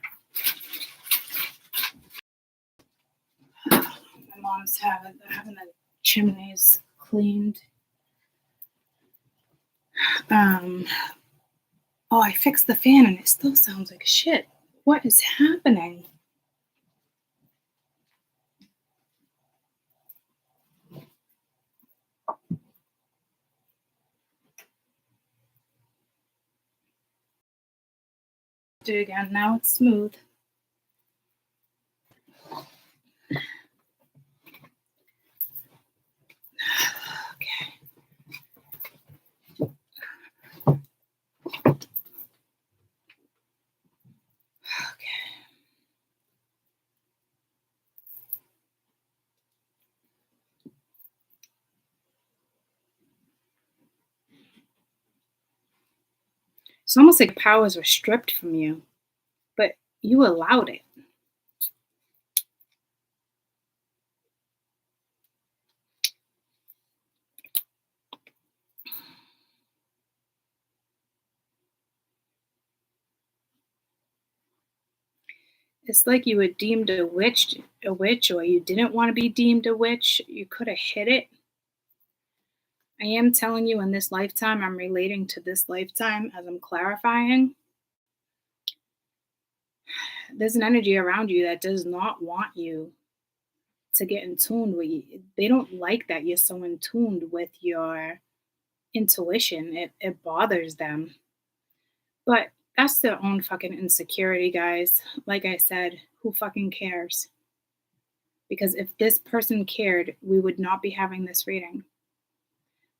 My mom's having the chimneys cleaned. Oh, I fixed the fan and it still sounds like shit. What is happening? Do it again. Now it's smooth. Okay. It's almost like powers were stripped from you, but you allowed it. It's like you were deemed a witch, or you didn't want to be deemed a witch. You could have hid it. I am telling you in this lifetime, I'm relating to this lifetime as I'm clarifying. There's an energy around you that does not want you to get in tune with you. They don't like that you're so in tune with your intuition. It bothers them. But that's their own fucking insecurity, guys. Like I said, who fucking cares? Because if this person cared, we would not be having this reading.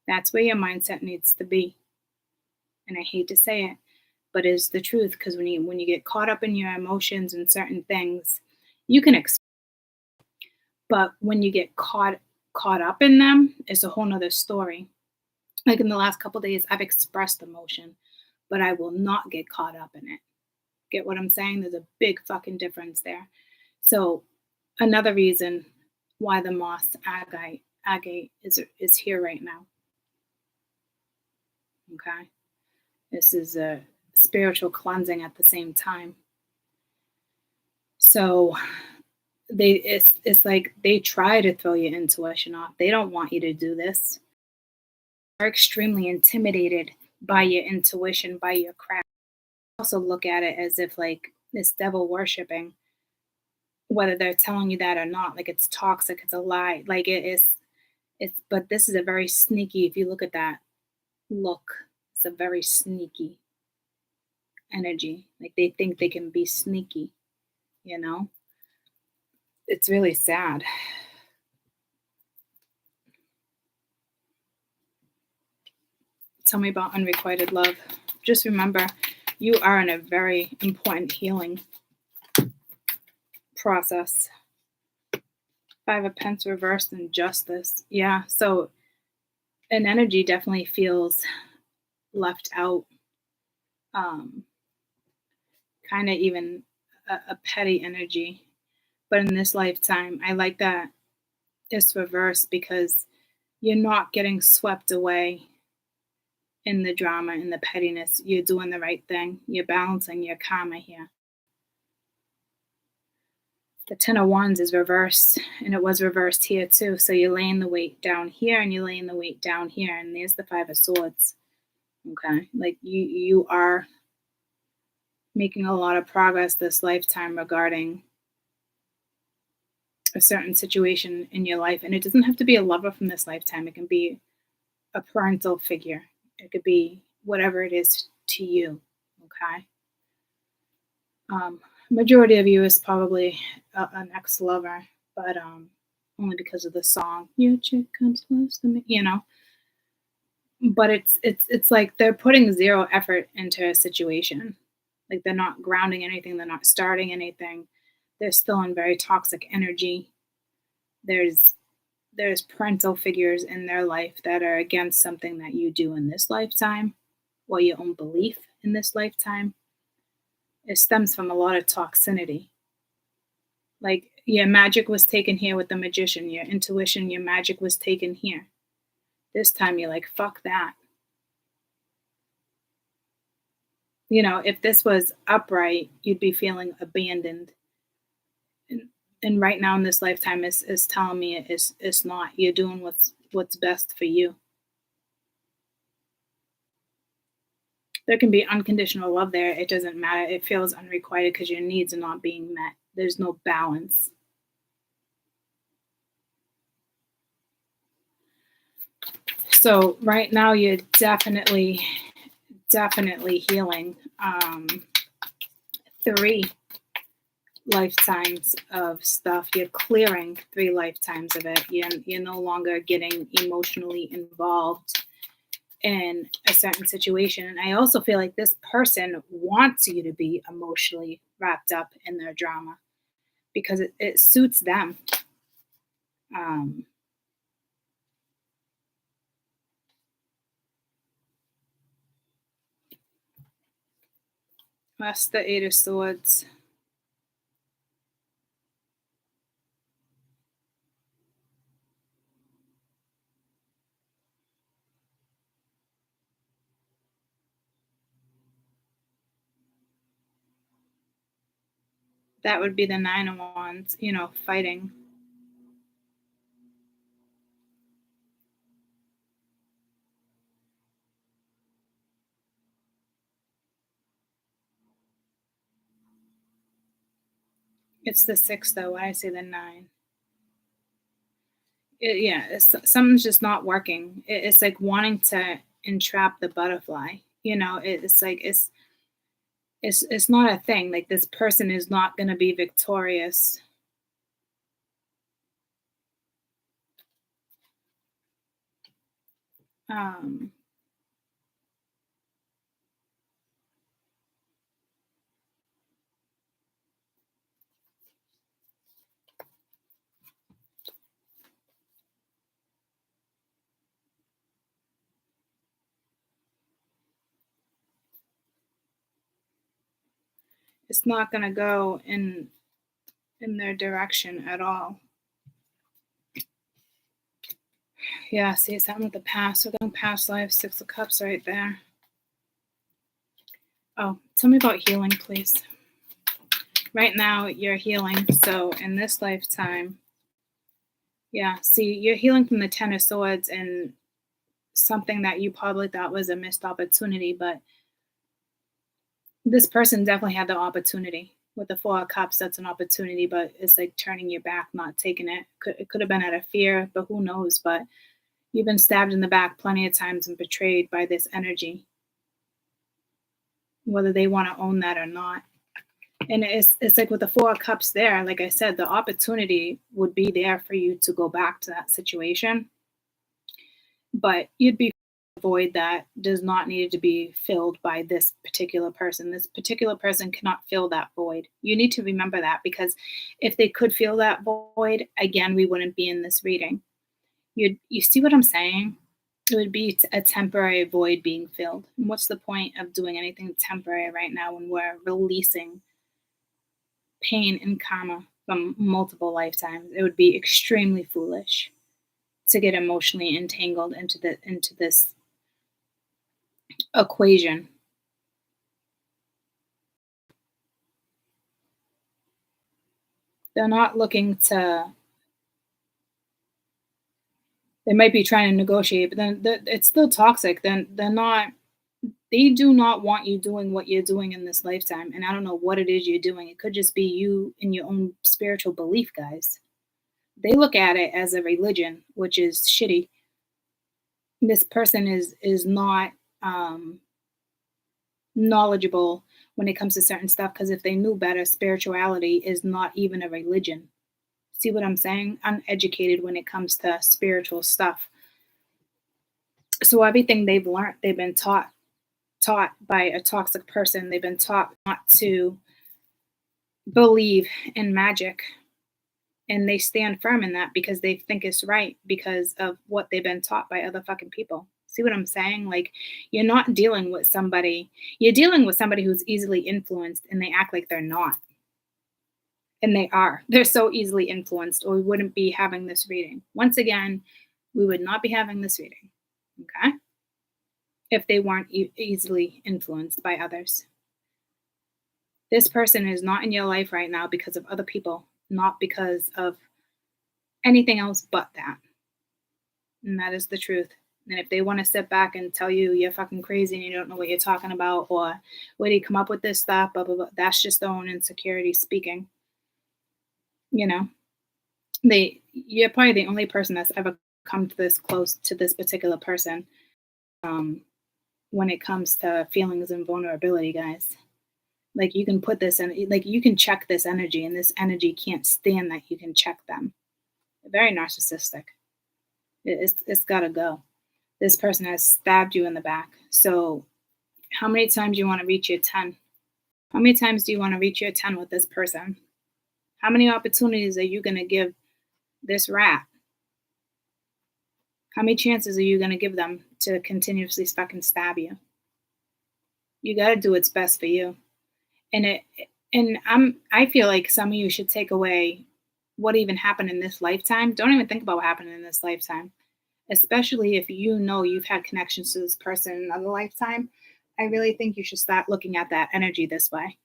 That's where your mindset needs to be. And I hate to say it, but it's the truth, because when you get caught up in your emotions and certain things, you can but when you get caught up in them, it's a whole nother story. Like in the last couple of days, I've expressed emotion, but I will not get caught up in it. Get what I'm saying? There's a big fucking difference there. So another reason why the moss agate is here right now. Okay? This is a spiritual cleansing at the same time. So it's like they try to throw your intuition off. They don't want you to do this. They're extremely intimidated by your intuition, by your craft. Also look at it as if like this devil worshiping, whether they're telling you that or not, like it's toxic, it's a lie. Like but this is a very sneaky, if you look at that look, it's a very sneaky energy. Like they think they can be sneaky, you know? It's really sad. Tell me about unrequited love. Just remember, you are in a very important healing process. 5 of Pentacles reversed and Justice. Yeah, so an energy definitely feels left out. Kind of even a petty energy. But in this lifetime, I like that it's reversed because you're not getting swept away in the drama and the pettiness. You're doing the right thing. You're balancing your karma here. The 10 of Wands is reversed, and it was reversed here too. So you're laying the weight down here, and you're laying the weight down here, and there's the 5 of Swords. Okay, like you are making a lot of progress this lifetime regarding a certain situation in your life, and it doesn't have to be a lover from this lifetime. It can be a parental figure. It could be whatever it is to you. Okay. Majority of you is probably an ex-lover, but only because of the song. Your chick comes close to me, you know. But it's like they're putting zero effort into a situation. Like they're not grounding anything. They're not starting anything. They're still in very toxic energy. There's parental figures in their life that are against something that you do in this lifetime, or your own belief in this lifetime. It stems from a lot of toxicity. Like your magic was taken here with the magician, your intuition, your magic was taken here. This time you're like, fuck that. You know, if this was upright, you'd be feeling abandoned. And right now in this lifetime is telling me it's not. You're doing what's best for you. There can be unconditional love there. It doesn't matter. It feels unrequited because your needs are not being met. There's no balance. So right now you're definitely healing 3 lifetimes of stuff. You're clearing 3 lifetimes of it. You're no longer getting emotionally involved in a certain situation. And I also feel like this person wants you to be emotionally wrapped up in their drama because it suits them. That's the 8 of Swords. That would be the 9 of Wands, you know, fighting. It's the 6 though, when I say the 9. Something's just not working. It's like wanting to entrap the butterfly. You know, it's like it's not a thing. Like this person is not going to be victorious. It's not going to go in their direction at all. Yeah, see, it's something with the past. We're going past life, 6 of Cups right there. Oh, tell me about healing, please. Right now, you're healing. So in this lifetime, yeah, see, you're healing from the 10 of Swords and something that you probably thought was a missed opportunity, but this person definitely had the opportunity. With the 4 of Cups, that's an opportunity, but it's like turning your back, not taking it. It could have been out of fear, but who knows? But you've been stabbed in the back plenty of times and betrayed by this energy, whether they want to own that or not. And it's like with the 4 of Cups there, like I said, the opportunity would be there for you to go back to that situation, but you'd be a void that does not need to be filled by this particular person. This particular person cannot fill that void. You need to remember that, because if they could fill that void, again, we wouldn't be in this reading. You see what I'm saying? It would be a temporary void being filled. And what's the point of doing anything temporary right now when we're releasing pain and karma from multiple lifetimes? It would be extremely foolish to get emotionally entangled into this equation. They're not looking to. They might be trying to negotiate, but then it's still toxic. Then they're not They do not want you doing what you're doing in this lifetime. And I don't know what it is you're doing. It could just be you in your own spiritual belief, guys. They look at it as a religion, which is shitty. This person is not knowledgeable when it comes to certain stuff, because if they knew better, spirituality is not even a religion. See what I'm saying? Uneducated when it comes to spiritual stuff. So everything they've learned, they've been taught by a toxic person. They've been taught not to believe in magic. And they stand firm in that because they think it's right because of what they've been taught by other fucking people. See what I'm saying? Like, you're not dealing with somebody. You're dealing with somebody who's easily influenced, and they act like they're not. And they are. They're so easily influenced, or we wouldn't be having this reading. Once again, we would not be having this reading. Okay? If they weren't easily influenced by others. This person is not in your life right now because of other people, not because of anything else but that. And that is the truth. And if they want to sit back and tell you you're fucking crazy and you don't know what you're talking about, or where do you come up with this stuff, blah, blah, blah, that's just their own insecurity speaking. You know, you're probably the only person that's ever come to this close to this particular person when it comes to feelings and vulnerability, guys. Like, you can put this in, like, you can check this energy, and this energy can't stand that you can check them. Very narcissistic. It's got to go. This person has stabbed you in the back. So how many times do you want to reach your 10? How many times do you want to reach your 10 with this person? How many opportunities are you going to give this rat? How many chances are you going to give them to continuously fucking stab you? You got to do what's best for you. I feel like some of you should take away what even happened in this lifetime. Don't even think about what happened in this lifetime, especially if you know you've had connections to this person in another lifetime. I really think you should start looking at that energy this way.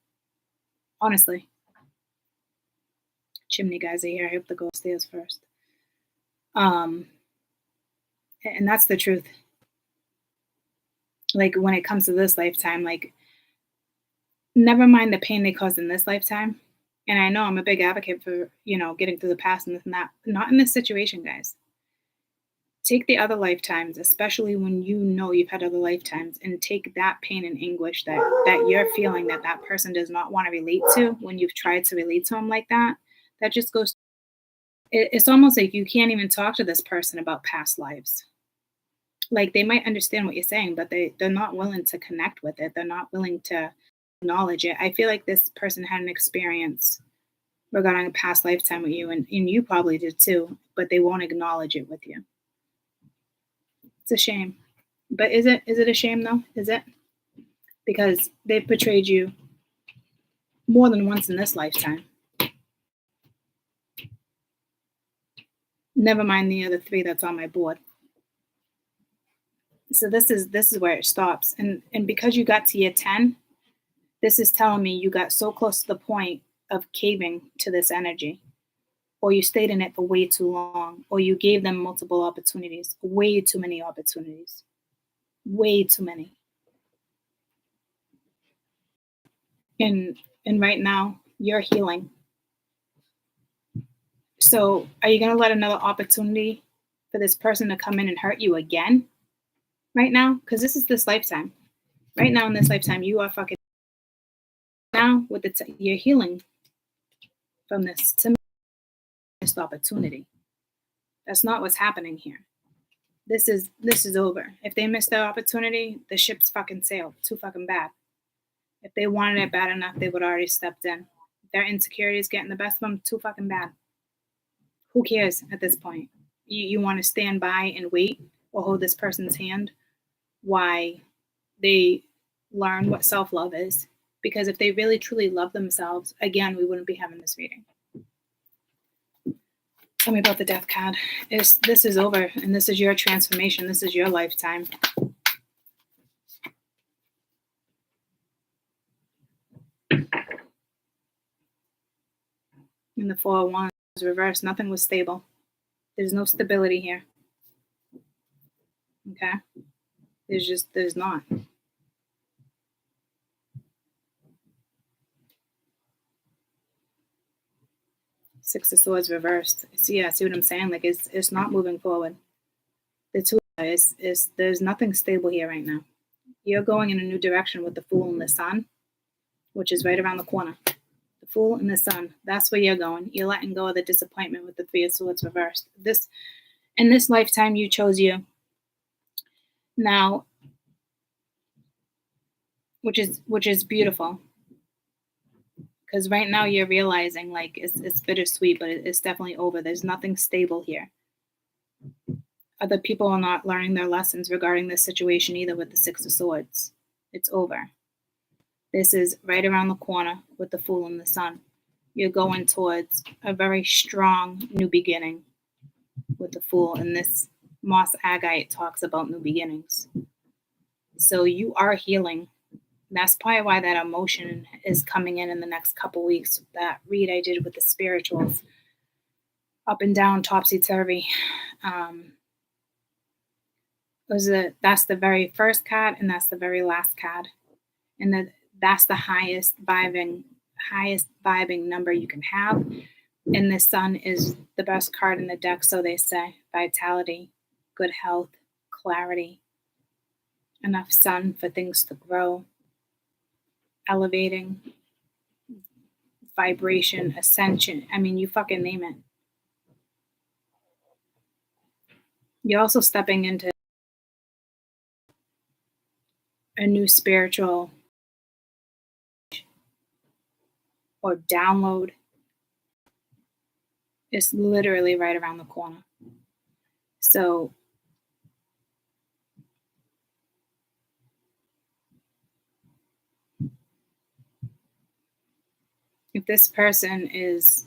Honestly. Chimney guys are here. I have to go upstairs first. And that's the truth. Like, when it comes to this lifetime, like, never mind the pain they caused in this lifetime. And I know I'm a big advocate for, getting through the past and this and that. Not in this situation, guys. Take the other lifetimes, especially when you know you've had other lifetimes, and take that pain and anguish that you're feeling that person does not want to relate to when you've tried to relate to them like that. That just goes, it's almost like you can't even talk to this person about past lives. Like, they might understand what you're saying, but they're not willing to connect with it. They're not willing to acknowledge it. I feel like this person had an experience regarding a past lifetime with you, and you probably did too, but they won't acknowledge it with you. It's a shame. But is it a shame though? Is it? Because they've betrayed you more than once in this lifetime. Never mind the other 3 that's on my board. So this is where it stops. And because you got to your 10, this is telling me you got so close to the point of caving to this energy, or you stayed in it for way too long, or you gave them multiple opportunities, way too many opportunities, way too many. And right now you're healing. So are you going to let another opportunity for this person to come in and hurt you again right now? Because this is this lifetime. Right now in this lifetime, you are fucking now with you're healing from this to missed opportunity. That's not what's happening here. This is over. If they missed their opportunity, the ship's fucking sailed. Too fucking bad. If they wanted it bad enough, they would already stepped in. If their insecurity is getting the best of them, too fucking bad. Who cares at this point? You want to stand by and wait or hold this person's hand while they learn what self-love is? Because if they really truly love themselves, again, we wouldn't be having this reading. Tell me about the death card. This is over, and this is your transformation. This is your lifetime. And the 4 of Wands is reversed. Nothing was stable. There's no stability here. Okay? There's not. Six of Swords reversed. See what I'm saying? Like it's not moving forward. The two is there's nothing stable here right now. You're going in a new direction with the Fool and the Sun, which is right around the corner. The Fool and the Sun. That's where you're going. You're letting go of the disappointment with the Three of Swords reversed. In this lifetime, you chose you. Now, which is beautiful. Because right now you're realizing like it's bittersweet, but it's definitely over. There's nothing stable here. Other people are not learning their lessons regarding this situation either with the Six of Swords. It's over. This is right around the corner with the Fool and the Sun. You're going towards a very strong new beginning with the Fool. And this Moss Agate talks about new beginnings. So you are healing. That's probably why that emotion is coming in the next couple weeks. That read I did with the spirituals, up and down, topsy-turvy. That's the very first card, and that's the very last card. And that's the highest vibing number you can have. And the Sun is the best card in the deck, so they say. Vitality, good health, clarity, enough sun for things to grow, elevating, vibration, ascension. I mean, you fucking name it. You're also stepping into a new spiritual or download. It's literally right around the corner. So if this person is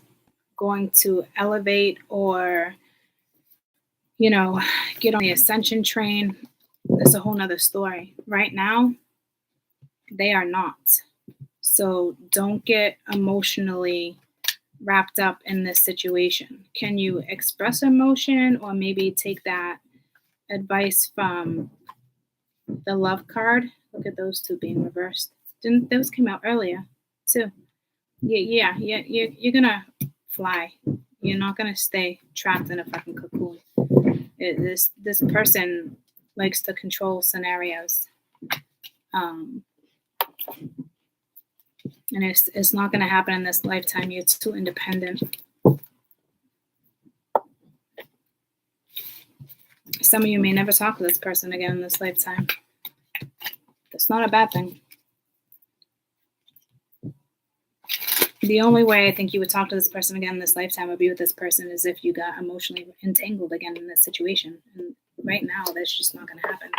going to elevate or, get on the ascension train, that's a whole nother story. Right now, they are not. So don't get emotionally wrapped up in this situation. Can you express emotion or maybe take that advice from the Love card? Look at those two being reversed. Those came out earlier too. Yeah. You're gonna fly. You're not gonna stay trapped in a fucking cocoon. This person likes to control scenarios, and it's not gonna happen in this lifetime. You're too independent. Some of you may never talk to this person again in this lifetime. That's not a bad thing. The only way I think you would talk to this person again in this lifetime or be with this person is if you got emotionally entangled again in this situation. And right now, that's just not going to happen.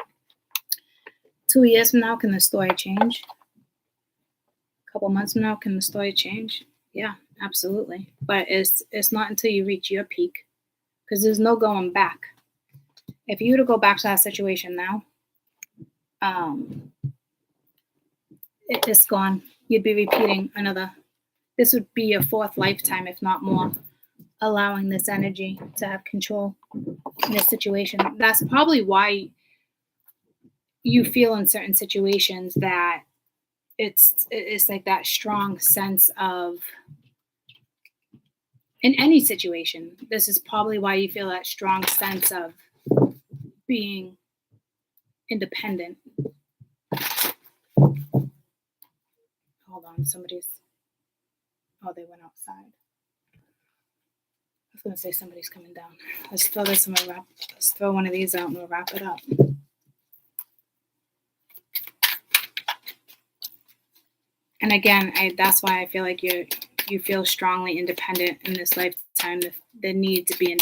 2 years from now, can the story change? A couple months from now, can the story change? Yeah, absolutely. But it's not until you reach your peak, because there's no going back. If you were to go back to that situation now, it's gone. You'd be repeating another. This would be your fourth lifetime, if not more, allowing this energy to have control in this situation. That's probably why you feel in certain situations that it's like that strong sense of, in any situation, this is probably why you feel that strong sense of being independent. Hold on, oh, they went outside. I was going to say somebody's coming down. Let's throw this and let's throw one of these out and we'll wrap it up. And again, that's why I feel like you feel strongly independent in this lifetime, the need to be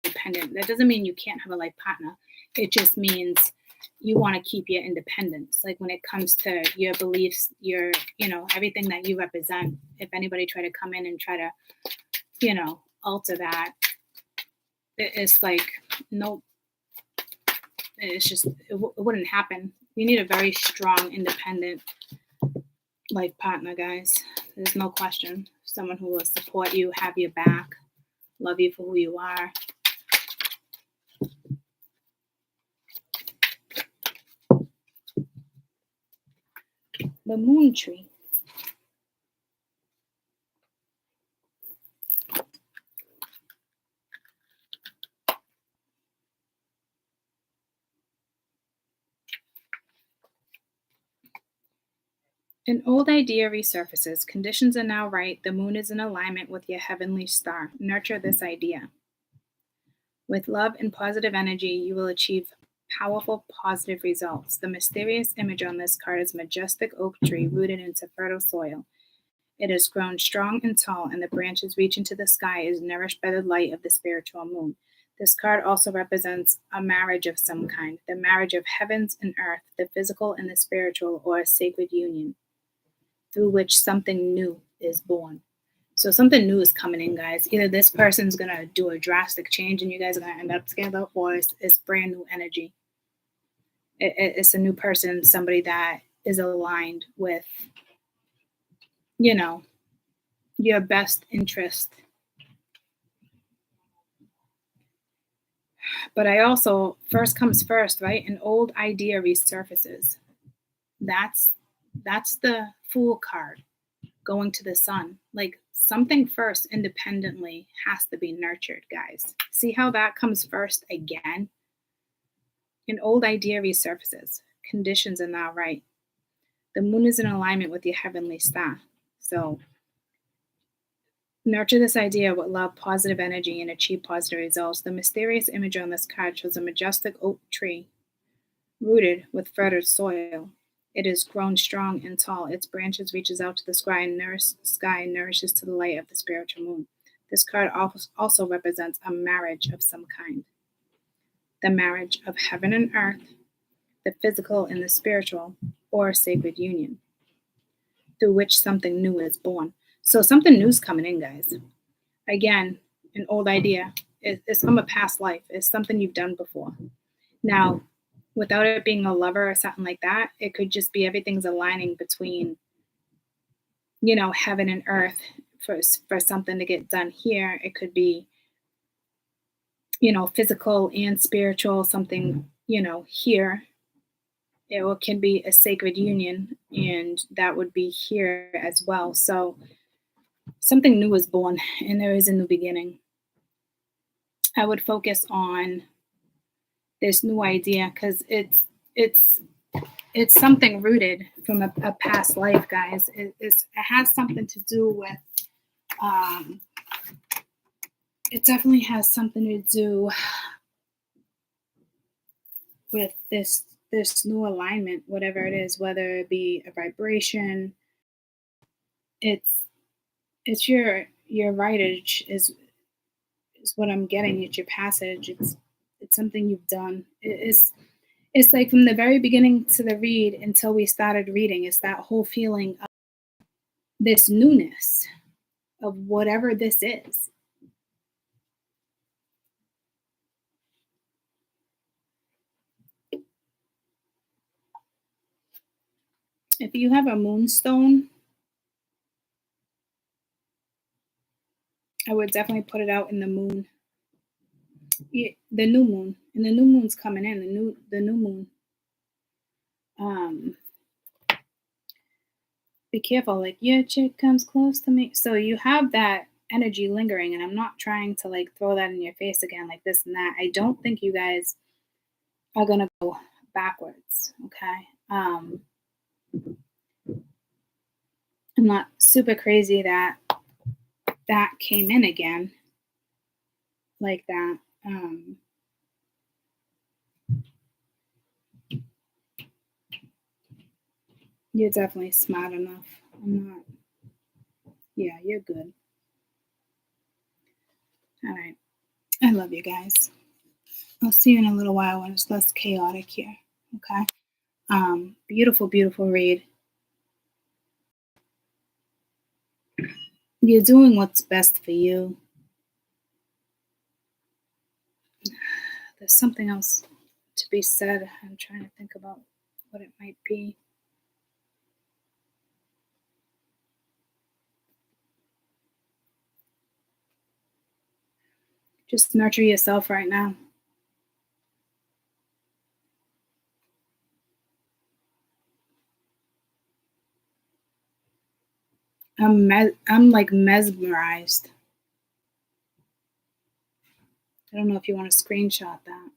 independent. That doesn't mean you can't have a life partner. It just means you want to keep your independence. Like when it comes to your beliefs, your, everything that you represent. If anybody try to come in and try to, alter that, it's like, nope. It's just, it wouldn't happen. You need a very strong, independent life partner, guys. There's no question. Someone who will support you, have your back, love you for who you are. The moon tree. An old idea resurfaces. Conditions are now right. The moon is in alignment with your heavenly star. Nurture this idea. With love and positive energy, you will achieve powerful positive results. The mysterious image on this card is a majestic oak tree rooted into fertile soil. It has grown strong and tall, and the branches reach into the sky, is nourished by the light of the spiritual moon. This card also represents a marriage of some kind, the marriage of heavens and earth, the physical and the spiritual, or a sacred union, through which something new is born. So something new is coming in, guys. Either this person's going to do a drastic change and you guys are going to end up together, or it's brand new energy. It's a new person, somebody that is aligned with, your best interest. But I also, first comes first, right? An old idea resurfaces. That's the Fool card going to the sun. Like, something first independently has to be nurtured, guys. See how that comes first again? An old idea resurfaces. Conditions are now right. The moon is in alignment with your heavenly star. So nurture this idea with love, positive energy, and achieve positive results. The mysterious image on this card shows a majestic oak tree rooted with fertile soil. It is grown strong and tall. Its branches reaches out to the sky and nourishes to the light of the spiritual moon. This card also represents a marriage of some kind. The marriage of heaven and earth, the physical and the spiritual, or a sacred union, through which something new is born. So something new is coming in, guys. Again, an old idea. It's from a past life. It's something you've done before. Now, without it being a lover or something like that, it could just be everything's aligning between, heaven and earth for something to get done here. It could be, physical and spiritual, something, here. It can be a sacred union, and that would be here as well. So something new is born, and there is a new beginning. I would focus on this new idea because it's something rooted from a past life, guys. It has something to do with it definitely has something to do with this new alignment, whatever it is, whether it be a vibration. It's your writage is what I'm getting. It's your passage. It's something you've done. It's like from the very beginning to the read until we started reading, it's that whole feeling of this newness of whatever this is. If you have a moonstone, I would definitely put it out in the moon. The new moon. And the new moon's coming in. The new moon. Be careful, like, your chick comes close to me. So you have that energy lingering, and I'm not trying to like throw that in your face again, like this and that. I don't think you guys are gonna go backwards, okay? I'm not super crazy that came in again like that. You're definitely smart enough. I'm not. Yeah, you're good. All right. I love you guys. I'll see you in a little while when it's less chaotic here. Okay. Beautiful, beautiful read. You're doing what's best for you. There's something else to be said. I'm trying to think about what it might be. Just nurture yourself right now. I'm like mesmerized. I don't know if you want to screenshot that.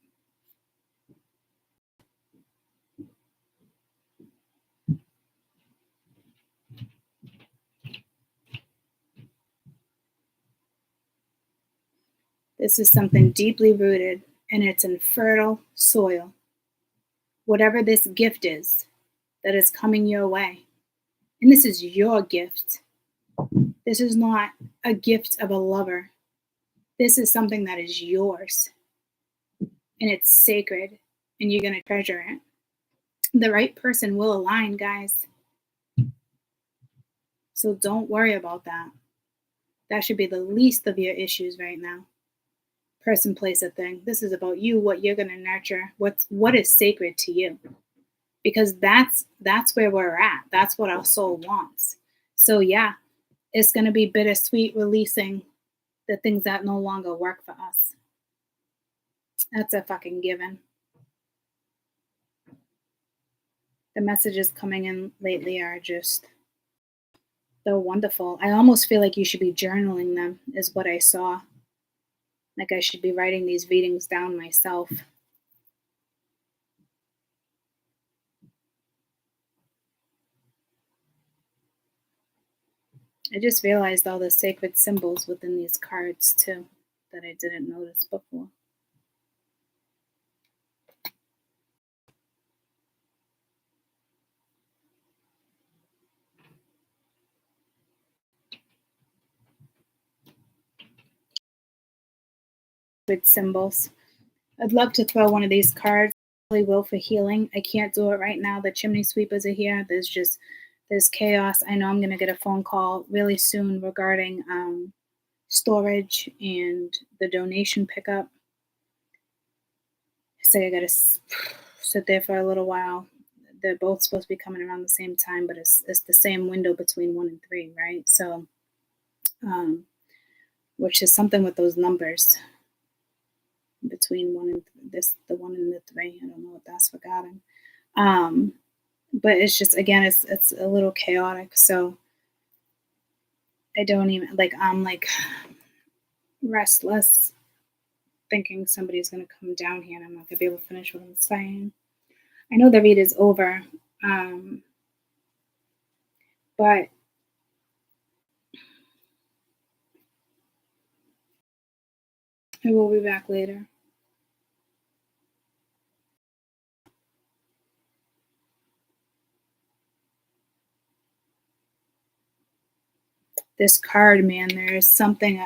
This is something deeply rooted, and it's in fertile soil. Whatever this gift is that is coming your way, and this is your gift. This is not a gift of a lover. This is something that is yours, and it's sacred, and you're going to treasure it. The right person will align, guys. So don't worry about that. That should be the least of your issues right now. Person, place, a thing. This is about you, what you're going to nurture, what is sacred to you. Because that's where we're at. That's what our soul wants. So yeah, it's going to be bittersweet releasing the things that no longer work for us. That's a fucking given. The messages coming in lately are just, they're wonderful. I almost feel like you should be journaling them, is what I saw. Like I should be writing these readings down myself. I just realized all the sacred symbols within these cards too, that I didn't notice before. Sacred symbols. I'd love to throw one of these cards. I really will for healing. I can't do it right now. The chimney sweepers are here. There's chaos. I know I'm going to get a phone call really soon regarding storage and the donation pickup. So I got to sit there for a little while. They're both supposed to be coming around the same time, but it's the same window between 1 and 3, right? So, which is something with those numbers between 1 and the 1 and the 3. I don't know what that's regarding. But it's just, again, it's a little chaotic. So I don't even, I'm restless, thinking somebody's going to come down here and I'm not going to be able to finish what I'm saying. I know the read is over, but I will be back later. This card, man, there is something,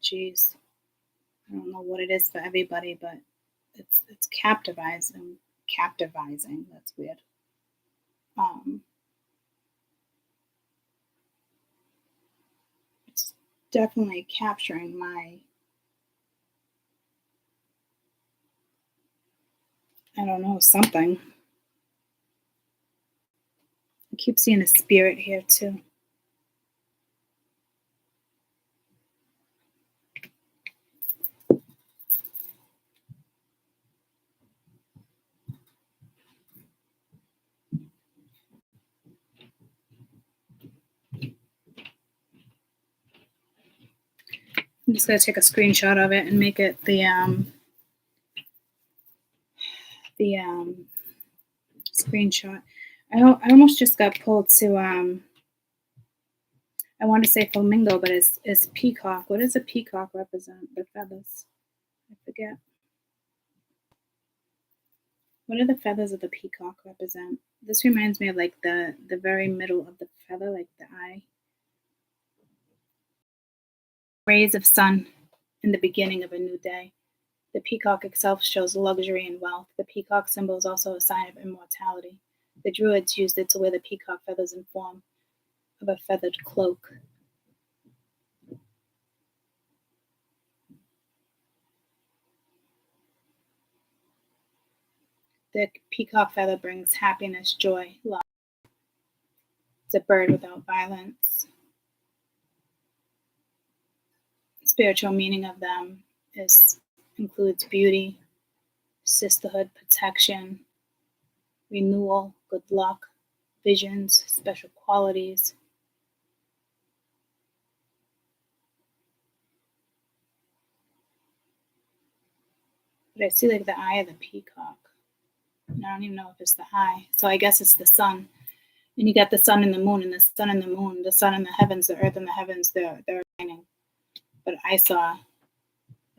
geez, I don't know what it is for everybody, but it's captivating. That's weird. It's definitely capturing my, I don't know, something. I keep seeing a spirit here too. I'm just going to take a screenshot of it and make it the screenshot. I almost just got pulled to I want to say flamingo, but it's peacock. What does a peacock represent? The feathers. I forget. What do the feathers of the peacock represent? This reminds me of the very middle of the feather, like the eye. Rays of sun in the beginning of a new day. The peacock itself shows luxury and wealth. The peacock symbol is also a sign of immortality. The Druids used it to wear the peacock feathers in form of a feathered cloak. The peacock feather brings happiness, joy, love. It's a bird without violence. The spiritual meaning of them includes beauty, sisterhood, protection, renewal, good luck, visions, special qualities. But I see the eye of the peacock. And I don't even know if it's the eye. So I guess it's the sun. And you got the sun and the moon, and the sun and the moon, the sun and the heavens, the earth and the heavens, they're aligning. But I saw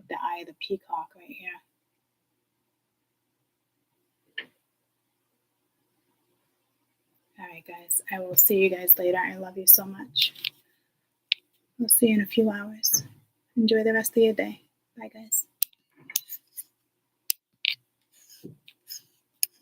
the eye of the peacock right here. All right, guys. I will see you guys later. I love you so much. We'll see you in a few hours. Enjoy the rest of your day. Bye, guys.